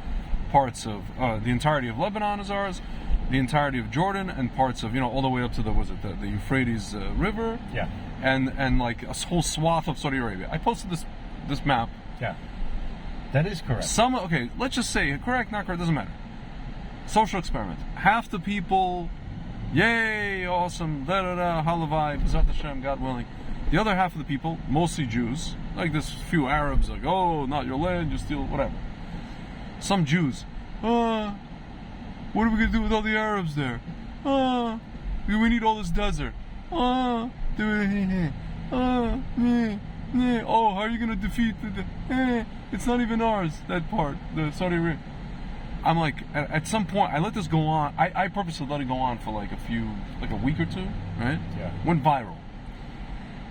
parts of the entirety of Lebanon is ours, the entirety of Jordan, and parts of all the way up to the Euphrates River. Yeah. And like a whole swath of Saudi Arabia. I posted this map. Yeah. That is correct. Let's just say correct, not correct, doesn't matter. Social experiment. Half the people, yay, awesome, da da da, halavai, B'ezrat Hashem, God willing. The other half of the people, mostly Jews, like this few Arabs, like, oh, not your land, you steal, whatever. Some Jews, what are we gonna do with all the Arabs there? We need all this desert. Oh, how are you gonna defeat it's not even ours, that part, the Saudi Arabia. I'm like, at some point, I let this go on. I purposely let it go on for a week or two, right? Yeah. Went viral.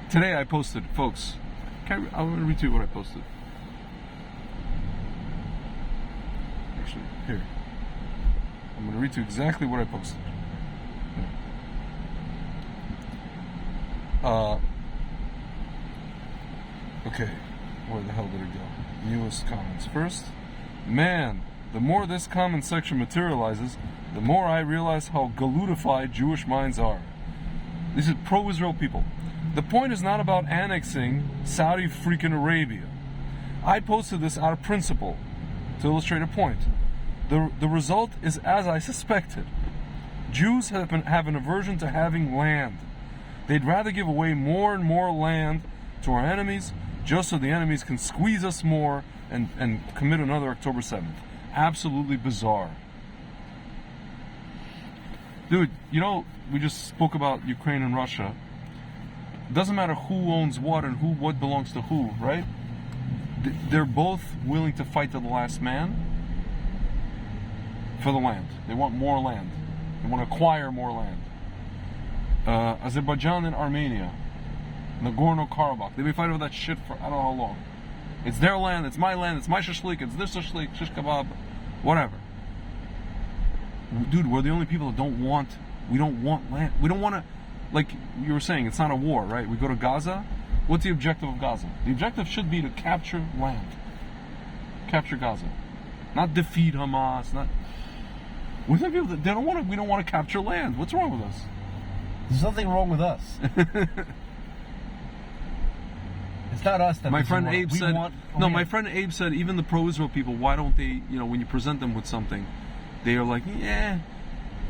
Today I posted, folks, I'm gonna retweet what I posted. Actually, here. I'm gonna retweet exactly what I posted. Okay, where the hell did it go? Newest comments. First, man, the more this comment section materializes, the more I realize how galutified Jewish minds are. These are pro-Israel people. The point is not about annexing Saudi freaking Arabia. I posted this out of principle to illustrate a point. The result is as I suspected. Jews have an aversion to having land. They'd rather give away more and more land to our enemies just so the enemies can squeeze us more and commit another October 7th. Absolutely bizarre. Dude, we just spoke about Ukraine and Russia. It doesn't matter who owns what and what belongs to who, right? They're both willing to fight to the last man for the land. They want more land. They want to acquire more land. Azerbaijan and Armenia, Nagorno-Karabakh, they've been fighting over that shit for I don't know how long. It's their land, it's my shashlik, it's their shashlik, shish kebab, whatever. Dude, we're the only people that we don't want land. We don't want to, like you were saying, it's not a war, right? We go to Gaza. What's the objective of Gaza? The objective should be to capture land. Capture Gaza. Not defeat Hamas, we don't want to capture land. What's wrong with us? There's nothing wrong with us. It's not us that my friend want. Abe We said want no. land. My friend Abe said even the pro-Israel people, why don't they? When you present them with something, they are like, yeah.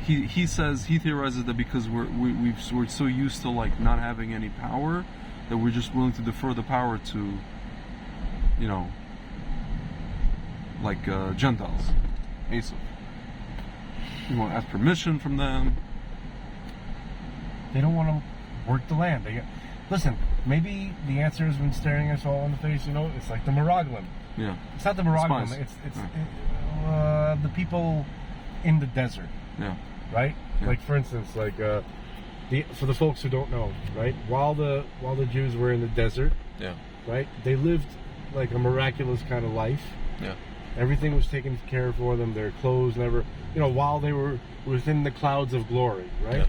He says he theorizes that because we're so used to not having any power that we're just willing to defer the power to, Gentiles, Asaph. We want to ask permission from them. They don't want to work the land. Listen, maybe the answer has been staring us all in the face. It's like the Miraglim. Yeah. It's not the Miraglim. Spies. It's the people in the desert. Yeah. Right? Yeah. Like, for instance, like for the folks who don't know, right? While the Jews were in the desert, Yeah. right? They lived like a miraculous kind of life. Yeah. Everything was taken care of for them. Their clothes never, while they were within the clouds of glory, right? Yeah.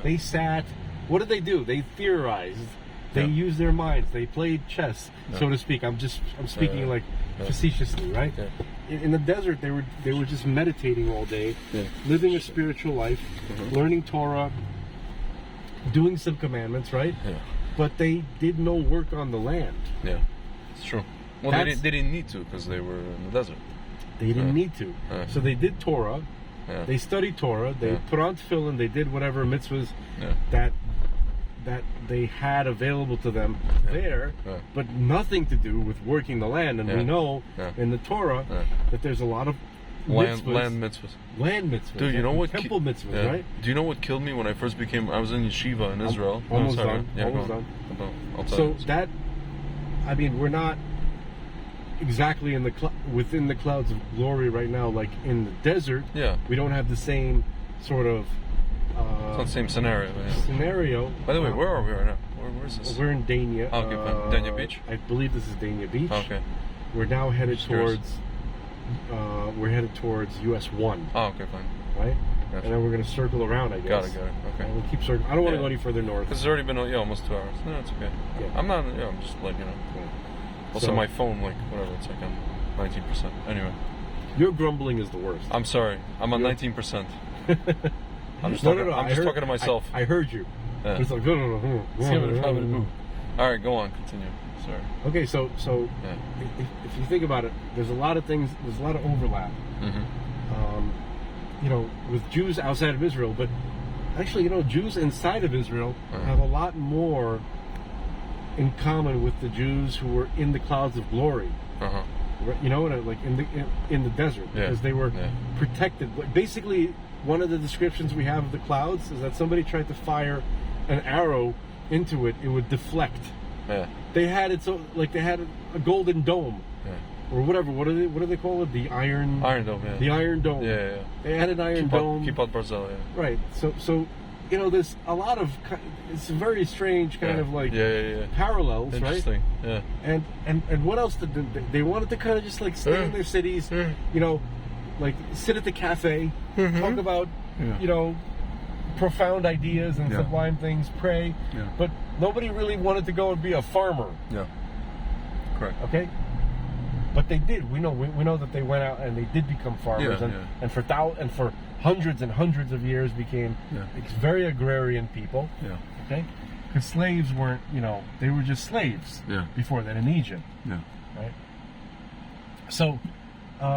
They sat. What did they do? They theorized. They Yeah. used their minds. They played chess, Yeah. so to speak. I'm speaking Yeah. like Yeah. facetiously, right? Yeah. In the desert, they were just meditating all day, Yeah. living a spiritual life, learning Torah, doing some commandments, right? Yeah. But they did no work on the land. Yeah. It's true. Well, That's- they didn't need to because they were in the desert. They didn't Yeah. need to. Yeah. So they did Torah. Yeah. They studied Torah. They Yeah. put on tefillin. They did whatever mitzvahs Yeah. that they had available to them there, Yeah. but nothing to do with working the land. And we Yeah. know Yeah. in the Torah Yeah. that there's a lot of Land mitzvahs, mitzvahs. land mitzvahs, Dude, you know what? temple mitzvahs, Yeah. right? Do you know what killed me when I first I was in yeshiva in Israel? almost sorry. done, Yeah, almost go on. done. I'll tell So you. that, I mean, we're not exactly in the within the clouds of glory right now, like in the desert. Yeah. We don't have the same sort of It's not the same scenario. Yeah. scenario. By the way, where are we right now? Where's this? We're in Dania. Oh, okay, fine. Dania Beach? I believe this is Dania Beach. Okay. We're now headed Just curious. towards US 1, Oh, okay, fine. right? Gotcha. And then we're going to circle around, I guess. Got it. Okay. And we'll keep circling. I don't want to Yeah. go any further north. Because it's already been almost 2 hours. No, it's okay. Yeah. I'm not. Yeah, I'm just like Yeah. Also, So- my phone, like whatever, it's like I'm 19%. Anyway, Your grumbling is the worst. I'm sorry. I'm on You're- 19%. I'm just No, talking. no, I'm I just heard- talking to myself. I heard you. Yeah. It's like, no. All right, go on. Continue. Sorry. Okay, so Yeah. if you think about it, there's a lot of things. There's a lot of overlap. With Jews outside of Israel, but actually, Jews inside of Israel have a lot more in common with the Jews who were in the clouds of glory. Uh-huh. Like in the desert, Yeah. because they were Yeah. protected. Basically, one of the descriptions we have of the clouds is that somebody tried to fire an arrow into it; it would deflect. Yeah. They had it so like they had a golden dome Yeah. or whatever. What do they call it? The iron Dome. Yeah. The Iron Dome. Yeah. They had an iron dome. Keep out Brazil. Yeah. Right. So there's a lot of it's a very strange kind of like Yeah. parallels, right? Interesting. Yeah. And what else did they wanted to kind of just like stay in their cities, like sit at the cafe, talk about profound ideas and Yeah. sublime things, pray, Yeah. but nobody really wanted to go and be a farmer. Yeah. Correct. Okay, but they did. We know that they went out and they did become farmers, Yeah, and yeah. and for hundreds and hundreds of years became very agrarian people. Yeah. Okay, because slaves weren't, they were just slaves Yeah. before that in Egypt, Yeah. right? So, where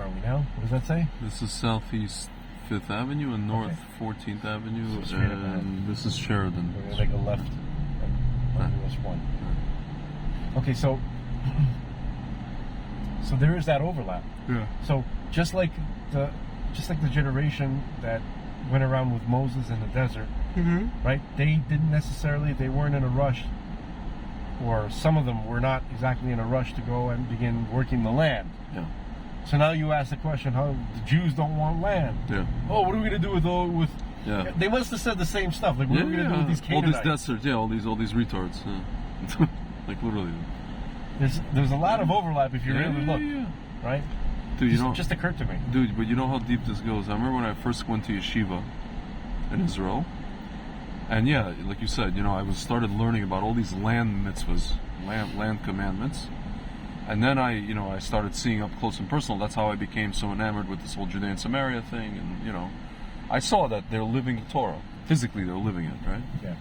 are we now? What does that say? This is Southeast 5th Avenue and North 14th Avenue, So straight ahead. and this is Sheridan. We're gonna take a left on US 1. Okay, so there is that overlap. Yeah. So just like the generation that went around with Moses in the desert, right? They weren't in a rush, or some of them were not exactly in a rush to go and begin working the land. Yeah. So now you ask the question: how the Jews don't want land? Yeah. Oh, what are we going to do with? Yeah. They must have said the same stuff. Like, what are we going to do with these all Canaanites? these deserts, all these retards. Yeah. Like literally. There's a lot of overlap if you really look, right? Dude, Just occurred to me. Dude, but you know how deep this goes. I remember when I first went to yeshiva in Israel, and yeah, like you said, I started learning about all these land mitzvahs, land commandments, and then I started seeing up close and personal. That's how I became so enamored with this whole Judea and Samaria thing, and I saw that they're living the Torah. Physically, they're living it, right? Yeah.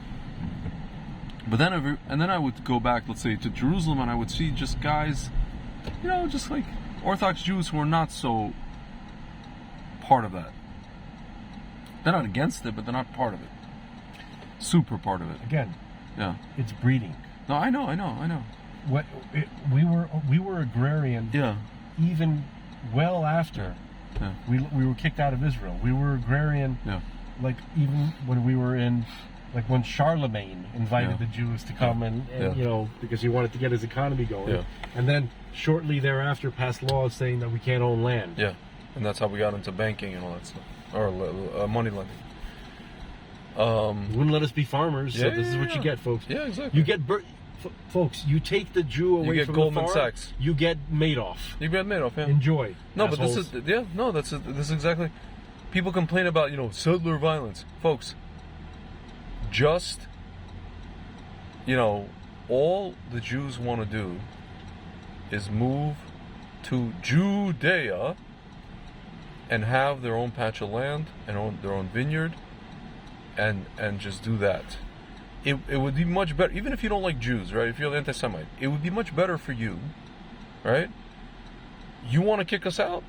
But then I would go back, let's say, to Jerusalem, and I would see just guys, just like Orthodox Jews who are not so part of that. They're not against it, but they're not part of it. Super part of it. Again, Yeah. it's breeding. No, I know. We were agrarian Yeah. even well after Yeah. we were kicked out of Israel. We were agrarian Yeah. like even when we were in, like when Charlemagne invited Yeah. the Jews to come and Yeah. you know, because he wanted to get his economy going, Yeah. and then shortly thereafter passed laws saying that we can't own land. Yeah, and that's how we got into banking and all that stuff, or money lending. You wouldn't let us be farmers, so Yeah, this is what yeah. you get, folks. Yeah, exactly. You get folks. You take the Jew away get from Goldman the farm, Sachs. you get Madoff. You get Madoff, yeah. Enjoy. No, assholes. but this is exactly. People complain about settler violence, folks. Just all the Jews want to do is move to Judea and have their own patch of land and their own vineyard, and just do that. It would be much better, even if you don't like Jews, right? If you're an anti-Semite, it would be much better for you, right? You want to kick us out?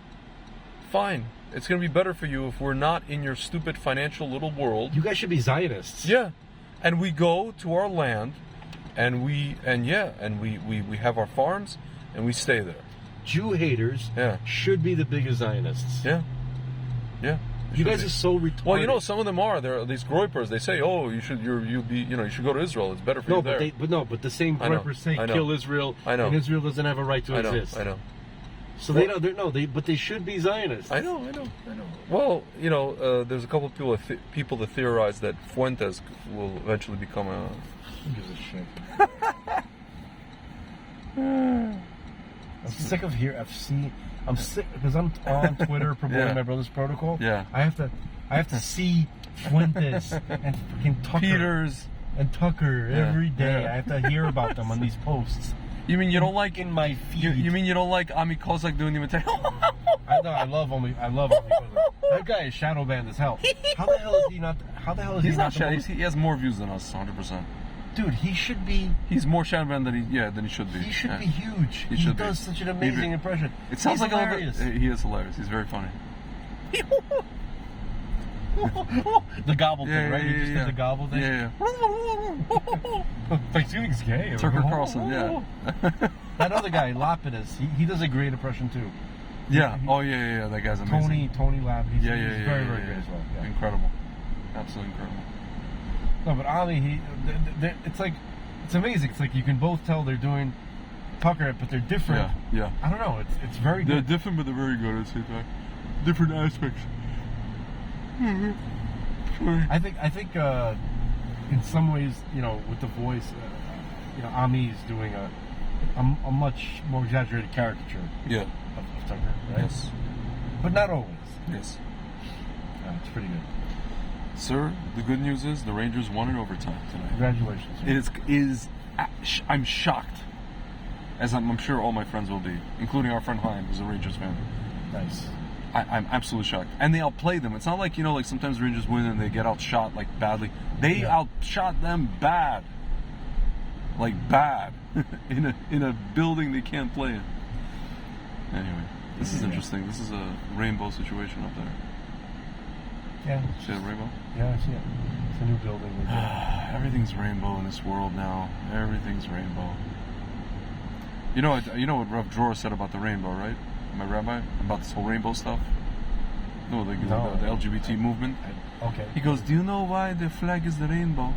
Fine. It's going to be better for you if we're not in your stupid financial little world. You guys should be Zionists. Yeah. And we go to our land and we have our farms and we stay there. Jew haters Yeah. should be the biggest Zionists. Yeah. Yeah. You guys are so retarded. Well, some of them are. They're these groypers. They say, "Oh, you should go to Israel. It's better for No, you there." but the same I know, groypers say I know. kill Israel, I know. and Israel doesn't have a right to exist. I know. So but they should be Zionists. I know. Well, there's a couple of people that theorize that Fuentes will eventually become a. Who gives a shit? I'm sick of I'm sick because I'm on Twitter promoting Yeah. my brother's protocol. Yeah. I have to see Fuentes and freaking Tucker Peters. and Tucker Yeah. every day. Yeah. I have to hear about them on these posts. You mean you don't like in my feed? You mean you don't like Ami Kozak doing the imitation? I know. I love only. That guy is shadow banned as hell. How the hell is he not? How the hell is He's he not not? shadow. He has more views than us, 100%. Dude, he should be. He's more shadow banned than he should be. He should Yeah. be huge. He He should does be. such an He amazing be. impression. It sounds He's like hilarious. a little bit. He is hilarious. He's very funny. The gobble thing, right? Yeah, You just yeah. did the gobble thing. Yeah. Thanksgiving's gay. Tucker Carlson. Yeah. That other guy, Lapidus, he does a great impression too. Yeah. Oh yeah. That guy's amazing. Tony Lab. He's Yeah. very, very good as well. Yeah. Incredible. Absolutely incredible. No, but Ali, it's amazing. It's like you can both tell they're doing Tucker, but they're different. Yeah. I don't know. It's very They're good. different, but they're very good at the same time. Different aspects. I think in some ways, with the voice, Ami is doing a much more exaggerated caricature Yeah. of Tucker, right? Yes. But not always. Yes. It's pretty good. Sir, the good news is the Rangers won in overtime tonight. Congratulations. I'm shocked, as I'm sure all my friends will be, including our friend Chaim, who's a Rangers fan. Nice. I'm absolutely shocked. And they outplayed them. It's not like, like sometimes Rangers win and they get outshot badly. They outshot them bad. Like bad. in a building they can't play in. Anyway, this is interesting. This is a rainbow situation up there. Yeah. See that rainbow? Yeah, I see it. It's a new building. Everything's rainbow in this world now. Everything's rainbow. You know what Rav Dror said about the rainbow, right? My rabbi, about this whole rainbow stuff. No, the LGBT movement. Okay. He goes, "Do you know why the flag is the rainbow?"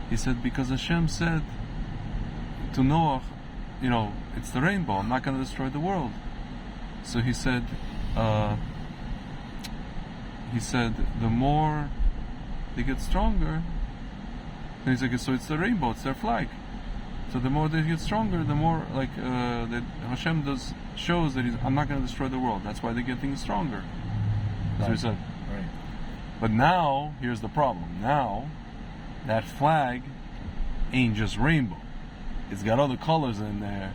He said, "Because Hashem said to Noah, it's the rainbow. I'm not going to destroy the world." So he said, the more they get stronger, and he's like, so it's the rainbow, it's their flag. So the more they get stronger, the more that Hashem shows that I'm not going to destroy the world. That's why they're getting stronger. That's what he said. Right. But now, here's the problem. Now, that flag ain't just rainbow. It's got other colors in there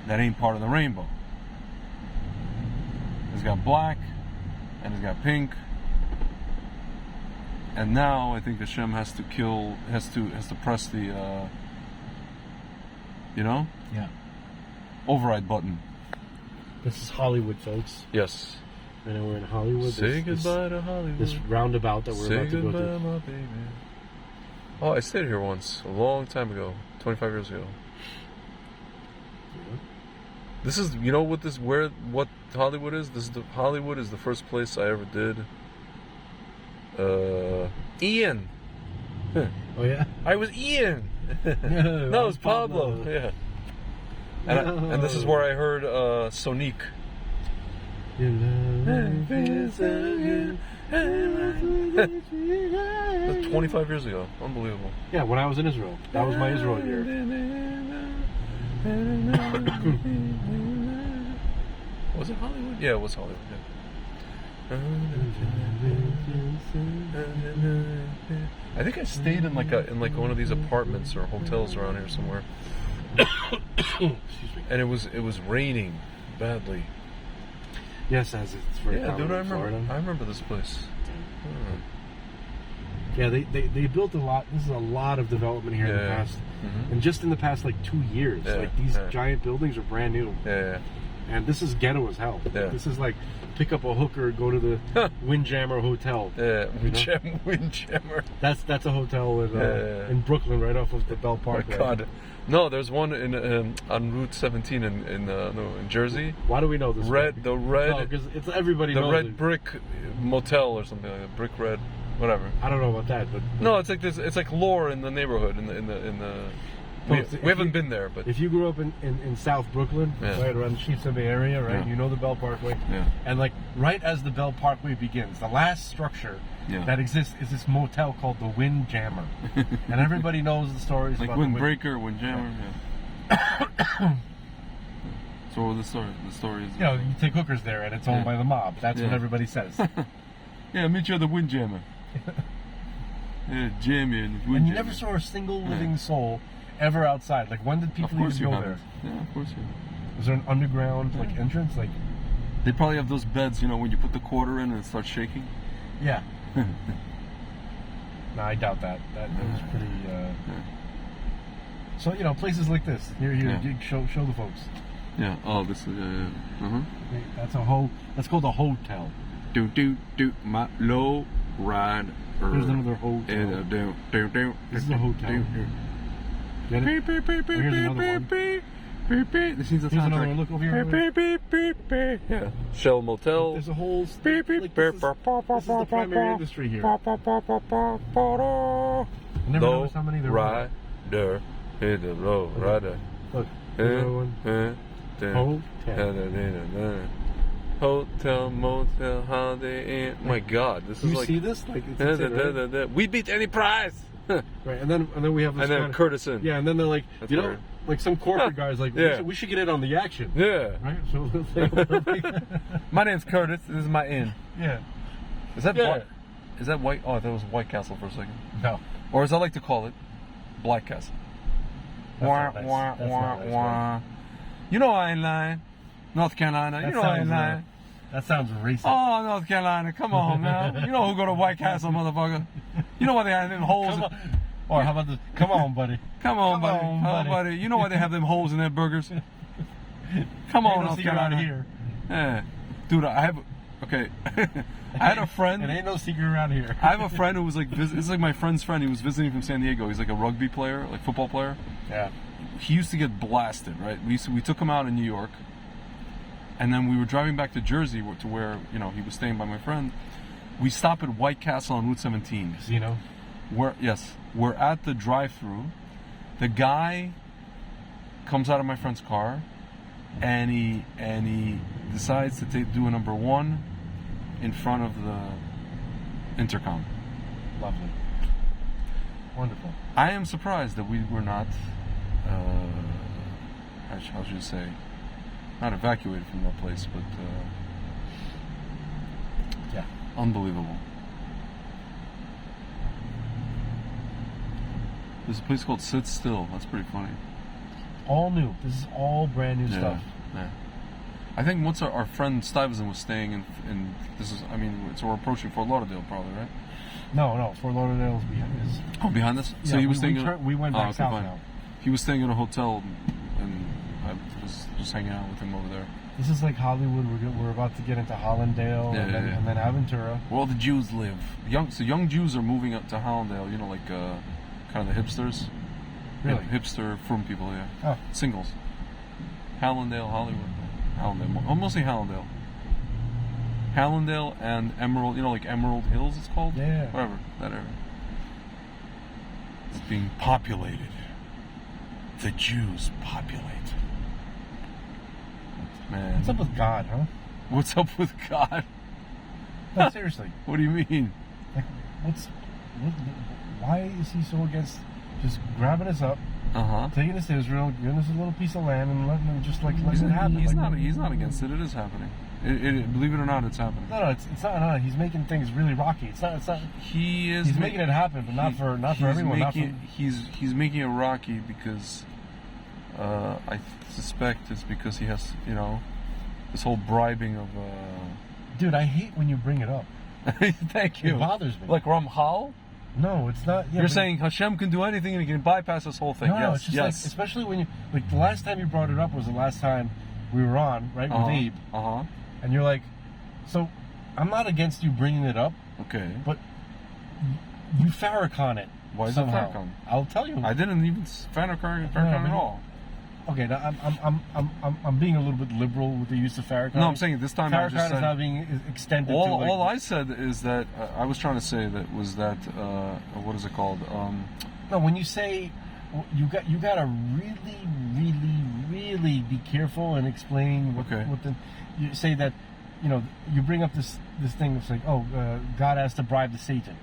that ain't part of the rainbow. It's got black, and it's got pink. And now I think Hashem has to press the Yeah. override button. This is Hollywood, folks. Yes. And we're in Hollywood. Say goodbye to Hollywood. This roundabout that we're Say about to go goodbye, through. my baby. Oh, I stayed here once, a long time ago, 25 years ago. This is, what Hollywood is? Hollywood is the first place I ever did Ian. Oh yeah. I was Ian. No, No, it's Pablo. Yeah. And this is where I heard Sonic. That's 25 years ago. Unbelievable. Yeah, when I was in Israel. That was my Israel year. Was it Hollywood? Yeah, it was Hollywood. Yeah. I think I stayed in like one of these apartments or hotels around here somewhere. And it was raining badly. Yes, as it's very Yeah, common dude, I in Florida. remember this place. Yeah, they built a lot. This is a lot of development here in the Yeah. past, Mhm. and just in the past like 2 years, Yeah, like these yeah. giant buildings are brand new, Yeah. and this is ghetto as hell. Yeah. This is like pick up a hooker, go to the Windjammer Hotel. Yeah. You know? Windjammer. That's a hotel in Brooklyn, right off of the Bell Oh my Parkway. God. No, there's one on Route 17 in Jersey. Why do we know this? The red, No, because it's everybody the knows red it. brick motel or something like that. Brick red, whatever. I don't know about that, but No, it's like this. It's like lore in the neighborhood. No, We if haven't you- been there, but if you grew up in South Brooklyn, Yeah. right around the Sheepshead Bay area, right, Yeah. you know the Bell Parkway, yeah, and like right as the Bell Parkway begins, the last structure Yeah. that exists is this motel called the Windjammer, and everybody knows the stories like about the Windbreaker, Windjammer. Yeah. So what was the story? The story is You know, you take hookers there, and it's owned Yeah. by the mob. That's what Yeah. everybody says. yeah, meet you at the Windjammer. Yeah, jam in. And you never saw a single living soul ever outside. Like, when did Of people course even you go haven't. there? Yeah, of course you. Was there an underground like entrance? Like, They probably have those beds, you know, when you put the quarter in and it starts shaking. yeah. No, I doubt that. That was pretty. So you know, places like this. Here, Yeah. show the folks. Yeah. Oh, this is. Hey, that's a That's called a hotel. Do my low ride. Here's another hotel. This is a hotel. Get it? Here's another one. This needs a Here's another soundtrack. one. Look over here. Yeah. Shell Motel. There's a whole. Like, this is the primary industry here. I never Low noticed how many there were. rider. Hit the low rider. Look, there's another one. Hotel. Hotel, motel, holiday inn. My God, this Do is you like. see this? Like, it's insane, right? We beat any prize. Right, and then we have this And then kind of- Curtison. Yeah, and then they're like, That's you know, weird. like some corporate guys like, Yeah. we should get in on the action. Yeah. Right? So My name's Curtis. This is my inn. yeah. Is that Yeah. white? Is that White? Oh, I thought it was White Castle for a second. No. Or as I like to call it, Black Castle. That's not nice. That's not nice, right? You know I ain't lying. North Carolina. That You know I ain't sounds, lying. That sounds racist. Oh, North Carolina. Come on now. You know who go to White Castle, motherfucker. You know why they have them holes. Come on. Or how about this? Come on, buddy. Come on, buddy. on, Oh, buddy. buddy. You know why they have them holes in their burgers? Come on, Ain't no North secret Carolina. around here. Yeah. Dude, I have. Okay. I had a friend. It ain't no secret around here. I have a friend who was like, this is like my friend's friend. He was visiting from San Diego. He's like a rugby player, like football player. Yeah. He used to get blasted, right? We took him out in New York, and then we were driving back to Jersey to where he was staying by my friend. We stop at White Castle on Route 17. Casino. We're at the drive-through. The guy comes out of my friend's car, and he decides to do a number one in front of the intercom. Lovely. Wonderful. I am surprised that we were not, how should I say, not evacuated from that place, but Yeah. unbelievable. There's a place called Sit Still. That's pretty funny. All new. This is all brand new stuff. Yeah. I think once our friend Stuyvesant was staying in this is, we're approaching Fort Lauderdale probably, right? No. Fort Lauderdale's behind this. Oh, behind us? So Yeah, he was staying we went back south fine. now. He was staying in a hotel, and I was just hanging out with him over there. This is like Hollywood. We're about to get into Hollandale Yeah, and then Aventura. Where all the Jews live. Young Jews are moving up to Hollandale, like kind of the hipsters. Really? Hipster frum people, yeah. Oh. Singles. Hallandale, Hollywood. Hallandale. Mostly Hallandale. Hallandale and Emerald, like Emerald Hills it's called? Yeah. Whatever, that area. It's being populated. The Jews populate. Man. What's up with God, huh? What's up with God? No, seriously. What do you mean? Like, why is he so against just grabbing us up, taking us to Israel, giving us a little piece of land, and letting them just letting it happen? He's not against it. It is happening. Believe it or not, it's happening. No, it's not. No, he's making things really rocky. It's not. He's making it happen, but not for everyone. He's making it rocky because I suspect it's because he has this whole bribing of. Dude, I hate when you bring it up. Thank you. It bothers me. Like Ramchal? No, it's not. Yeah, You're saying Hashem can do anything and he can bypass this whole thing. No, it's just like, especially when the last time you brought it up was the last time we were on, right, with Abe. And you're like, so I'm not against you bringing it up. Okay. But you Farrakhan it. Why is somehow. it Farrakhan? I'll tell you. I didn't even Farrakhan at all. Okay, now I'm being a little bit liberal with the use of Farrakhan. No, I'm saying this time I just Farrakhan said, is now being extended. All I said is that I was trying to say that was that what is it called? No, when you say you gotta really be careful and explain what you say that you bring up this thing that's like God has to bribe the Satan.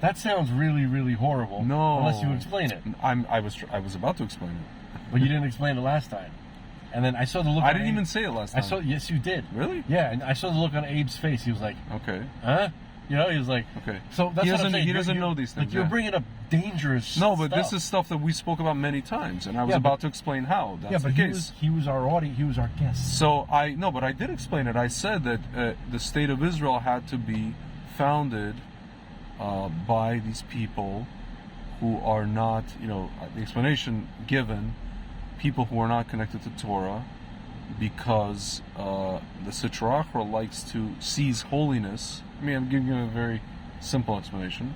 That sounds really horrible. No, unless you explain it. I was about to explain it. But you didn't explain it last time. And then I saw the look. I didn't even say it last time. Yes, you did. Really? Yeah, and I saw the look on Abe's face. He was like, "Okay, huh?" He was like, "Okay." So that's what I'm saying. He doesn't know these things. Like you're bringing up dangerous. No, but stuff. this is stuff that we spoke about many times, and I was about to explain how. That's the case. He was our audience. He was our guest. So but I did explain it. I said that the state of Israel had to be founded by these people who are not, the explanation given. People who are not connected to Torah, because the Sitra Achra likes to seize holiness. I mean, I'm giving you a very simple explanation.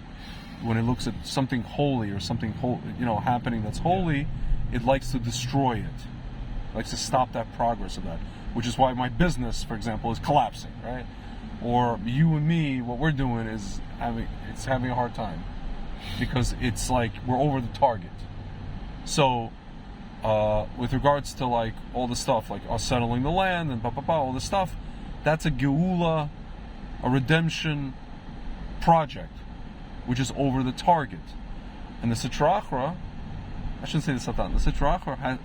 When it looks at something holy or something happening that's holy, it likes to destroy it. It likes to stop that progress of that. Which is why my business, for example, is collapsing, right? Or you and me, what we're doing is having a hard time because it's like we're over the target. So. With regards to like all the stuff, like us settling the land and all the stuff, that's a geula, a redemption project, which is over the target. And the Sitra Achra, I shouldn't say the Satan, the Sitra Achra has,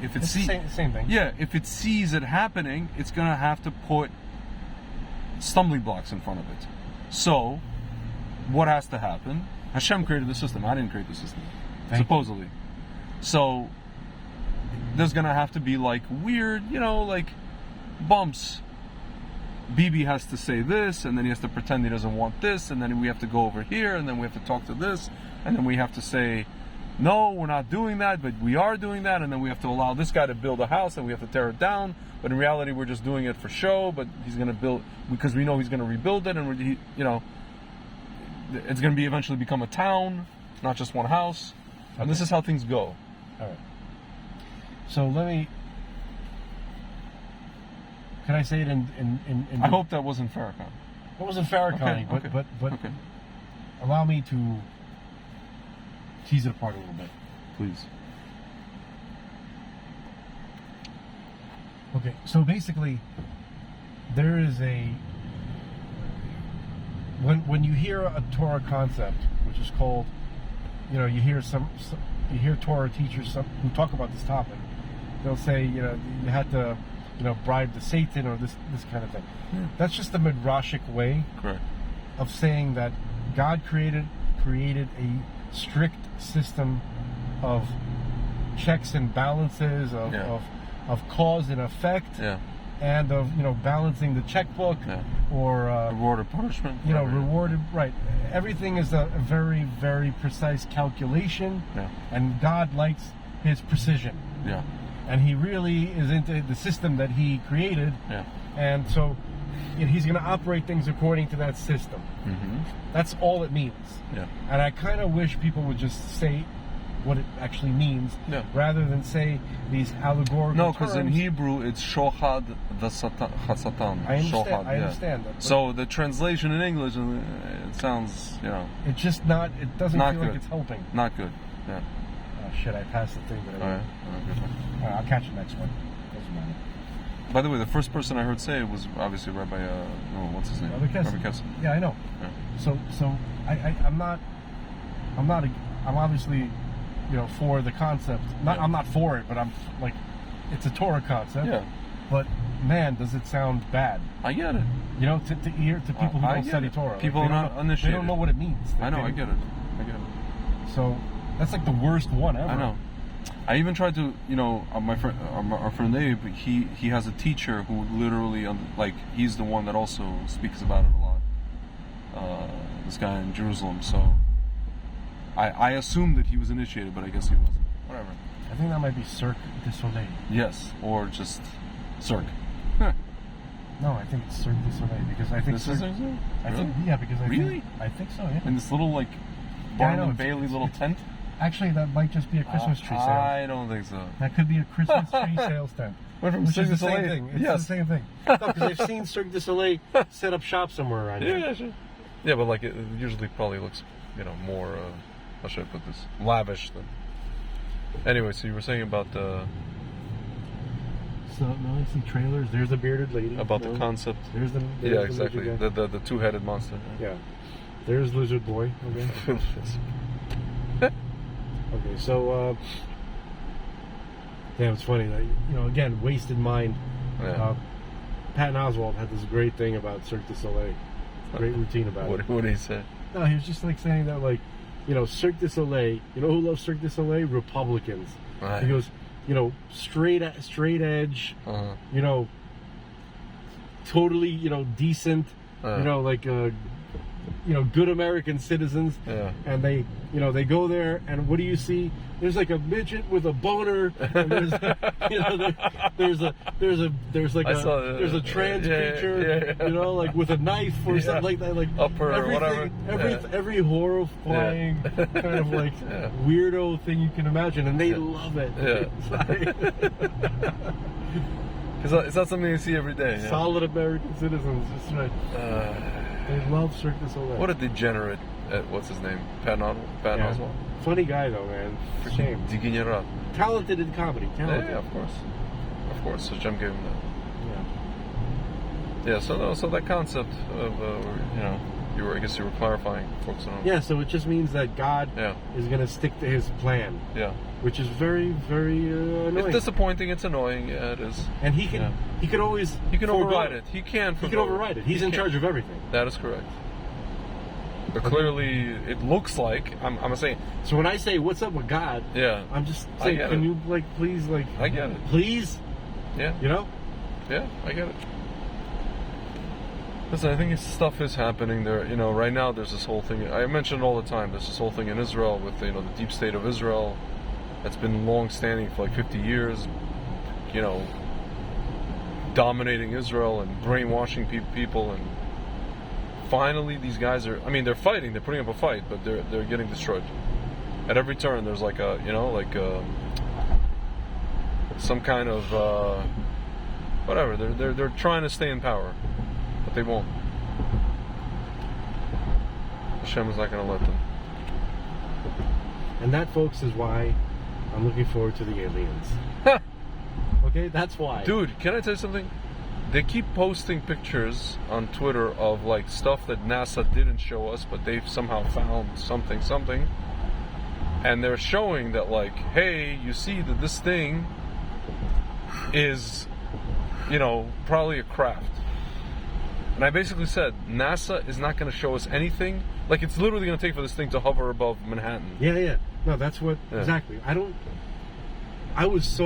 if it's the same thing. Yeah, if it sees it happening, it's gonna have to put stumbling blocks in front of it. So, what has to happen? Hashem created the system. I didn't create the system, supposedly. So there's gonna have to be like weird, like bumps. Bibi has to say this, and then he has to pretend he doesn't want this, and then we have to go over here, and then we have to talk to this, and then we have to say, no, we're not doing that, but we are doing that, and then we have to allow this guy to build a house, and we have to tear it down, but in reality we're just doing it for show, but he's gonna build, because we know he's gonna rebuild it, and it's gonna be eventually become a town, not just one house, and this is how things go. All right. So can I say it in I hope that wasn't Farrakhan. It wasn't Farrakhan, but allow me to tease it apart a little bit. Please. Okay, so basically, there is when you hear a Torah concept, which is called, you hear Torah teachers who talk about this topic. They'll say, you had to, bribe the Satan or this kind of thing. Yeah. That's just the midrashic way of saying that God created a strict system of checks and balances of cause and effect, and of balancing the checkbook or reward or punishment. Rewarded, right? Everything is a very, very precise calculation, and God likes his precision. Yeah. And he really is into the system that he created. Yeah. And so he's going to operate things according to that system. Mm-hmm. That's all it means. Yeah. And I kind of wish people would just say what it actually means, Yeah. rather than say these allegorical No, because in terms. Hebrew it's shohad hasatan. I understand. Shohad, I yeah. understand that. But So the translation in English, it sounds, it's just not. It doesn't Not feel like good. it's helping. not good. Yeah. Oh shit! I passed the thing. But All right. All right, I'll catch the next one. Doesn't matter. By the way, the first person I heard say it was obviously Rabbi. What's his name? Rabbi Kessler. Kessler. Yeah, I know. Yeah. So I'm not. I'm obviously, for the concept. Yeah. I'm not for it, but I'm like, it's a Torah concept. Yeah. But man, does it sound bad? I get it. To people who I don't get study it. Torah. People Like, are not they initiated. don't know what it means. I know. They- I get it. So that's like the worst one ever. I know. I even tried to, my friend, our friend Abe, he has a teacher who literally, he's the one that also speaks about it a lot. This guy in Jerusalem. So I assumed that he was initiated, but I guess he wasn't. Whatever. I think that might be Cirque du Soleil. Yes, or just Cirque. No, I think it's Cirque du Soleil because I think This is Cirque- it? I Really? think because I Really? think so. Yeah. In this little Yeah, I Barnum know, and it's- Bailey it's- little it's- tent. Actually, that might just be a Christmas tree sale. I don't think so. That could be a Christmas tree sales tent. Went from Which Cirque is du the same Soleil. thing. It's Yes. the same thing. No, because I've seen Cirque du Soleil set up shop somewhere around here. Yeah, sure. Yeah, but it usually probably looks, more. How should I put this? Lavish than. Anyway, so you were saying about So now I see trailers. There's a bearded lady. the No. concept. There's the Yeah, the exactly. lizard guy. The two-headed monster. Yeah. There's Lizard Boy. Okay. Okay. So. Damn, it's funny that again, wasted mind. Yeah. Patton Oswalt had this great thing about Cirque du Soleil. Great routine about it. What did he say? No, he was just saying that Cirque du Soleil. You know who loves Cirque du Soleil? Republicans. Right. He goes, straight edge. Uh-huh. Totally, decent. Good American citizens. Yeah. And they go there, and what do you see? There's like a midget with a boner. And there's, there's a trans creature, yeah. with a knife or Yeah. something like that, like Upper or everything, whatever. every horrifying kind of Yeah. weirdo thing you can imagine, and they Yeah. love it. Yeah. It's like- It's not something you see every day. Yeah. solid American citizens, just right. They love Cirque du Soleil. What a degenerate. What's his name? Patton Yeah. Oswalt? Funny guy though, man. For shame. Degenerat. Talented in comedy. Talented. Yeah, of course. Of course. So Jem gave him that. Yeah. Yeah, so that concept of, I guess you were clarifying, focusing on. Yeah, so it just means that God Yeah. is going to stick to his plan, Yeah. which is very, very annoying. It's disappointing, it's annoying, yeah, it is. And he can, Yeah. he could always, He can forego override it. He can He can override it. He's in charge of everything. That is correct. But clearly, it looks like, I'm saying, So when I say, "What's up with God?" yeah, I'm just I saying, get can it. you please, I get it. please, Yeah, yeah, I get it. Listen, I think stuff is happening there. Right now there's this whole thing. I mention it all the time. There's this whole thing in Israel with the deep state of Israel that's been long standing for 50 years. Dominating Israel and brainwashing people, and finally these guys are. I mean, they're fighting. They're putting up a fight, but they're getting destroyed. At every turn, there's some kind of whatever. They're trying to stay in power. But they won't. Hashem is not going to let them. and that, folks, is why I'm looking forward to the aliens. Okay, that's why. Dude, can I tell you something? They keep posting pictures on Twitter of stuff that NASA didn't show us, but they've somehow found something. And they're showing that hey, you see that this thing is, probably a craft. And I basically said, NASA is not going to show us anything. It's literally going to take for this thing to hover above Manhattan. Yeah. No, that's what Yeah. exactly. I was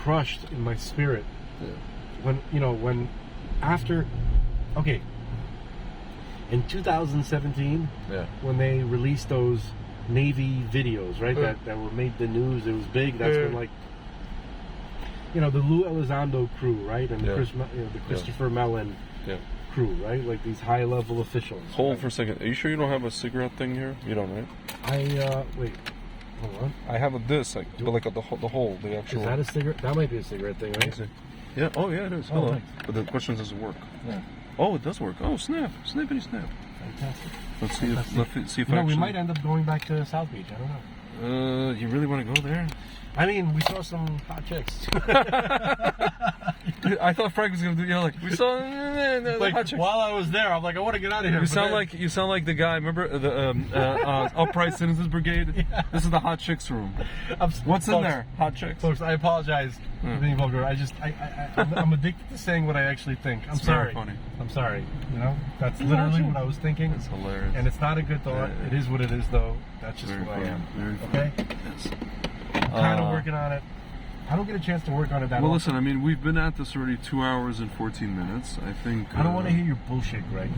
crushed in my spirit Yeah. when after, okay, in 2017, Yeah. when they released those Navy videos, right, that were made the news, it was big. That's when the Lou Elizondo crew, right, and Yeah. the Christopher Mellon Yeah. crew, right, these high level officials. Hold on for a second. Are you sure you don't have a cigarette thing here? You don't, right? Wait. Hold on. I have this, like, but like the hole, the actual. Is that a cigarette? That might be a cigarette thing, right? Yeah. Oh, yeah, it is. Oh, Hello. nice. But the question is, does it work? Yeah. Oh, it does work. Oh, snap! Snappity snap. Fantastic. Let's see if You know, actually. we might end up going back to South Beach. I don't know. You really want to go there? I mean, we saw some hot chicks. I thought Frank was gonna do. You know, like we saw the Like, hot chicks. while I was there, I'm like, I want to get out of here. You but sound then- like the guy. Remember the Upright Citizens Brigade? Yeah. This is the hot chicks room. What's in folks, there? Hot chicks. Folks, I apologize for being vulgar. I'm addicted to saying what I actually think. I'm It's very sorry. funny. I'm sorry. You know, that's literally what I was thinking. It's hilarious. And it's not a good thought. Yeah. It is what it is, though. That's just Very who I funny. am. Very funny. Okay? Yes. I'm kind of working on it. I don't get a chance to work on it that Well, often. listen. I mean, we've been at this already 2 hours and 14 minutes. I think. I don't want to hear your bullshit, Greg.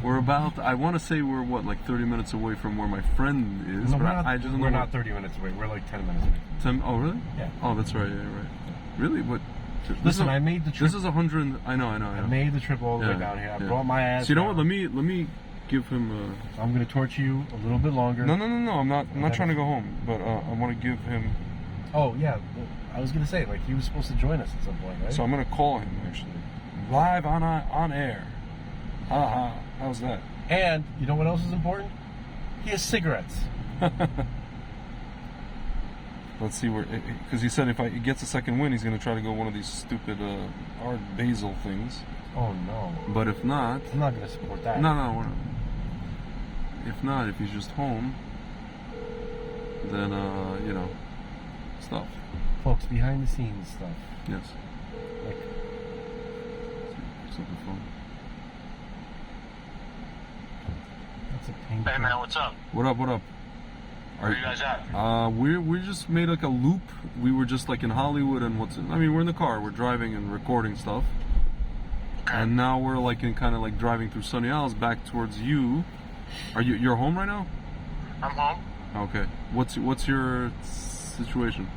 We're about. I want to say we're what, like 30 minutes away from where my friend is. No, but we're not, I just don't we're know. not 30 minutes away. We're like 10 minutes away. Oh, really? Yeah. Oh, that's right. Yeah, right. Really? What? Listen, I made the trip. This is 100. I know. I made the trip all the way Yeah, down here. I yeah. brought my ass. So you know what? down. Let me give him. I'm going to torture you a little bit longer. No. I'm not trying to go home, but I want to give him. Oh, yeah. I was going to say, like, he was supposed to join us at some point, right? So I'm gonna call him actually, live on air. How's that? And, you know what else is important? He has cigarettes. Let's see where, because he said if he gets a second win, he's gonna try to go one of these stupid Art Basel things. Oh, no. But if not, I'm not going to support that. no, we're not. If not, if he's just home, then stuff. Folks, behind the scenes stuff. Yes. Like, It's on the phone. that's a pain. Hey man, what's up? What up? Where are you guys at? We just made like a loop. We were just like in Hollywood and we're in the car. We're driving and recording stuff. Okay. And now we're like in kind of like driving through Sunny Isles back towards you. You're home right now? I'm home. Okay. What's your situation?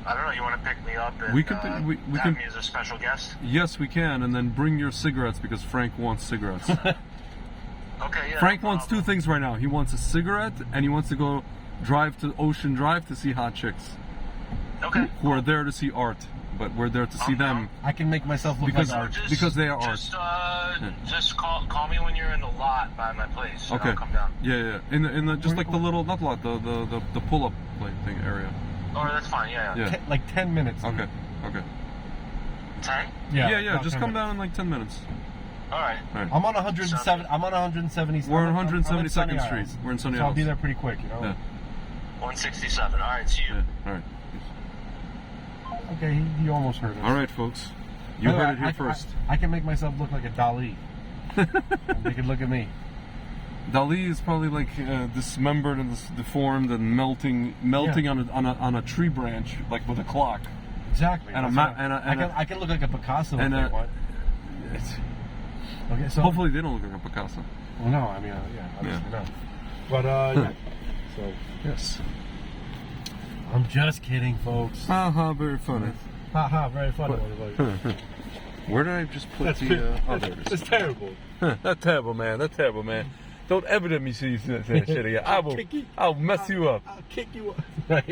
I don't know. You want to pick me up and We can we have can me as a special guest? Yes, we can, and then bring your cigarettes because Frank wants cigarettes. Okay, yeah. Frank no wants two problem. things right now. He wants a cigarette and he wants to go drive to Ocean Drive to see hot chicks Okay. who are there to see art, but we're there to see I'm them. down. I can make myself look Because- like art. because they are art. Just call me when you're in the lot by my place. And Okay. I'll come down. Yeah. In the just like the little not lot the pull up plate thing area. Oh, that's fine. Yeah. Yeah. Like 10 minutes. Okay. 10? Yeah. about Just 10 come minutes. down in like 10 minutes. All right. I'm on 107. I'm on 170. We're on I'm in 172nd Sunny Street. Isles. We're in Sunny So I'll Isles. be there pretty quick, you know. Yeah. 167. All right. See you. Yeah. All right. Okay, he almost heard us. All right, folks. You By the way, heard it here first. I can make myself look like a Dali. They can look at me. Dali is probably like dismembered and deformed and melting Yeah. on a tree branch, like with a clock. Exactly. And a That's ma- what and a- I and can, a- I can look like a Picasso and if a- they want. Okay, so Hopefully, they don't look like a Picasso. well, no, I mean, yeah, obviously Yeah. no. But yeah. So Yes. I'm just kidding, folks. Haha, very funny. Haha, very funny. motherfucker. Where did I just put That's the? Oh, there it is. That's terrible. That's terrible, man. That's terrible, man. Don't ever let me see you say that shit again. I'll mess you up. I'll kick you up. Right.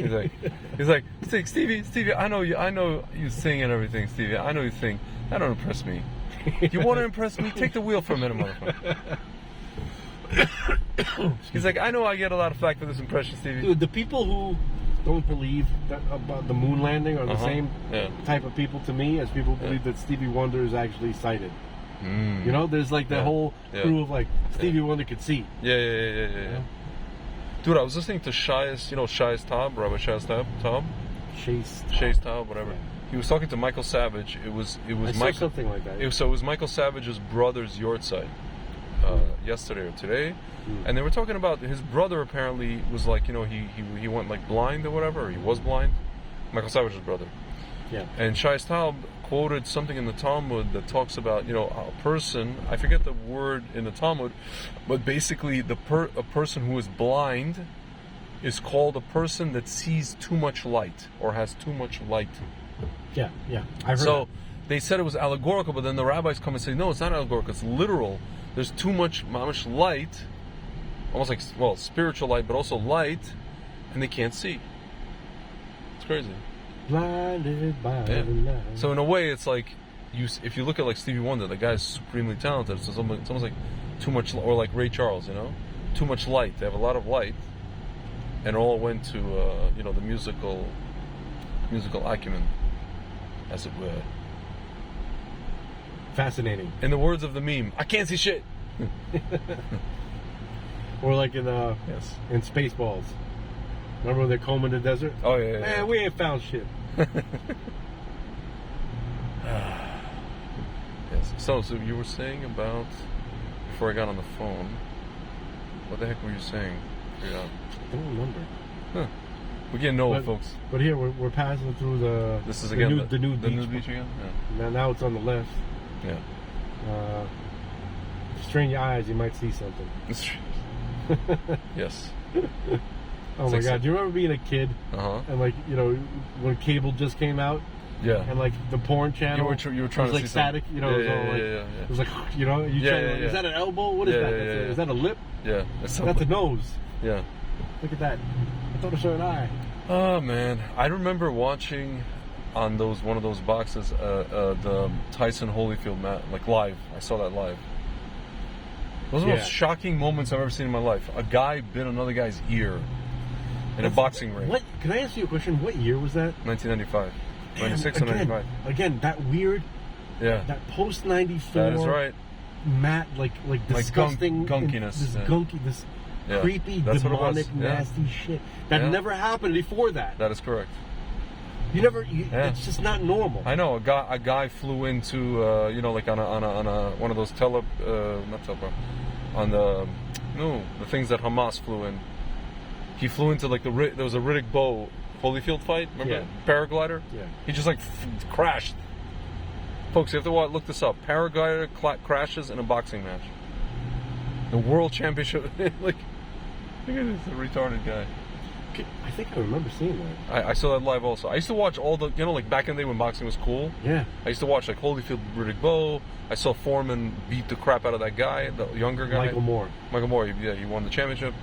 He's like, Stevie, I know you sing and everything, Stevie. I know you sing. That don't impress me. You want to impress me? Take the wheel for a minute, motherfucker. He's like, I know I get a lot of flack for this impression, Stevie. Dude, the people who don't believe that about the moon landing are the same Yeah. type of people to me as people believe that Stevie Wonder is actually sighted. Mm. You know, there's like the Yeah. whole Yeah. crew of like Stevie Wonder could see. Yeah. Dude, I was listening to Shai's Taub, Rabbi Shai's Taub, Shai's Taub, whatever. He was talking to Michael Savage. It was I saw Michael. something like that. It was Michael Savage's brother's yahrzeit yesterday or today, and they were talking about his brother. Apparently, was like he went like blind or whatever. Or he was blind. Michael Savage's brother. Yeah. And Shai Taub quoted something in the Talmud that talks about a person. I forget the word in the Talmud, but basically a person who is blind is called a person that sees too much light or has too much light. Yeah. I heard So they said it was allegorical, but then the rabbis come and say, no, it's not allegorical, it's literal. There's too much mamish light almost like, well, spiritual light, but also light, and they can't see. It's crazy. Blinded by Yeah. the light. So in a way, it's like if you look at like Stevie Wonder, the guy's supremely talented. So it's almost like too much, or like Ray Charles, you know, too much light. They have a lot of light, and it all went to you know, the musical acumen, as it were. Fascinating. In the words of the meme, I can't see shit. Or like in Yes. in Spaceballs. Remember when they're combing the desert? Oh yeah. yeah, Man, we ain't found shit. Yes. So you were saying about, before I got on the phone, what the heck were you saying? Yeah. I don't remember. Huh. We're getting old, But- folks. But here we're passing through the This is the again new the beach. new beach again. Now it's on the left. Yeah. If you strain your eyes, you might see something. Yeah. Yes. Oh It's my like god! Do you remember being a kid Uh huh. and like, you know, when cable just came out Yeah. and like the porn channel? You were trying it was to like see static, something. you know. Yeah, it was yeah, all like, yeah, yeah. It was like, you know, you Yeah, try to, yeah, like, yeah. is that an elbow? What is Yeah, that? yeah, That's yeah, is that a lip? Yeah. That's That's the nose. Yeah. Look at that. I thought I saw an eye. Oh man, I remember watching on one of those boxes the Tyson Holyfield match, like live. I saw that live. Those are the Yeah. most shocking moments I've ever seen in my life. A guy bit another guy's ear in a boxing ring. What? Can I ask you a question? What year was that? 1995, Damn, 96 or 95. Again, that weird, Yeah, that post 94. that is right. Matt, like disgusting, gunkiness, this yeah. gunky, this Yeah, creepy, that's what it was, demonic, yeah. nasty shit that Yeah. never happened before that. That is correct. You never. Yeah. It's just not normal. I know a guy flew into you know, like on a one of those not tele on the things that Hamas flew in. He flew into like there was a Riddick Bowe Holyfield fight. Remember, paraglider? Yeah. He just like crashed. Folks, you have to look this up. Paraglider crashes in a boxing match. The world championship. Like, look at this retarded guy. I think I remember seeing that. I saw that live also. I used to watch all the, you know, like back in the day when boxing was cool. Yeah. I used to watch like Holyfield, Riddick Bowe. I saw Foreman beat the crap out of that guy, the younger guy. Michael Moore. Michael Moore, yeah, he won the championship.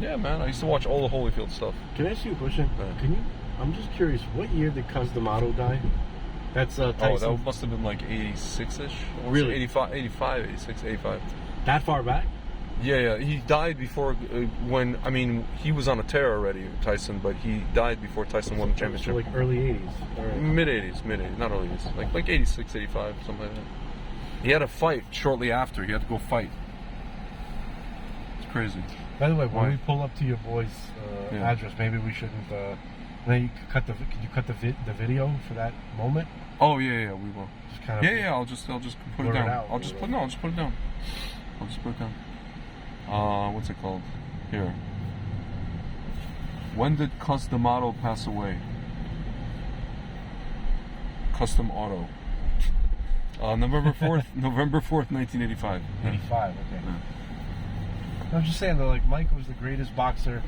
Yeah, man, I used to watch all the Holyfield stuff. Can I ask you a question? Yeah. Can you? I'm just curious. What year did Cus D'Amato die? That's Oh, Tyson. that must have been like 86-ish? Or Really? 85, 86, 85. That far back? Yeah, he died before, I mean, he was on a tear already, Tyson, but he died before Tyson won the So championship. like early 80s. All right. Mid-80s, not early 80s. Like 86, 85, something like that. He had a fight shortly after. He had to go fight. It's crazy. By the way, Why? when we pull up to your boy's Yeah. address, maybe we shouldn't. Then you could cut the video for that moment? Oh, yeah, we will. Just kind of. Yeah, I'll just put it Blur it down. out, I'll just or put it down. I'll just put it down. What's it called? Here. When did Cus D'Amato pass away? Custom Auto. November 4th, 1985. 85. Okay. Yeah. I was just saying that, like, Mike was the greatest boxer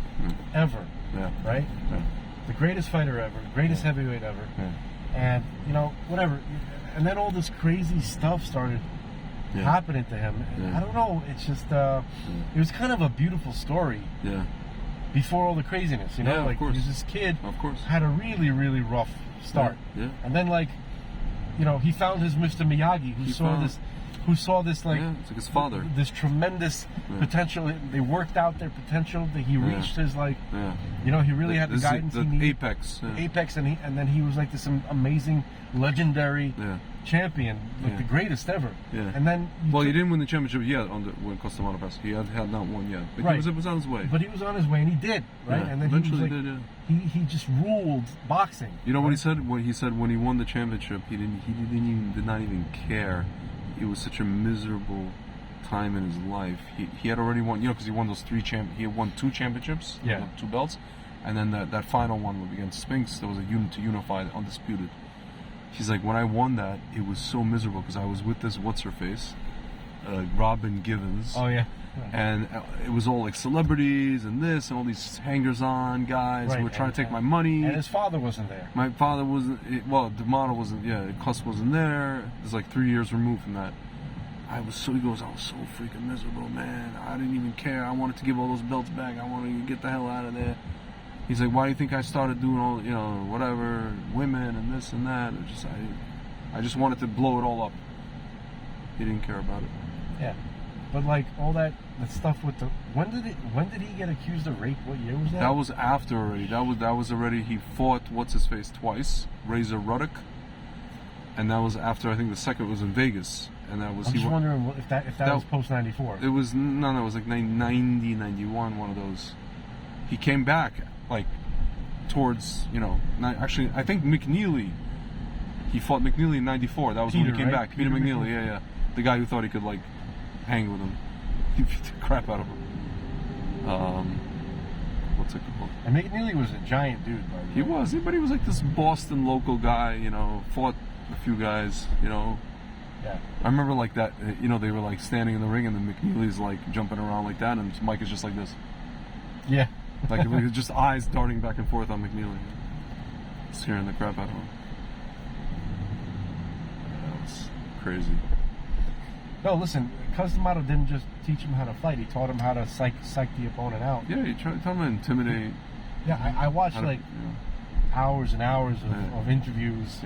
ever, Yeah. right? Yeah. The greatest fighter ever, the greatest heavyweight ever, Yeah. and you know, whatever. And then all this crazy stuff started Yeah. happening to him. Yeah. I don't know. It's just it was kind of a beautiful story Yeah. before all the craziness. You know, Yeah, of like course. this kid Of course. had a really, really rough start, Yeah. and then like, you know, he found his Mr. Miyagi, who saw this like Yeah, it's like his father. this tremendous Yeah. potential. They worked out their potential. That he Yeah. reached his like, Yeah. you know, he really had the This is guidance the he needed. apex. Yeah. Apex, and then he was like this amazing, legendary Yeah. champion, like Yeah. the greatest ever. Yeah. And then, Well, he took- didn't win the championship yet when Cus D'Amato passed. He had not won yet, but Right. he was on his way. but he was on his way, and he did, right? Yeah, And then eventually he was like, he did. he just ruled boxing. You know what he right? said? What he said when he won the championship, he did not even care. It was such a miserable time in his life. He had already won, you know, because he won those he had won 2 championships, Yeah. 2 belts, and then that final one was against Spinks. There was a to unify, undisputed. He's like, when I won that, it was so miserable because I was with this what's her face, Robin Givens. Oh yeah. And it was all like celebrities and this and all these hangers-on guys Right, who were trying to take and- my money. And his father wasn't there. My father wasn't. Well, D'Amato wasn't. Yeah, Cus wasn't there. It was like 3 years removed from that. He goes, I was so freaking miserable, man. I didn't even care. I wanted to give all those belts back. I wanted to get the hell out of there. He's like, why do you think I started doing all, whatever, women and this and that? I just wanted to blow it all up. He didn't care about it. Yeah. But like all that stuff with the when did he get accused of rape? What year was that? That was after already. That was already. He fought what's his face twice, Razor Ruddock, and that was after. I think the second was in Vegas, and that was. I'm just wondering if that was post '94. It was no, it was like 90, 91, one of those. He came back like towards actually I think McNeely. He fought McNeely in '94. That was when he came back. Peter McNeely, yeah, the guy who thought he could like hang with him. He beat the crap out of him. What's it called? And McNeely was a giant dude, by the way. He was, but he was like this Boston local guy, fought a few guys, Yeah. I remember like that, they were like standing in the ring and then McNeely's like jumping around like that and Mike is just like this. Yeah. Like just eyes darting back and forth on McNeely. Scaring the crap out of him. That was crazy. No, listen, Cus D'Amato didn't just teach him how to fight. He taught him how to psych the opponent out. Yeah, he tried to intimidate. Yeah, I watched hours and hours of interviews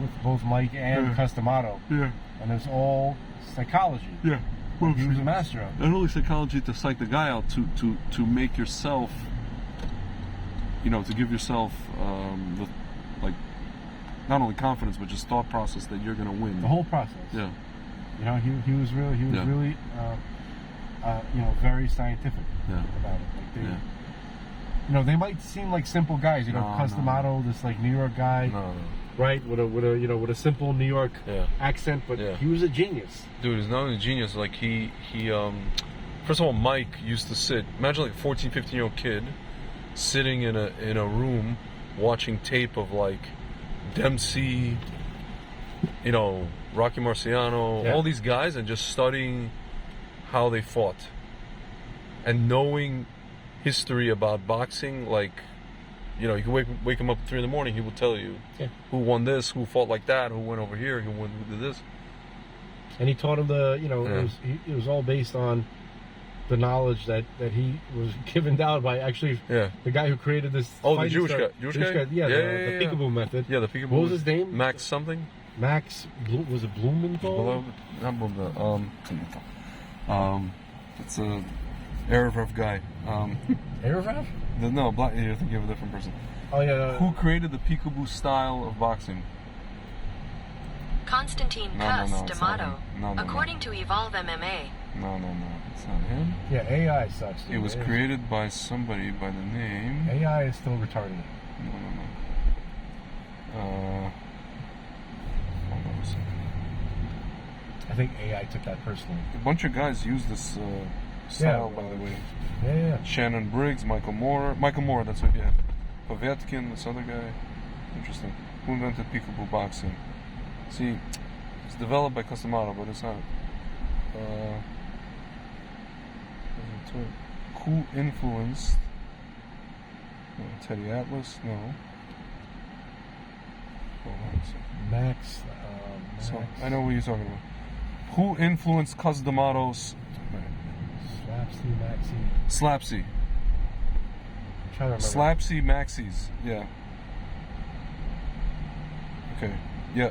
with both Mike and Cus D'Amato. Yeah. And it's all psychology. Yeah. Well, he was a master of it. Not only psychology to psych the guy out, to make yourself, to give yourself not only confidence but just thought process that you're going to win. The whole process. Yeah. He was really very scientific about it. Like they might seem like simple guys. Cus D'Amato, this like New York guy. No. Right, with a simple New York accent, but he was a genius. Dude, he's not only a genius, like he first of all, Mike used to sit, imagine like a 14, 15-year-old kid sitting in a room watching tape of like Dempsey, Rocky Marciano, all these guys, and just studying how they fought and knowing history about boxing. Like, you can wake him up at 3 a.m, he will tell you who won this, who fought like that, who went over here, who did this. And he taught him it was all based on the knowledge that he was given down by actually the guy who created this. Oh, the Jewish guy. Yeah, the peekaboo method. Yeah, the peekaboo. What was his name? Max something. Max, was it Blumenthal? Not Blumenthal. It's a Erev guy. Erev? No, black. You're thinking of a different person. Oh yeah. Who created the peekaboo style of boxing? Constantine Cus D'Amato. No. According to Evolve MMA. No. It's not him. Yeah, AI sucks. Dude. It was created by somebody by the name. AI is still retarded. No. Hold on a second. I think AI took that personally. A bunch of guys use this style, by the way. Yeah. Shannon Briggs, Michael Moore, that's what. Yeah. Povetkin, this other guy. Interesting. Who invented peekaboo boxing? See, it's developed by Cus D'Amato, but it's not. Who influenced? Teddy Atlas? No. Hold on a second. Max. So, I know what you're talking about. Who influenced Cus D'Amato's? Slapsy. I'm trying to remember. Slapsy Maxis. Yeah. Okay. Yeah.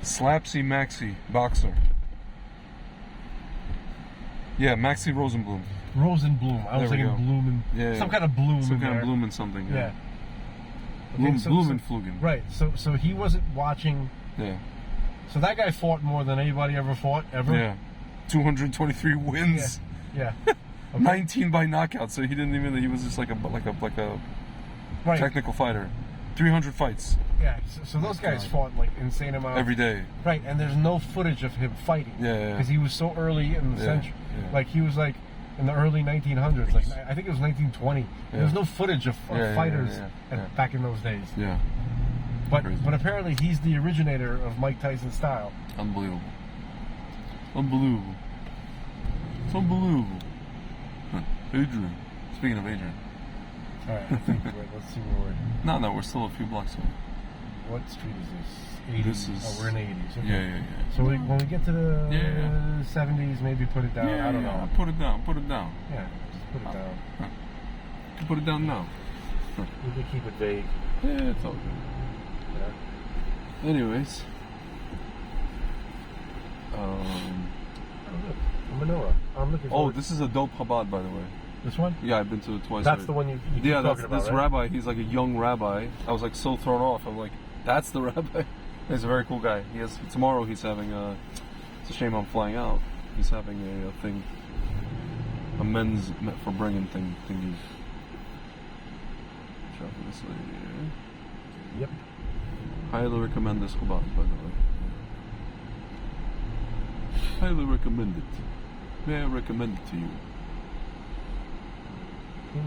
Slapsy Maxi boxer. Yeah, Maxi Rosenblum. I was thinking Blumen. Yeah. Some kind of bloom. Some kind of bloom and something. Yeah. Blumenflugen. Right. So he wasn't watching. Yeah. So that guy fought more than anybody ever fought ever. Yeah. 223 wins. Yeah. Okay. 19 by knockout. So he didn't even. He was just like a technical fighter. 300 fights. Yeah. So those guys fought like insane amounts every day. Right. And there's no footage of him fighting. Yeah. Because he was so early in the century. Yeah. Like he was like in the early 1900s. Like I think it was 1920. There was no footage of fighters back in those days. Yeah. But apparently he's the originator of Mike Tyson's style. Unbelievable. It's unbelievable. Huh. Adrian. Speaking of Adrian. All right, let's see where we're. No, we're still a few blocks away. what street is this? 80s. This is- Oh, we're in the 80s. Okay. Yeah. So when we get to the Yeah. 70s, maybe put it down. I don't know. Put it down. Put it down. Yeah, just put it down. Put it down now. We can keep it vague. Yeah, it's all good. Yeah. Anyways. Oh, look. A menorah. I'm looking Oh, forward. this is a dope Chabad, by the way. This one? Yeah, I've been to it twice. That's already. the one you keep Yeah, that's talking about, this right? rabbi. He's like a young rabbi. I was like so thrown off. I'm like, that's the rabbi. He's a very cool guy. He has tomorrow. He's having a. It's a shame I'm flying out. He's having a thing, a men's for bringing thingy. Check this lady. Yep. Highly recommend this Chabad, by the way. Highly recommend it. May I recommend it to you?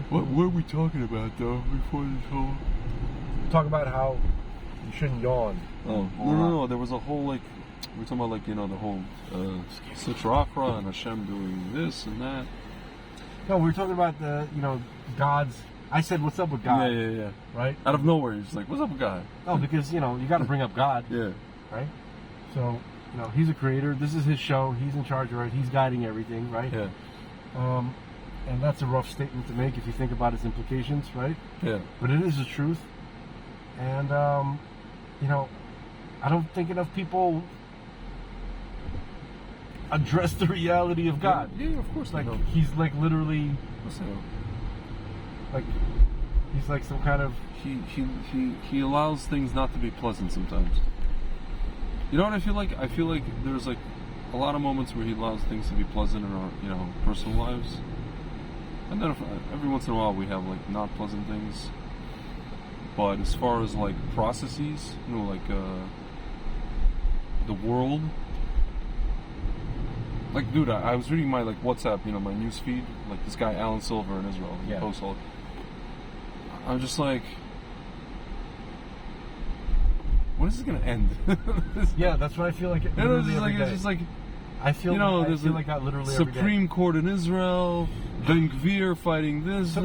What were we talking about though before this whole? Talk about how you shouldn't yawn. Oh no! There was a whole like we're talking about like the whole Sitra Achra and Hashem doing this and that. No, we were talking about the God's. I said, "What's up with God?" Yeah. Right? Out of nowhere, he's just like, "What's up with God?" Oh, because you got to bring up God, Yeah. right? So He's a creator. This is his show. He's in charge of it. He's guiding everything, right? Yeah. And that's a rough statement to make if you think about its implications, right? Yeah. But it is the truth. And I don't think enough people address the reality of God. Yeah, of course. Like no. he's like literally Of course they don't. like he's like some kind of He allows things not to be pleasant sometimes. You know what I feel like? I feel like there's like a lot of moments where he allows things to be pleasant in our personal lives, and then every once in a while we have like not pleasant things. But as far as like processes, like the world, like dude, I was reading my like WhatsApp, my news feed, like this guy Alan Silver in Israel, he posts all. I'm just like, when is this gonna end? yeah, that's what I feel like. It's just like I feel there's like that literally every day. Supreme Court in Israel, Ben Gvir fighting this. So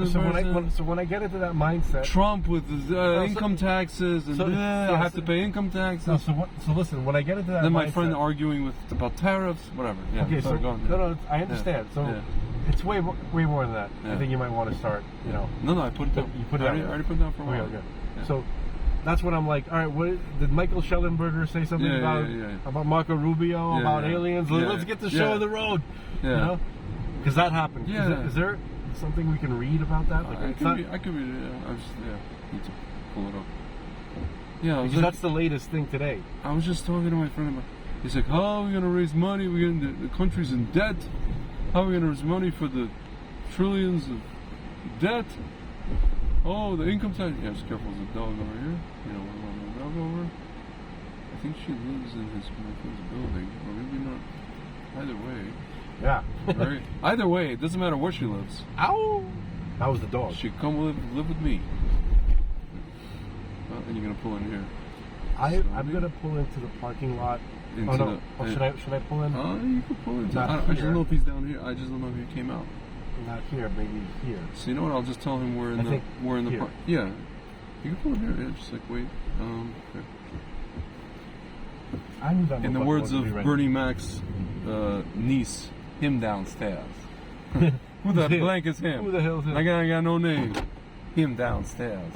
when I get into that mindset, Trump with his income taxes, and I have to pay income taxes. No, so listen, when I get into that then mindset, my friend arguing about tariffs, whatever. Yeah, okay, so go on, no, I understand. So it's way more than that. Yeah. I think you might want to start. No, I put it down. You put it I already put it down for a while. Okay. Yeah. So that's when I'm like, all right, what did Michael Schellenberger say something about Marco Rubio, about aliens? Yeah. Let's get the show on the road. Yeah. Because that happened. Yeah. Is there something we can read about that? Like, I could read it. I just need to pull it up. Yeah, because that's the latest thing today. I was just talking to my friend about. He's like, "How are we gonna raise money? The country's in debt. How are we gonna raise money for the trillions of debt? Oh, the income tax. Yeah, just careful. There's a dog over here. What about the dog over? I think she lives in my friend's building, or maybe not. Either way." Yeah. Either way, it doesn't matter where she lives. Ow! That was the dog. She come live with me. And you're gonna pull in here. I'm gonna pull into the parking lot. Should I pull in? You can pull into. Not I just here. don't know if he's down here. I just don't know if he came out. Not here, maybe here. So you know what? I'll just tell him we're in the here. park. Yeah, you can pull in here. Yeah, just like wait. Okay. I knew that. In the words of Bernie Mac's niece, him downstairs. Who the blank is him? Who the hell is him? I got no name. Him downstairs.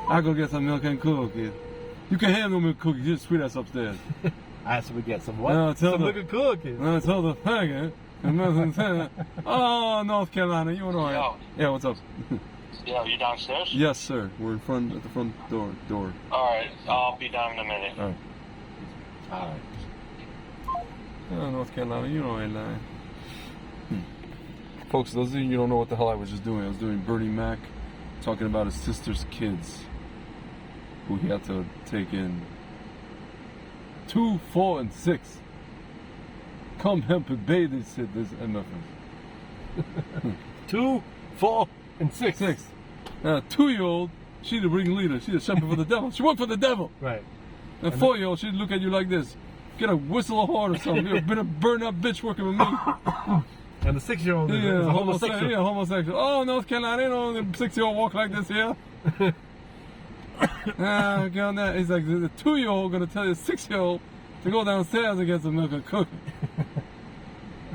I go get some milk and cookies. You can have no milk cookies. Just sweet ass upstairs. I said we get some what? No, some milk and cookies. No, tell the faggot. Oh, North Carolina, you know. Yo. Yeah, what's up? Yeah, are you downstairs? Yes, sir. We're at the front door. Alright, I'll be down in a minute. All right. Oh, North Carolina, you know I lie. Folks, those of you who don't know what the hell I was just doing, I was doing Bernie Mac talking about his sister's kids who he had to take in 2, 4, and 6. Come help and bathe this MFers. 2, 4, and 6. 6. 2-year-old, she's the ringleader. She's a shepherd for the devil. She worked for the devil. Right. And 4-year-old, she'd look at you like this. Get a whistle a horn or something. You've been a burn up bitch working with me. And the 6-year-old is a homosexual. Yeah, homosexual. Oh, North Carolina, the 6-year-old walk like this here. Get on that. He's like, there's a 2-year-old gonna tell a 6-year-old to go downstairs and get some milk and cookie.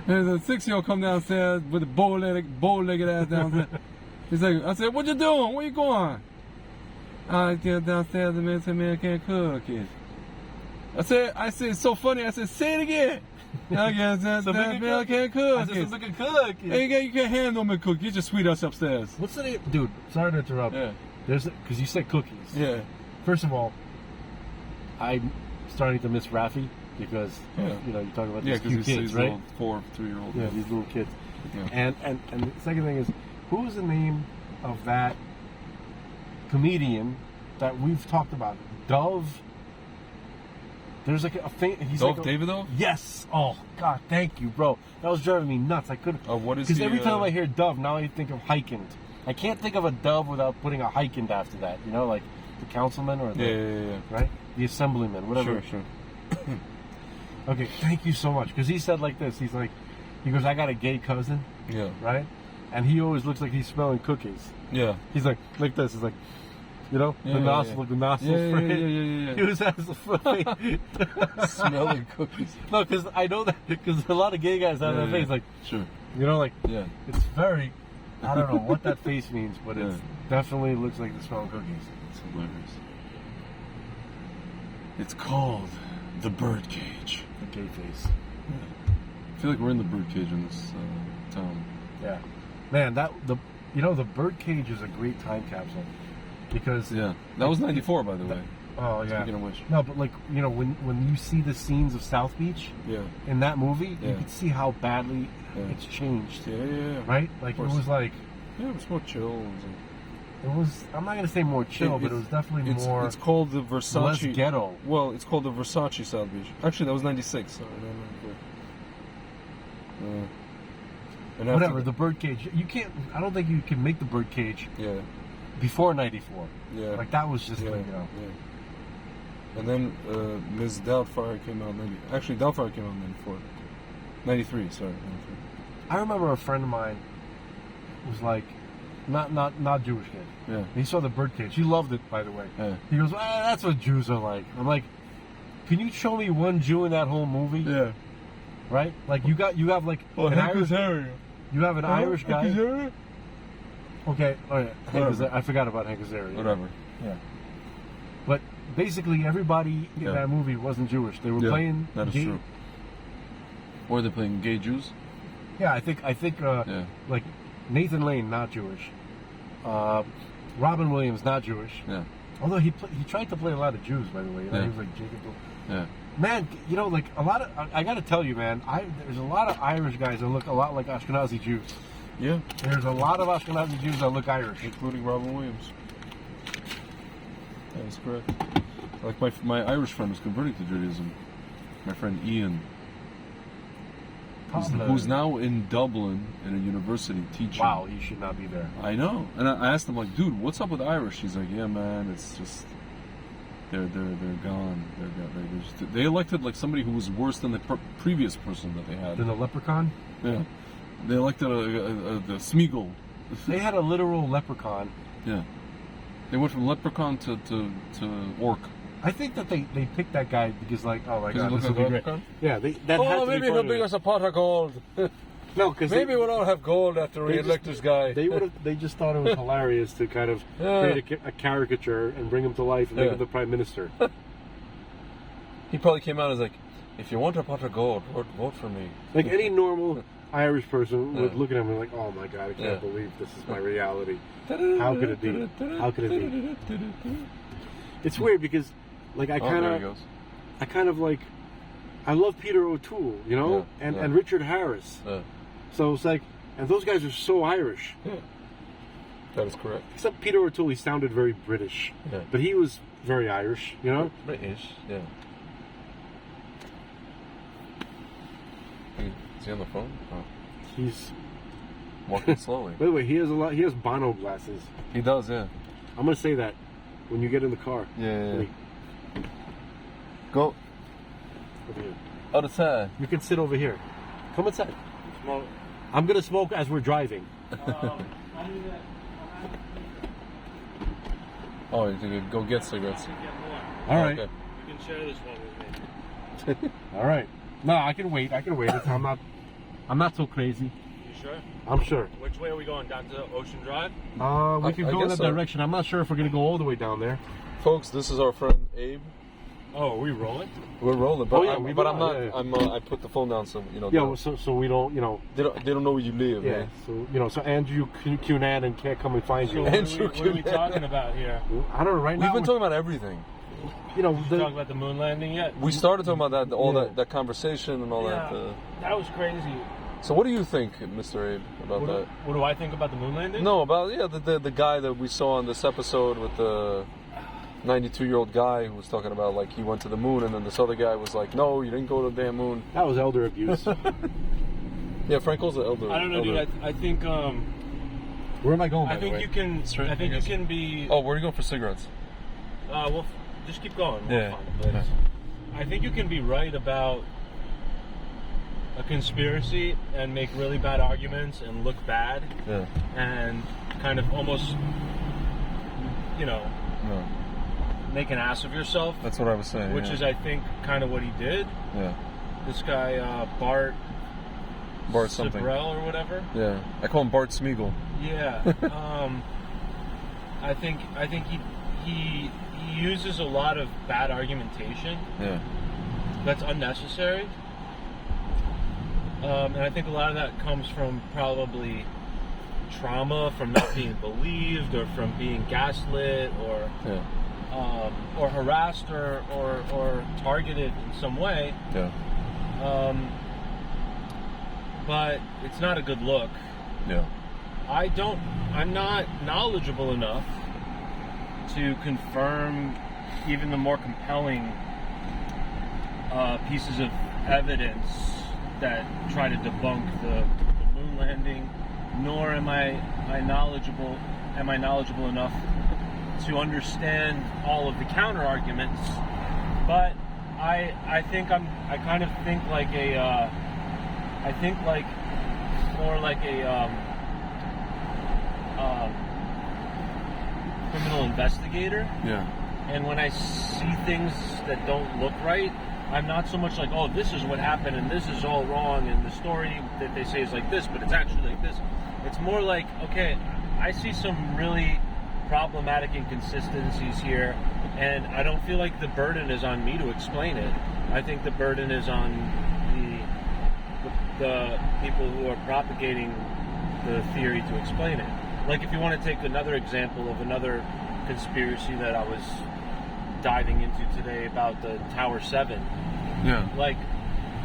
There's a 6-year-old come downstairs with a bow-legged ass downstairs. He's like, I said, what you doing? Where you going? I get downstairs and make some milk and cookies. I said, it's so funny. I said, say it again. I guess that's milk and cookies. I said, some milk and cookies. Hey, you can't have no milk cookies. Get your sweet ass upstairs. What's the name? Dude, sorry to interrupt. Yeah. Because you said cookies. Yeah. First of all, I'm starting to miss Rafi because, you know, you're talking about these cute kids, right? 4-3-year-old. Yeah, these little kids. Yeah. And the second thing is, who is the name of that comedian that we've talked about? Dove. There's like a he's Dove like Davidoff? Yes. Oh God, thank you, bro. That was driving me nuts. I couldn't. What is? Because every time I hear Dove, now I think of Heikind. I can't think of a Dove without putting a Heikind after that. You know, like the councilman or the Yeah. right, the assemblyman, whatever. Sure. Okay, thank you so much. Because he said like this. He goes, I got a gay cousin, Yeah. right? And he always looks like he's smelling cookies. Yeah. He's like this. He's like, you know, Yeah, the yeah, nostril, the nostrils. Yeah. He was has a face. Smelling cookies. No, because I know that because a lot of gay guys have that face. Like, Sure. you know, like Yeah. it's very. I don't know what that face means, but it Yeah. definitely looks like the smelling cookies. It's hilarious. It's called the birdcage. The gay face. I feel like we're in the birdcage in this town. Yeah, man. The birdcage is a great time capsule because Yeah. That was 94, by the way. Oh yeah. Speaking of which. No, but like when you see the scenes of South Beach Yeah. in that movie, Yeah. you can see how badly Yeah. it's changed. Yeah. Right? Like it course. was like Yeah, it was more chill. it was. I'm not gonna say more chill, but it was definitely more. It's called the Versace. less ghetto. Well, it's called the Versace South Beach. Actually, that was 96. Sorry, and after Whatever, the birdcage. You can't. I don't think you can make the birdcage Yeah. before '94. Yeah. Like that was just Yeah. like, you know. Yeah. And then Ms. Doubtfire came out in Actually, Doubtfire came out in 94. 93, sorry. 93. I remember a friend of mine was like, not Jewish kid. Yeah. He saw the birdcage. He loved it, by the way. Yeah. He goes, that's what Jews are like. I'm like, can you show me one Jew in that whole movie? Yeah. Right? Like you have like an Irish. You have an Irish guy. Okay. Oh yeah. I forgot about Hank Azaria. Whatever. Yeah. But basically, everybody in Yeah. that movie wasn't Jewish. They were Yeah, playing. that is true. Or they're playing gay Jews. Yeah, I think. Yeah. Like Nathan Lane, not Jewish. Robin Williams, not Jewish. Yeah. Although he tried to play a lot of Jews, by the way. You know, Yeah. he was like Jacob. Yeah. Man, you know, like a lot of. I got to tell you, man. There's a lot of Irish guys that look a lot like Ashkenazi Jews. Yeah. There's a lot of Ashkenazi Jews that look Irish. Including Robin Williams. That is correct. Like my Irish friend was converting to Judaism. My friend Ian. Who's now in Dublin in a university teaching. Wow, he should not be there. I know. And I asked him, like, dude, what's up with Irish? He's like, yeah, man, it's just they're gone. They elected like somebody who was worse than the previous person that they had. Then the leprechaun. Yeah. They elected the Smeagol. They had a literal leprechaun. Yeah. They went from leprechaun to orc. I think that they picked that guy because like, oh my Does he god, look this like will a be great. leprechaun? Yeah, that had to maybe be he'll part of bring it. us a pot of gold. No, because Maybe we'll all have gold after we elect this guy. They just thought it was hilarious to kind of create a caricature and bring him to life and make him the prime minister. He probably came out as like, if you want a pot of gold, vote for me. Like any normal Irish person would look at him and like, oh my god, I can't Yeah. believe this is my reality. How could it be? How could it be? It's weird because, like, there he goes. I kind of like, I love Peter O'Toole, you know, Yeah, and Richard Harris. So it's like, and those guys are so Irish. Yeah. That is correct. Except Peter O'Toole, he sounded very British, Yeah. but he was very Irish, you know. British, yeah. Is he on the phone? Oh. He's Walking slowly. by the way, he has a lot. He has Bono glasses. He does, yeah. I'm gonna say that when you get in the car. Yeah. Wait, Go over here. other side. You can sit over here. Come inside. I'm gonna smoke as we're driving. Oh, you can go get cigarettes. Get more. All right. Okay. You can share this one with me. All right. No, I can wait. I'm not so crazy. You sure? I'm sure. Which way are we going? Down to Ocean Drive? We can I go in guess that so. direction. I'm not sure if we're gonna go all the way down there. Folks, this is our friend Abe. Oh, are we rolling? We're rolling, but Oh, yeah, I'm not. yeah. I put the phone down, so you know. Yeah. So we don't, they don't know where you live. Yeah. Man. So Andrew Cunan can't come and find you. What Andrew are we Cunan. talking about here? I don't know. Right We've now, been talking about everything. you know, Did you talk about the moon landing yet? We started talking about that, all Yeah. that conversation and all that. That was crazy. So what do you think, Mr. Abe, about that? What do I think about the moon landing? No, about the guy that we saw on this episode with the 92-year-old guy who was talking about like he went to the moon, and then this other guy was like, "No, you didn't go to the damn moon." that was elder abuse. Yeah, Franco's the elder. I don't know, dude. I think Where am I going? By I the think way? you can. Straight, I think I you guess. can be. Oh, where are you going for cigarettes? Well, just keep going. We'll Yeah. find a place. I think you can be right about a conspiracy and make really bad arguments and look bad Yeah. and kind of almost, No, make an ass of yourself, that's what I was saying. which yeah. is, I think, kind of what he did. Yeah. This guy, Bart something. Sibrel or whatever. Yeah. I call him Bart Smeagol. Yeah. I think he uses a lot of bad argumentation Yeah. that's unnecessary. And I think a lot of that comes from probably trauma from not being believed or from being gaslit Yeah. or harassed or targeted in some way. Yeah. But it's not a good look. Yeah. I'm not knowledgeable enough to confirm even the more compelling pieces of evidence that try to debunk the moon landing, nor am I knowledgeable enough to understand all of the counter arguments. But I kind of think like more like a criminal investigator. Yeah. And when I see things that don't look right, I'm not so much like, oh, this is what happened and this is all wrong and the story that they say is like this, but it's actually like this. It's more like, okay, I see some really problematic inconsistencies here, and I don't feel like the burden is on me to explain it. I think the burden is on the people who are propagating the theory to explain it. Like if you want to take another example of another conspiracy that I was diving into today about the Tower 7. Yeah. Like,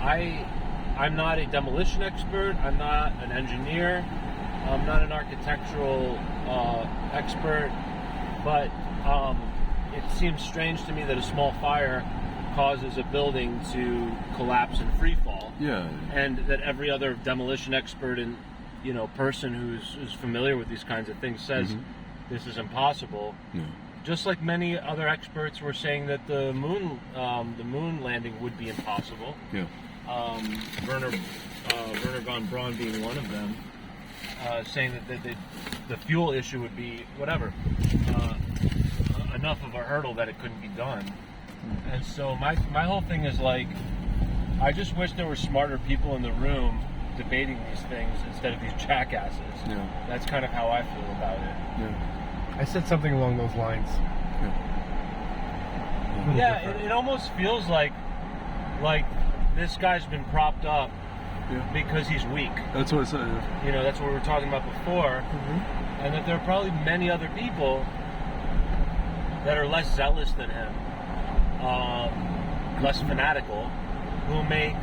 I'm not a demolition expert. I'm not an engineer. I'm not an architectural expert. But it seems strange to me that a small fire causes a building to collapse and free fall. Yeah. And that every other demolition expert and person who's familiar with these kinds of things says this is impossible. Yeah. Just like many other experts were saying that the moon landing would be impossible. Yeah. Werner von Braun being one of them, saying that the fuel issue would be whatever enough of a hurdle that it couldn't be done. And so my whole thing is like, I just wish there were smarter people in the room debating these things instead of these jackasses. Yeah. That's kind of how I feel about it. Yeah. I said something along those lines. Yeah, it almost feels like this guy's been propped up because he's weak. That's what I said. That's what we were talking about before. And that there are probably many other people that are less zealous than him, less fanatical, who make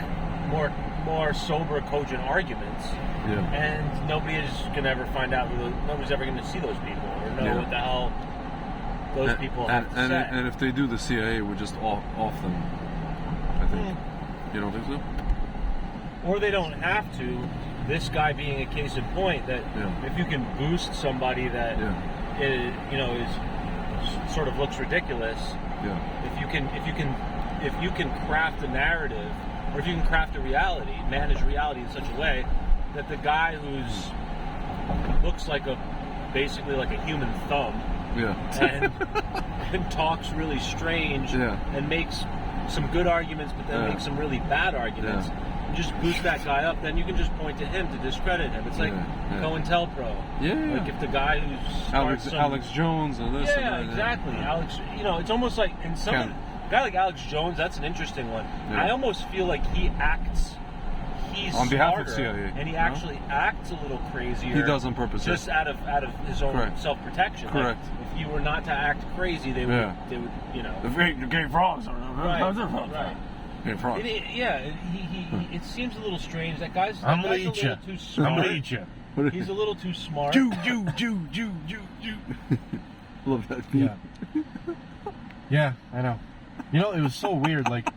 more sober, cogent arguments. Yeah. And nobody is going to ever find out. Nobody's ever going to see those people or know what the hell those people have to say. And if they do, the CIA would just off them. I think. You don't think so? Or they don't have to. This guy being a case in point, that if you can boost somebody that is sort of looks ridiculous. Yeah. If you can craft a narrative, or if you can craft a reality, manage reality in such a way that the guy who's looks like basically like a human thumb and talks really strange and makes some good arguments, but then makes some really bad arguments. And just boost that guy up, then you can just point to him to discredit him. It's like COINTELPRO. Like if the guy who's Alex Jones or this. Exactly. Alex, it's almost like in some a guy like Alex Jones. That's an interesting one. I almost feel like he acts. He's on behalf of smarter, CIA, and he actually acts a little crazier. He does on purpose, just out of his own self-protection. Correct. Like, if you were not to act crazy, they would, the gay frogs. Right. Gay frogs. It seems a little strange. That guy's I'm a gonna eat little too smart. I'm gonna eat you. He's a little too smart. Jew. Love that. Yeah, I know. It was so weird. Like,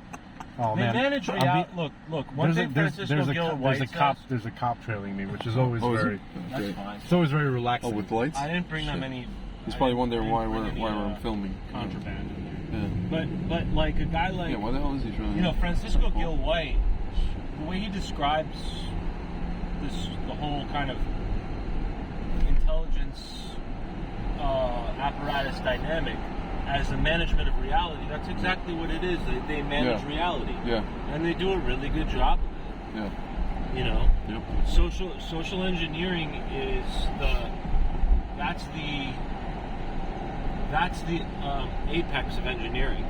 oh they man, manage reality. Look. One thing Francisco Gil White says. There's a cop trailing me, which is always very. That's fine. It's always very relaxing. Oh, with lights? I didn't bring that many. He's probably wondering why we're filming. Contraband in there. But like a guy like why the hell is he trying? Francisco Gil White, the way he describes the whole kind of intelligence apparatus dynamic as the management of reality, that's exactly what it is. They manage reality. And they do a really good job of it. Social engineering is that's the apex of engineering.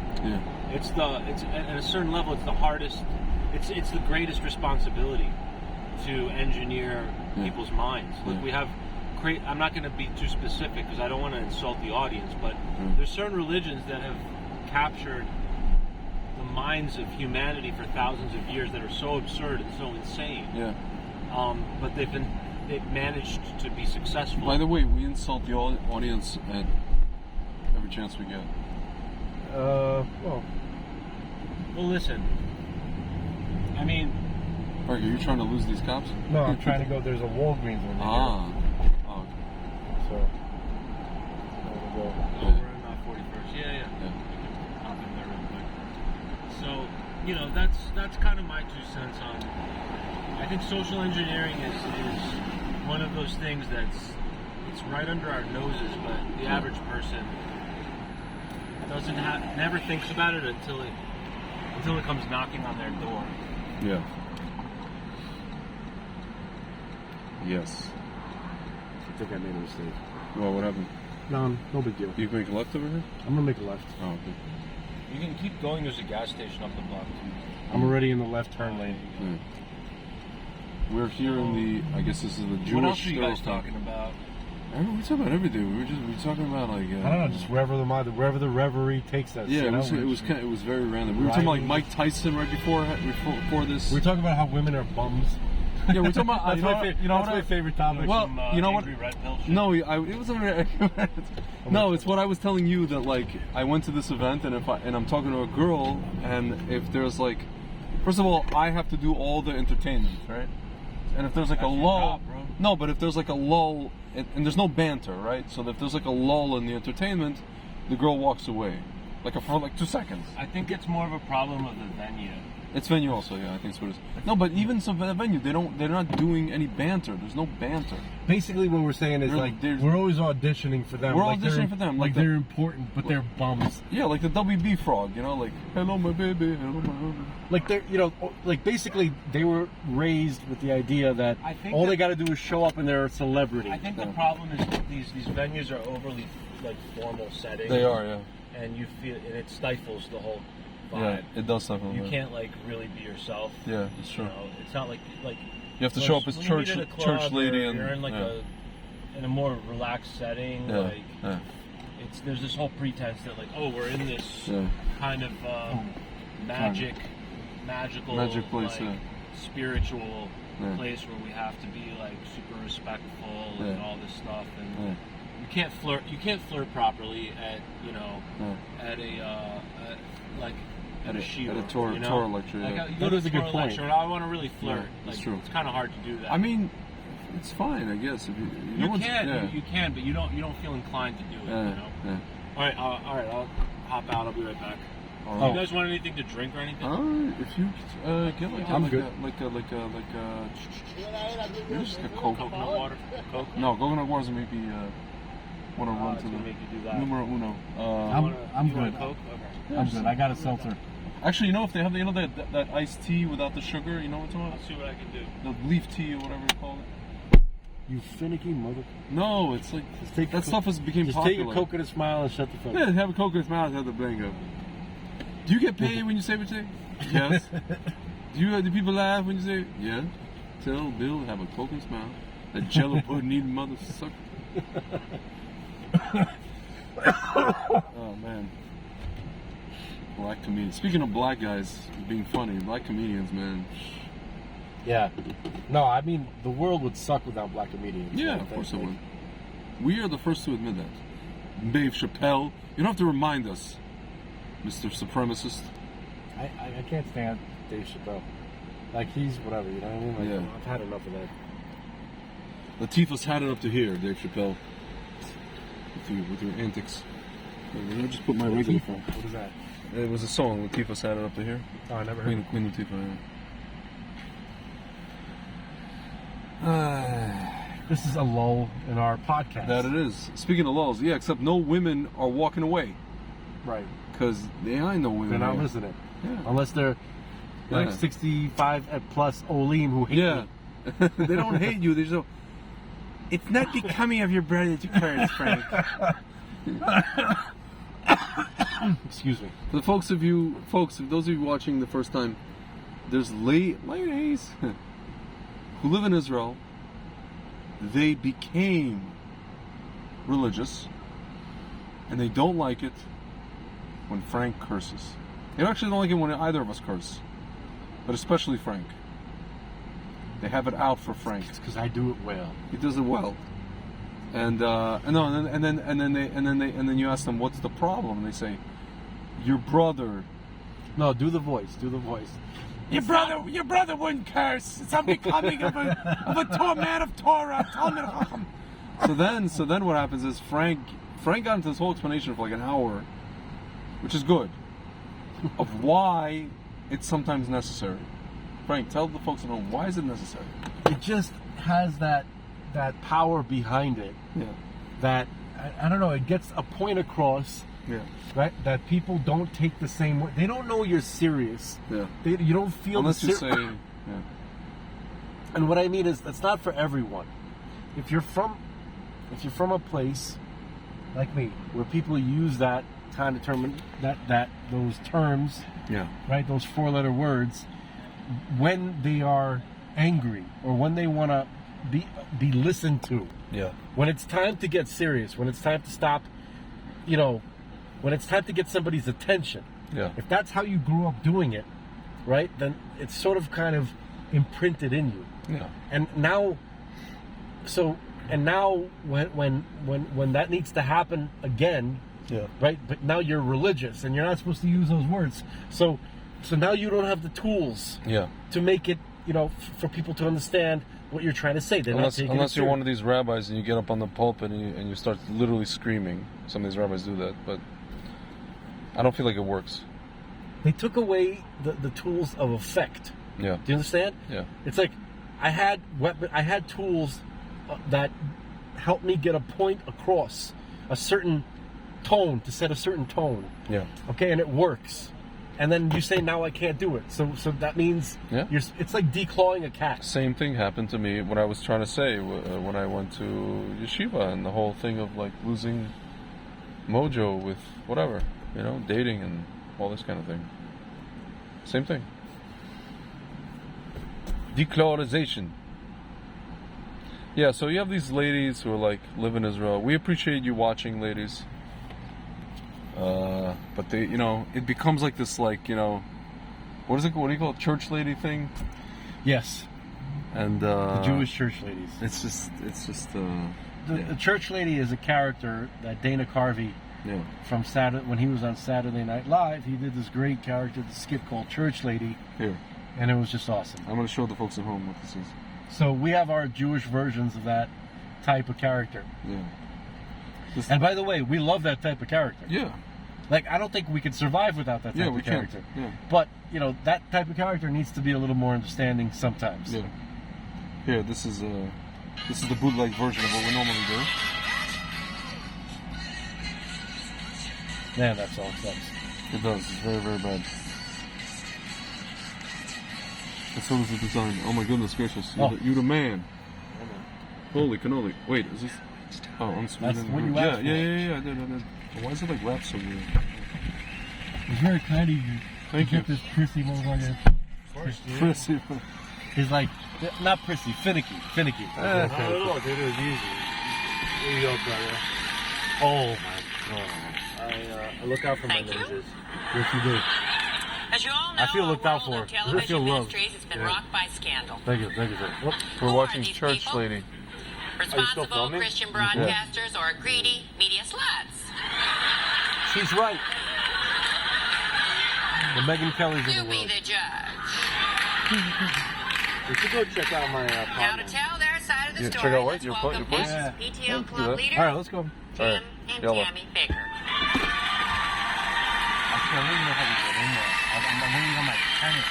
It's at a certain level, it's the hardest. It's the greatest responsibility to engineer people's minds. Like we have. I'm not going to be too specific because I don't want to insult the audience, but there's certain religions that have captured the minds of humanity for thousands of years that are so absurd and so insane. But they've managed to be successful. By the way, we insult the audience at every chance we get. Well, listen. I mean, are you trying to lose these cops? No, I'm trying to go. There's a Walgreens one here. So, we're on 41st. Yeah. Hop in there real quick. So, that's kind of my 2 cents on. I think social engineering is one of those things it's right under our noses, but the average person never thinks about it until it comes knocking on their door. Yes. I think I made a mistake. Well, what happened? No big deal. You can make a left over here? I'm gonna make a left. Oh, okay. You can keep going. There's a gas station up the block too. I'm already in the left turn lane. We're here in the. I guess this is the Jewish. What else are you guys talking about? I don't know, we talk about everything. We were talking about like. I don't know, just wherever the reverie takes us. Yeah, it was very random. We were talking about like Mike Tyson right before this. We're talking about how women are bums. Yeah, we're talking about. That's my favorite topic. Well, you know what? Red pill shit. No, it wasn't. No, it's what I was telling you that like I went to this event and I'm talking to a girl and if there's like, first of all, I have to do all the entertainment, right? And if there's like a lull, no, but if there's like a lull and there's no banter, right? So if there's like a lull in the entertainment, the girl walks away, for 2 seconds. I think it's more of a problem of the venue. It's venue also, yeah. I think it's what it is. No, but even some venue, they're not doing any banter. There's no banter. Basically, what we're saying is we're always auditioning for them. We're auditioning for them, like they're important, but they're bums. Yeah, like the WB frog, like hello my baby, hello my baby. Like they're, basically they were raised with the idea that all they got to do is show up and they're a celebrity. I think the problem is that these venues are overly formal settings. They are, yeah. And you feel, and it stifles the whole vibe. Yeah, it does stifle. You can't really be yourself. Yeah, it's true. It's not like you have to show up as church lady and you're in in a more relaxed setting. There's this whole pretense that we're in this kind of magical place, spiritual place where we have to be super respectful and all this stuff and. You can't flirt properly at a shiva, at a Torah lecture. You go to a Torah lecture, and I want to really flirt. That's true. It's kind of hard to do that. I mean, it's fine, I guess. If you can, but you don't feel inclined to do it. All right. I'll hop out. I'll be right back. You guys want anything to drink or anything? If you get I'm good. Just a Coke. Coconut water. Coke. No, coconut water maybe. Want to run It's to gonna the make you do that. numero uno. I'm You want good. a Coke? Okay. I'm good. I got a seltzer. Actually, you know, if they have that iced tea without the sugar, you know what I'm talking I'll see what I can do. about? The leaf tea or whatever you call it. You finicky mother. No, it's like Just take that stuff became Just popular. take a coconut smile and shut the fuck Yeah, up. have a coconut smile, have the blank up. Do you get paid when you say what you say? Yes. Do people laugh when you say yeah? Tell Bill to have a coconut smile. That jello pudding eating mother sucker. Oh man. Black comedians. Speaking of black guys being funny, black comedians, man. Yeah. No, I mean the world would suck without black comedians. Yeah, of course it would. We are the first to admit that. Dave Chappelle. You don't have to remind us, Mr. Supremacist. I can't stand Dave Chappelle. Like he's whatever, you know what I mean? Like, Yeah. I've had enough of that. Latifah's had it up to here, Dave Chappelle. With your antics. Let me just put my regular phone. What is that? It was a song. Latifah's had it up to here. Oh, I never heard. Queen Latifah. This is a lull in our podcast. That it is. Speaking of laws, yeah, except no women are walking away Right. because there ain't no women. They're not here. listening. Yeah. Unless they're like Yeah. 65 and plus Olim who hate Yeah. me. They don't hate you. They just don't. It's not becoming of your brother to curse, Frank. Excuse me. For the folks, if those of you watching the first time, there's ladies who live in Israel. They became religious, and they don't like it when Frank curses. They actually don't like it when either of us curse, but especially Frank. They have it out for Frank. It's because I do it well. He does it well, and then you ask them what's the problem, and they say, your brother. No, do the voice. Do the voice. Your brother wouldn't curse. It's unbecoming of a man of Torah. So then what happens is Frank got into this whole explanation for like an hour, which is good, of why it's sometimes necessary. Frank, tell the folks at home, why is it necessary? It just has that power behind it. Yeah. That I don't know. It gets a point across. Yeah. Right. That people don't take the same way. They don't know you're serious. Yeah. You don't feel Unless the you say, yeah. And what I mean is that's not for everyone. If you're from a place like me where people use that kind of term, those terms, Yeah. right? Those four-letter words when they are angry or when they want to be listened to. Yeah. When it's time to get serious, when it's time to stop, when it's time to get somebody's attention. Yeah. If that's how you grew up doing it, right? Then it's sort of kind of imprinted in you. Yeah. And now when that needs to happen again, Yeah. right? But now you're religious and you're not supposed to use those words. So now you don't have the tools Yeah. to make it, for people to understand what you're trying to say. They're not taking Unless it you're one serious. of these rabbis and you get up on the pulpit and you start literally screaming. Some of these rabbis do that, but I don't feel like it works. They took away the tools of effect. Yeah. Do you understand? Yeah. It's like I had tools that helped me get a point across, a certain tone, to set a certain tone. Yeah. Okay, and it works. And then you say now I can't do it. So that means Yeah. it's like declawing a cat. Same thing happened to me when I was trying to say when I went to yeshiva and the whole thing of like losing mojo with whatever, dating and all this kind of thing. Same thing. Declarization. Yeah, so you have these ladies who are like live in Israel. We appreciate you watching, ladies. But they, it becomes like this, like, what is it? What do you call it? Church lady thing? Yes, And the Jewish church ladies. It's just. The church lady is a character that Dana Carvey Yeah. from Saturday, when he was on Saturday Night Live, he did this great character, the skit called Church Lady, Here, and it was just awesome. I'm going to show the folks at home what this is. So we have our Jewish versions of that type of character. Yeah. And by the way, we love that type of character. Yeah. Like, I don't think we could survive without that type Yeah, of we can't. character. Yeah. But, that type of character needs to be a little more understanding sometimes. Yeah. Here, this is the bootleg version of what we normally do. Man, that song sucks. It does. It's very, very bad. And so does the design. Oh my goodness gracious! You the man. Holy cannoli! Wait, is this? Oh, on Sweden. That's what you yeah, asked yeah, for. yeah, I did. Why is it like rap so weird? It's very kind of you. Thank you. Get this prissy motherfucker. Prissy. He's like, not prissy, finicky. Finicky. I don't know, dude. It was easy. Here you go, brother. Oh my god. I look out for my Thank you. ninjas. Yes, you do. As you all know, I feel our looked out world for. of I television feel loved. ministries has been rocked by scandal. Thank you, sir. Whoop. We're Who watching are these Church people? Lady. Responsible filming? Christian broadcasters or greedy media sluts? She's right. The Megan Kellys of You the be world. the judge. We should go check out my Now to apartment. tell their side of the Yeah, story, check out what? let's Your welcome place? Yeah. PTO do club that. leaders All right, let's go. Tim Alright, and yellow. Tammy Baker. I don't even know how we get in there. I'm waiting on my tenant.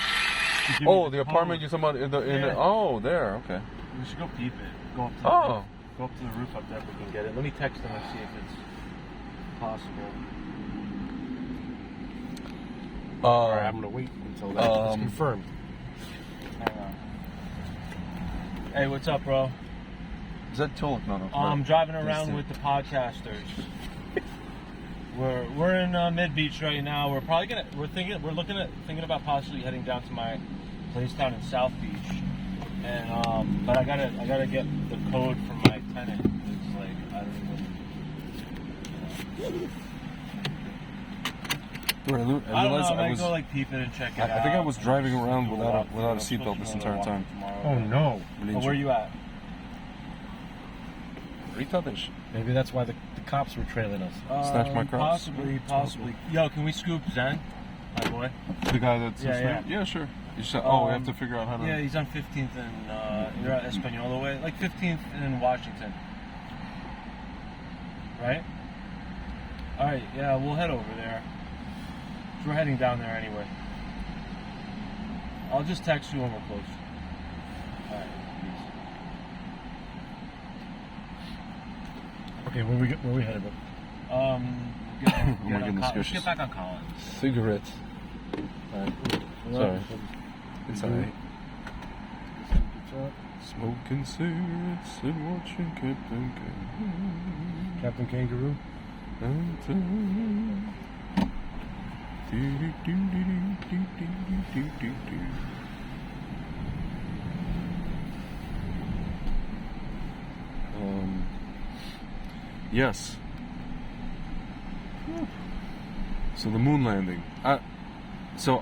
to give me Oh, the apartment code. you're talking about in the Yeah. oh, there. Okay. We should go peep it. Go up to the Oh. roof. Go up to the roof up there if we can get it. Let me text them and see if it's possible. All right, I'm gonna wait until that's confirmed. Hang on. Hey, what's up, bro? Is that Tulip? No. I'm driving around with the podcasters. We're in Mid Beach right now. We're probably thinking about possibly heading down to my place down in South Beach. And but I gotta get the code from my tenant. It's like I don't even. I I don't know. realized I'm gonna go like peep it and check it out. I think I was driving around We'll without walk a through. seatbelt this entire time. Oh no! Oh, where are you at? Retarded. Maybe that's why the cops were trailing us. Snatch my cross? Possibly. Yo, can we scoop Zen? My boy. The guy that's Yeah. Sure. You said, we have to figure out how to. Yeah, he's on 15th and you're at Espanola way, like 15th in Washington, right? All right, yeah, we'll head over there. So we're heading down there anyway. I'll just text you when we're close. All right, peace. Okay, where we headed? Oh my goodness Let's gracious. get back on Collins. Cigarettes. Sorry. It's alright. Smoking cigarettes and watching Captain Kangaroo. Captain Kangaroo. Yes. So the moon landing. Abe, so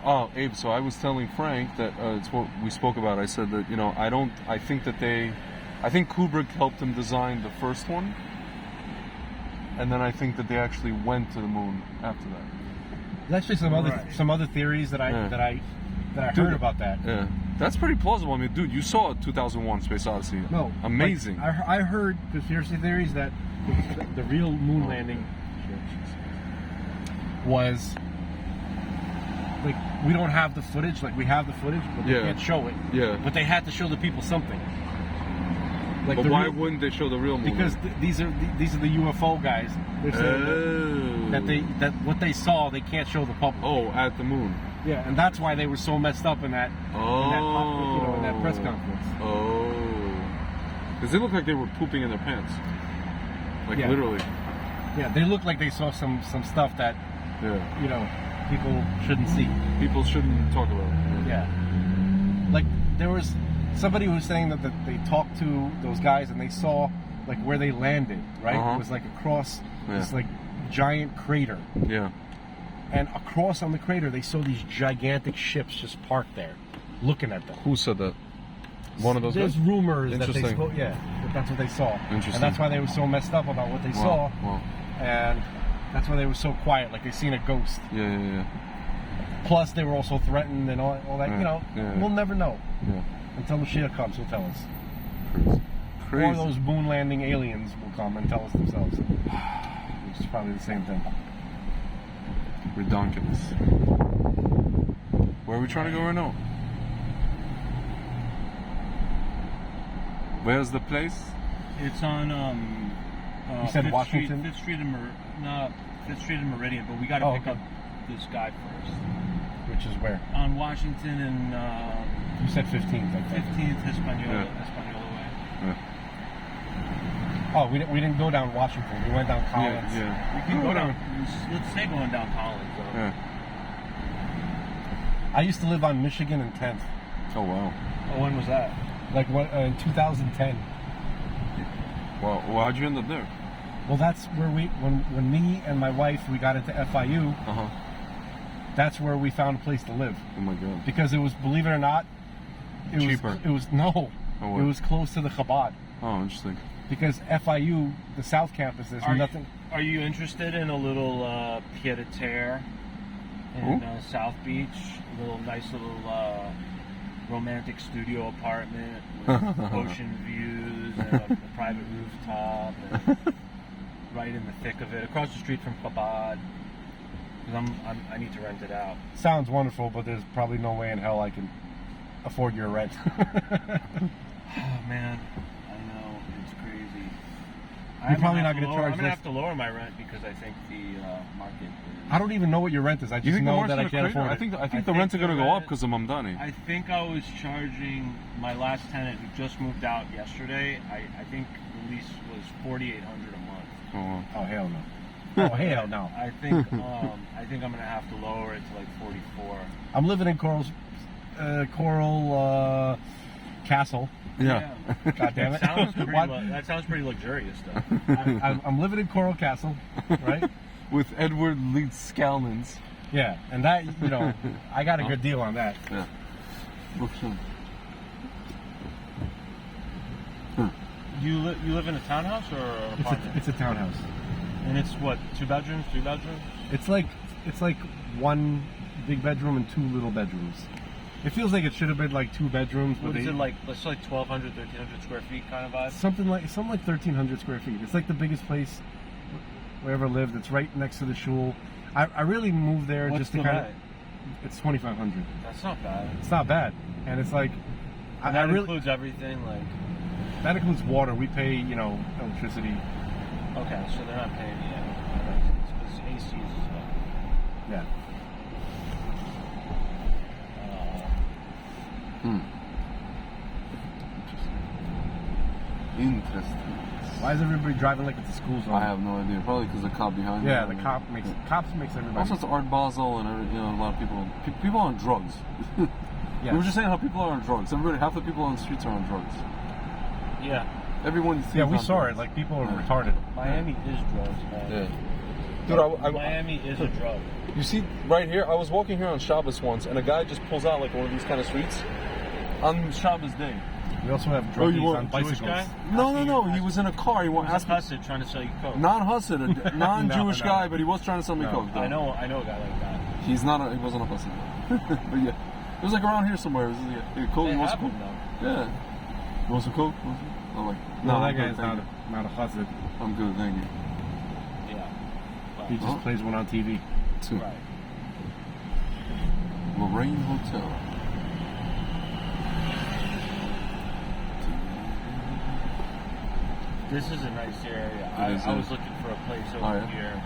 I was telling Frank that it's what we spoke about. I said that, I think Kubrick helped him design the first one. And then I think that they actually went to the moon after that. There's actually some other theories that I Dude, heard about that. Yeah. That's pretty plausible. I mean, dude, you saw 2001 Space Odyssey. No. Amazing. Like, I heard conspiracy theories that the real moon landing was like, we don't have the footage. Like, we have the footage, but we can't show it. Yeah. But they had to show the people something. Like, But why wouldn't they show the real moon? Because these are the UFO guys. They're saying that what they saw they can't show the public. Oh, at the moon. Yeah, and that's why they were so messed up in that in that press conference. Oh. Because they looked like they were pooping in their pants. Like, Yeah. literally. Yeah, they looked like they saw some stuff that Yeah. people shouldn't see. People shouldn't talk about it. Yeah. Like, there was somebody who was saying that they talked to those guys and they saw like where they landed, right? Uh-huh. It was like across this Yeah. like giant crater. Yeah. And across on the crater they saw these gigantic ships just parked there, looking at them. Who said that? One of those There's guys? rumors that they Interesting. spoke, that's what they saw. Interesting. And that's why they were so messed up about what they saw. Wow. And that's why they were so quiet, like they seen a ghost. Yeah. Plus, they were also threatened and all that. Yeah. We'll never know Yeah. until the shit comes. He'll tell us. Crazy. Or those moon landing aliens will come and tell us themselves. Which is probably the same thing. Redonkulous. Where are we trying to go right now? Where's the place? It's on You said 5th Washington? Street, 5th Street in 5th Street and Meridian, but we got to Oh, pick okay. up this guy first. Which is where? On Washington and You said 15th, I think. 15th Hispaniola, Yeah. Hispaniola way. Oh, we didn't go down Washington. We went down Collins. Yeah. We can go down. Let's stay going down Collins, though. Yeah. I used to live on Michigan and 10th. Oh wow. Oh, when was that? Like what, in 2010. Well, how'd you end up there? Well, that's where when me and my wife, we got into FIU, Uh huh. that's where we found a place to live. Oh my god. Because it was, believe it or not, Cheaper. It was, no. Oh, what? It was close to the Chabad. Oh, interesting. Because FIU, the South Campus, there's nothing. Are you interested in a little pied-à-terre in South Beach? A little nice little romantic studio apartment with ocean views and a private rooftop, and right in the thick of it, across the street from Chabad. Because I need to rent it out. Sounds wonderful, but there's probably no way in hell I can afford your rent. Oh man, I know, it's crazy. You're probably not going to I'm charge gonna less. have to lower my rent because I think the market is... I don't even know what your rent is. I You just think the know rent's that I gonna can't crater? afford I it. think the think rents are the gonna go up rent- because of Mamdani. I think I was charging my last tenant who just moved out yesterday. I think the lease was $4,800 a month. Oh wow. Oh, hell no. Oh, hell no. I think I'm gonna have to lower it to like 44. I'm living in Coral Castle. Yeah. God damn it. What? That sounds pretty luxurious though. I'm living in Coral Castle, right? With Edward Lee Scalmans. Yeah, and that, you know, I got a good deal on that. Yeah. You live in a townhouse or an apartment? It's a townhouse. And it's what, 2 bedrooms, 3 bedrooms? It's like one big bedroom and 2 little bedrooms. It feels like it should have been like 2 bedrooms. What but is they- it like? Let's say like 1,200, 1,300 square feet kind of vibe. Something like 1,300 square feet. It's like the biggest place we ever lived. It's right next to the shul. I really moved there What's just to the kind of. rent? It's 2,500. That's not bad. It's not bad, and it's like And I that really includes everything, like. that includes water. We pay, you know, electricity. Okay, so they're not paying you. Because AC is. Yeah. Interesting. Why is everybody driving like it's a school zone? I have no idea. Probably because the cop behind. Yeah, me. the cops makes everybody. Also, it's Art Basel and you know a lot of people on drugs. Yeah. We were just saying how people are on drugs. Everybody, half the people on the streets are on drugs. Yeah. Everyone. You see Yeah, is we on saw drugs. it. Like people are Yeah. retarded. Miami is drugs, man. Yeah. Dude, Miami is a drug. you see right here, I was walking here on Shabbos once, and a guy just pulls out like one of these kind of streets on Shabbos day. We also have Oh, you druggies want on a Jewish bicycles. guy? No. He was in a car. He He won't was ask a customer trying to sell you coke. non-Hussid, a non-Jewish No. guy, but he was trying to sell me No. coke. Though. I know a guy like that. He's not. He wasn't a Hussid. But yeah, it was like around here somewhere. It was like, coke. They You want have some them, coke? though. Yeah. You want some coke? I'm like, No, I'm that good, guy's thank not a chassid. you. I'm good, thank you. Yeah. He just Huh? plays one on TV. Right. Lorraine Hotel. This is a nice area. It is, I yeah. was looking for a place over Oh, yeah? here.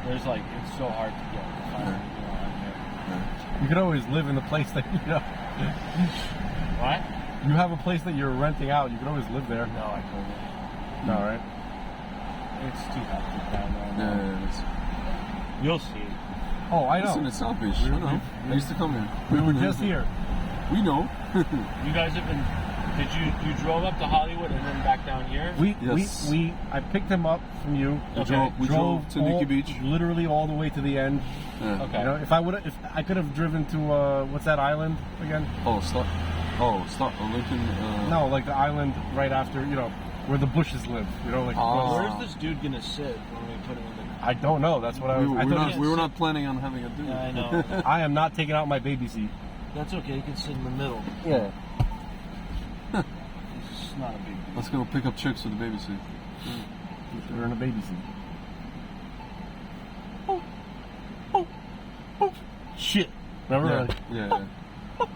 There's like, it's so hard to get. You could always live in the place that you know. What? You have a place that you're renting out. You could always live there. No, I couldn't. No, right? It's too hectic down there. Yeah, it's, You'll see. Oh, I listen, know. it's South Beach. I know. I used to come here. We were just here. We know. You guys have been. Did you drove up to Hollywood and then back down here? Yes. I picked him up from you. We drove to Nikki Beach. Literally all the way to the end. Yeah. Okay. You know, if I could have driven to what's that island again? Stop. Lincoln. No, like the island right after, you know, where the Bushes live. You know, like Ah. Where's this dude gonna sit when we put him in the? I don't know. That's what I was. We were not planning on having a dude. Yeah, I know. I am not taking out my baby seat. That's okay. You can sit in the middle. Yeah. It's not a big deal. Let's go pick up chicks with the baby seat. They're in a baby seat. Shit. Remember? Yeah. Like, Yeah.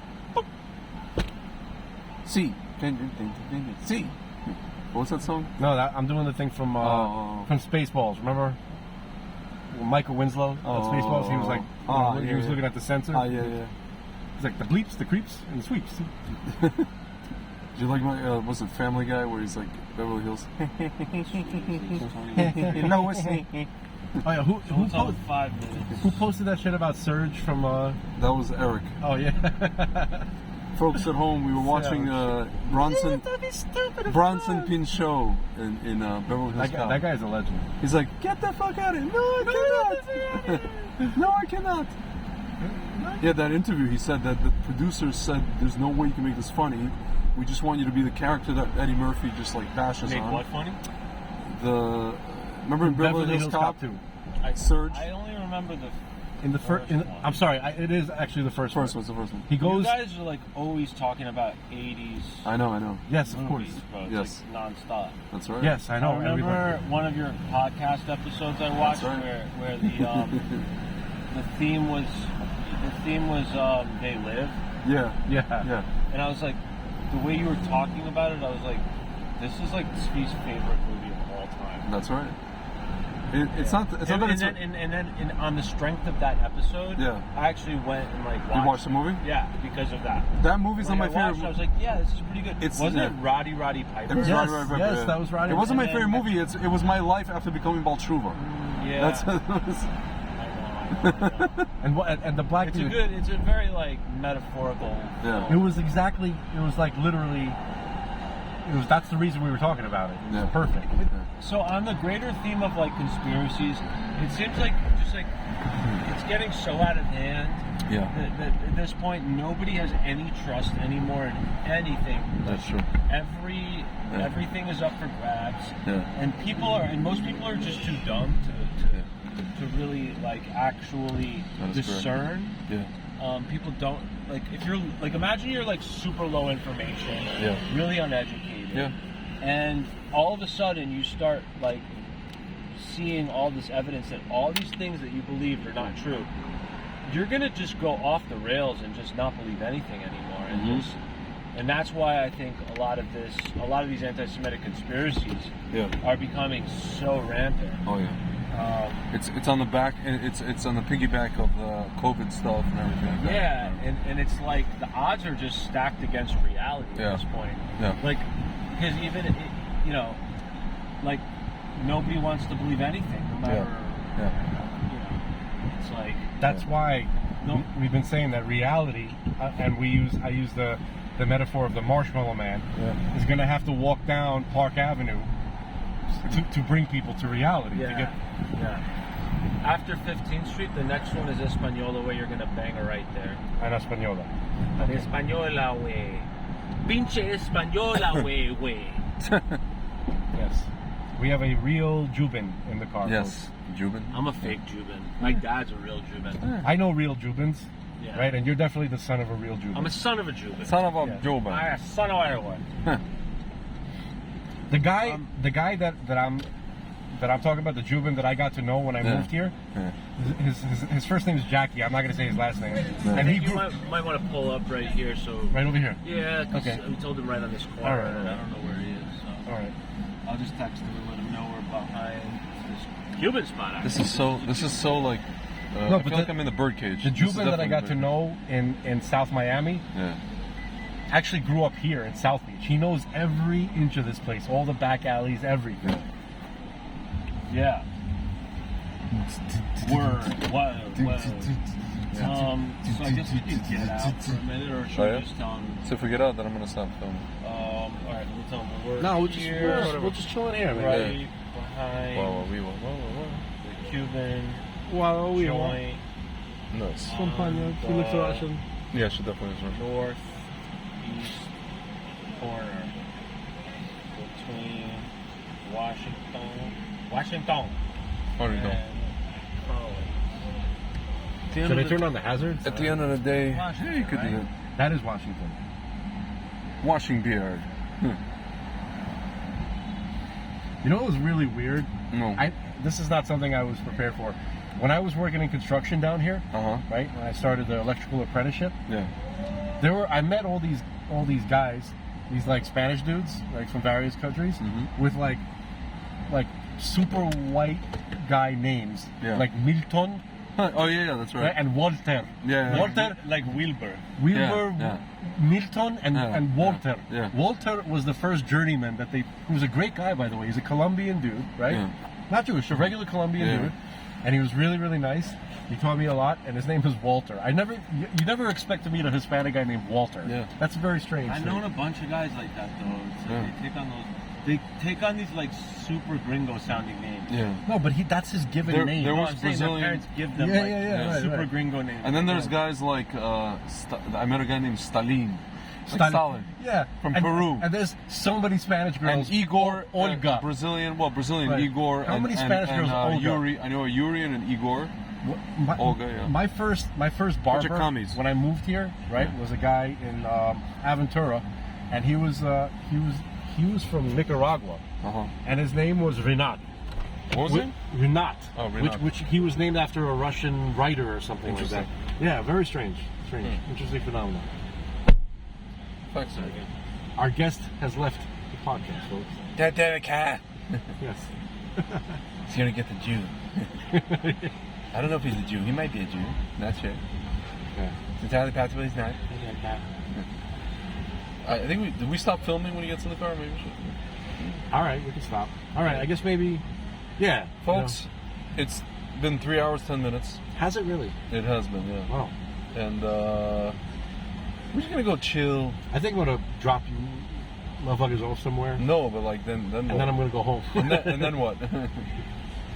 See. See. What's that song? no, I'm doing the thing from Oh. Spaceballs. Remember? Michael Winslow on Spaceballs. He was like, he was looking at the sensor. Yeah. He's like the bleeps, the creeps, and the sweeps. Do you like my was it Family Guy where he's like Beverly Hills? No, it's me. Oh yeah, It's on 5 minutes. who posted that shit about Surge from? That was Eric. Oh yeah. Folks at home, we were watching Bronson Pinchot in Beverly Hills Cop. That guy's a legend. He's like, get the fuck out of here! No, I cannot! No, I cannot! Yeah, that interview, he said that the producers said, there's no way you can make this funny. We just want you to be the character that Eddie Murphy just like bashes Make on. what funny? Remember in Beverly Hills Cop? 2. Surge? I only remember the In the first, one. I'm sorry, it is actually the first one. First one's the first one. He You goes. guys are like always talking about 80s I know. Yes, of course. movies, bro. It's Yes. like non-stop. That's right. Yes, I know. I remember everybody. one of your podcast episodes I watched That's right. where the the theme was They Live, Yeah. and I was like, the way you were talking about it, I was like, this is like Svi's favorite movie of all time. That's right. It's not that it's... And then on the strength of that episode, Yeah. I actually went and like watched. You watched the movie? Yeah, because of that. That movie's When not my I watched, favorite. I was like, yeah, this is pretty good. Wasn't it Roddy Piper? It was Yes, right. yes, that was Roddy. It wasn't my And favorite then- movie. It was my life after becoming Baltruva. Yeah. That's I know. And the black It's dude. a very like metaphorical. Yeah. It was exactly. It was like literally. That's the reason we were talking about it. It was Yeah. perfect. So on the greater theme of like conspiracies, it seems like just like it's getting so out of hand Yeah. that at this point nobody has any trust anymore in anything. That's true. Everything is up for grabs, Yeah. and most people are just too dumb to really like actually That is discern. Yeah. People don't like if you're like imagine you're like super low information, Yeah. really uneducated. Yeah. And all of a sudden you start like seeing all this evidence that all these things that you believed are not true. You're gonna just go off the rails and just not believe anything anymore. Mhm. And that's why I think a lot of these anti-Semitic conspiracies Yeah. are becoming so rampant. Oh yeah. It's on the back. It's on the piggyback of the COVID stuff and everything. Like that. Yeah, and it's like the odds are just stacked against reality Yeah. at this point. Yeah. Like, because even like nobody wants to believe anything, no matter. Yeah. It's like That's why we've been saying that reality, and I use the metaphor of the Marshmallow Man, Yeah. is going to have to walk down Park Avenue to bring people to reality. To get, yeah. After 15th Street, the next one is Española, where you're gonna bang her right there. and Española. Española, way. Pinche Española, way. Yes. We have a real Jubin in the car. Yes. Jubin. I'm a fake Jubin. My dad's a real Jubin. folks. I know real Jubins, Yeah. right? And you're definitely the son of a real Jubin. I'm a son of a Jubin. Son of a Yeah. Jubin. I'm a son of a The guy that I'm talking about, the Jubin that I got to know when I Yeah. moved here. Yeah. His first name is Jackie. I'm not going to say his last name. No. And he You grew might want to pull up right here, so right over here. yeah. 'Cause Okay. we told him right on this corner. All right, all and right. I don't know where he is. So All right. I'll just text him and let him know we're behind this Cuban spot. Actually. This is so like. No, I but feel like I'm in the birdcage. The This is Jubin that I definitely got to the know in South Miami Yeah. actually grew up here in South Beach. He knows every inch of this place, all the back alleys, everything. Yeah. Word. Wow. So I guess we could get out for a minute, or should Oh, we yeah? just tell him? So if we get out, then I'm gonna stop filming. All right, we'll tell him we're No, here, we'll just chill in here, man. right behind Whoa. the Cuban Wow, joint, Nice. He looks Russian. Yeah, she definitely is right. northeast corner between Washington There you go. and Crowley. Should I turn on the hazards? At the end of the day, Washington, yeah, you could do right? that. That is Washington. Washing beard. You know what was really weird? No. This is not something I was prepared for. When I was working in construction down here, right, when I started the electrical apprenticeship, Yeah. I met all these guys, these like Spanish dudes, like from various countries, Mhm. with like super white guy names, Yeah. like Milton, Oh yeah, that's right. right? And Walter. Yeah. Walter, Like Wilbur. Wilbur, Yeah. Milton, and, Yeah. and Walter. Yeah. Walter was the first journeyman that they. He was a great guy, by the way. He's a Colombian dude, right? Yeah. Not Jewish, a regular Colombian Yeah. dude, and he was really, really nice. He taught me a lot, and his name was Walter. You never expect to meet a Hispanic guy named Walter. Yeah. That's very strange. I've thing. known a bunch of guys like that though. It's like Yeah. they take on these like super gringo sounding names. Yeah. No, but that's his given There- name. there No, was I'm saying their Brazilian- parents give them Yeah, like yeah, right, super right. gringo names. And then there's Yeah. guys like I met a guy named Stalin. Like Stalin. Yeah, From and, Peru. And there's so many Spanish girls. And Igor, Olga. Brazilian Right. Igor. How and, many and- Spanish and, girls? Olga. Yuri, I know a Yuri and an Igor. My, Olga, yeah. My first Bunch of barber commies. when I moved here, right, Yeah. was a guy in Aventura, and he was from Nicaragua, Uh-huh. and his name was Renat. What was it? Renat. Oh, Renat. Which he was named after a Russian writer or something like that. Interesting. Yeah, very strange. Interesting phenomenon. Thanks, sir. Our guest has left the podcast, folks. That David cat. Yes. He's gonna get the Jew. I don't know if he's a Jew. He might be a Jew. Not sure. Yeah. It's entirely possible he's not. I think did we stop filming when he gets in the car? Maybe we should. All right, we can stop. All right, I guess maybe. Yeah, Folks, it's been 3 hours, 10 minutes. Has it really? It has been, yeah. Wow. And we're just gonna go chill. I think I'm gonna drop you motherfuckers off somewhere, No, but like then what? and then I'm gonna go home. and then what?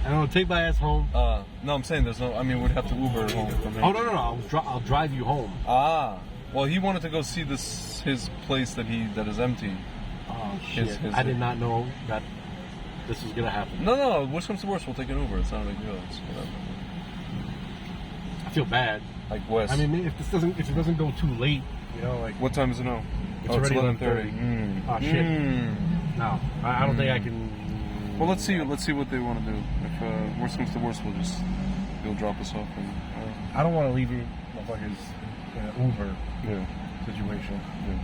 I'm gonna take my ass home. No, I'm saying there's no. I mean, we'd have to Uber home from here. Oh no! I'll drive you home. Ah, well, he wanted to go see his place that is empty. Oh shit! His- I did not know that this was gonna happen. No. Worst comes to worst, we'll take an Uber. It's not a big deal. It's whatever. I feel bad. Like Wes. I mean, if it doesn't go too late, you know, like what time is it now? It's oh, it's already 11:30. Oh shit! No, I don't think I can. Well, let's see what they want to do. If worst comes to worst, they'll drop us off. And, I don't want to leave you motherfuckers in an Uber yeah. situation. Yeah.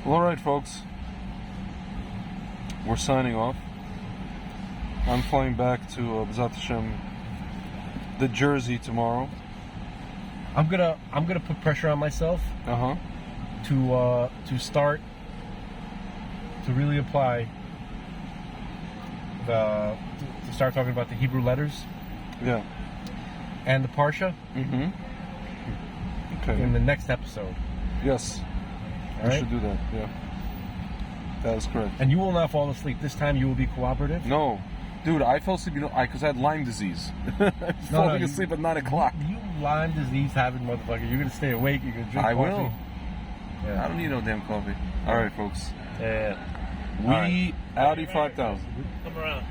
Well, all right, folks. We're signing off. I'm flying back to B'ezrat Hashem, the Jersey tomorrow. I'm gonna put pressure on myself Uh-huh. to start to really apply to start talking about the Hebrew letters Yeah. and the Parsha Mm-hmm. Okay. in the next episode. Yes. All We right? should do that. Yeah. That is correct. And you will not fall asleep. This time you will be cooperative. No. Dude, I fell asleep, because I had Lyme disease. I was falling you- asleep at 9 o'clock. You Lyme disease having motherfucker. You're gonna stay awake. You're gonna drink I coffee. will. Yeah. I don't need no damn coffee. All right, folks. Yeah. We Audi 5000. Come around.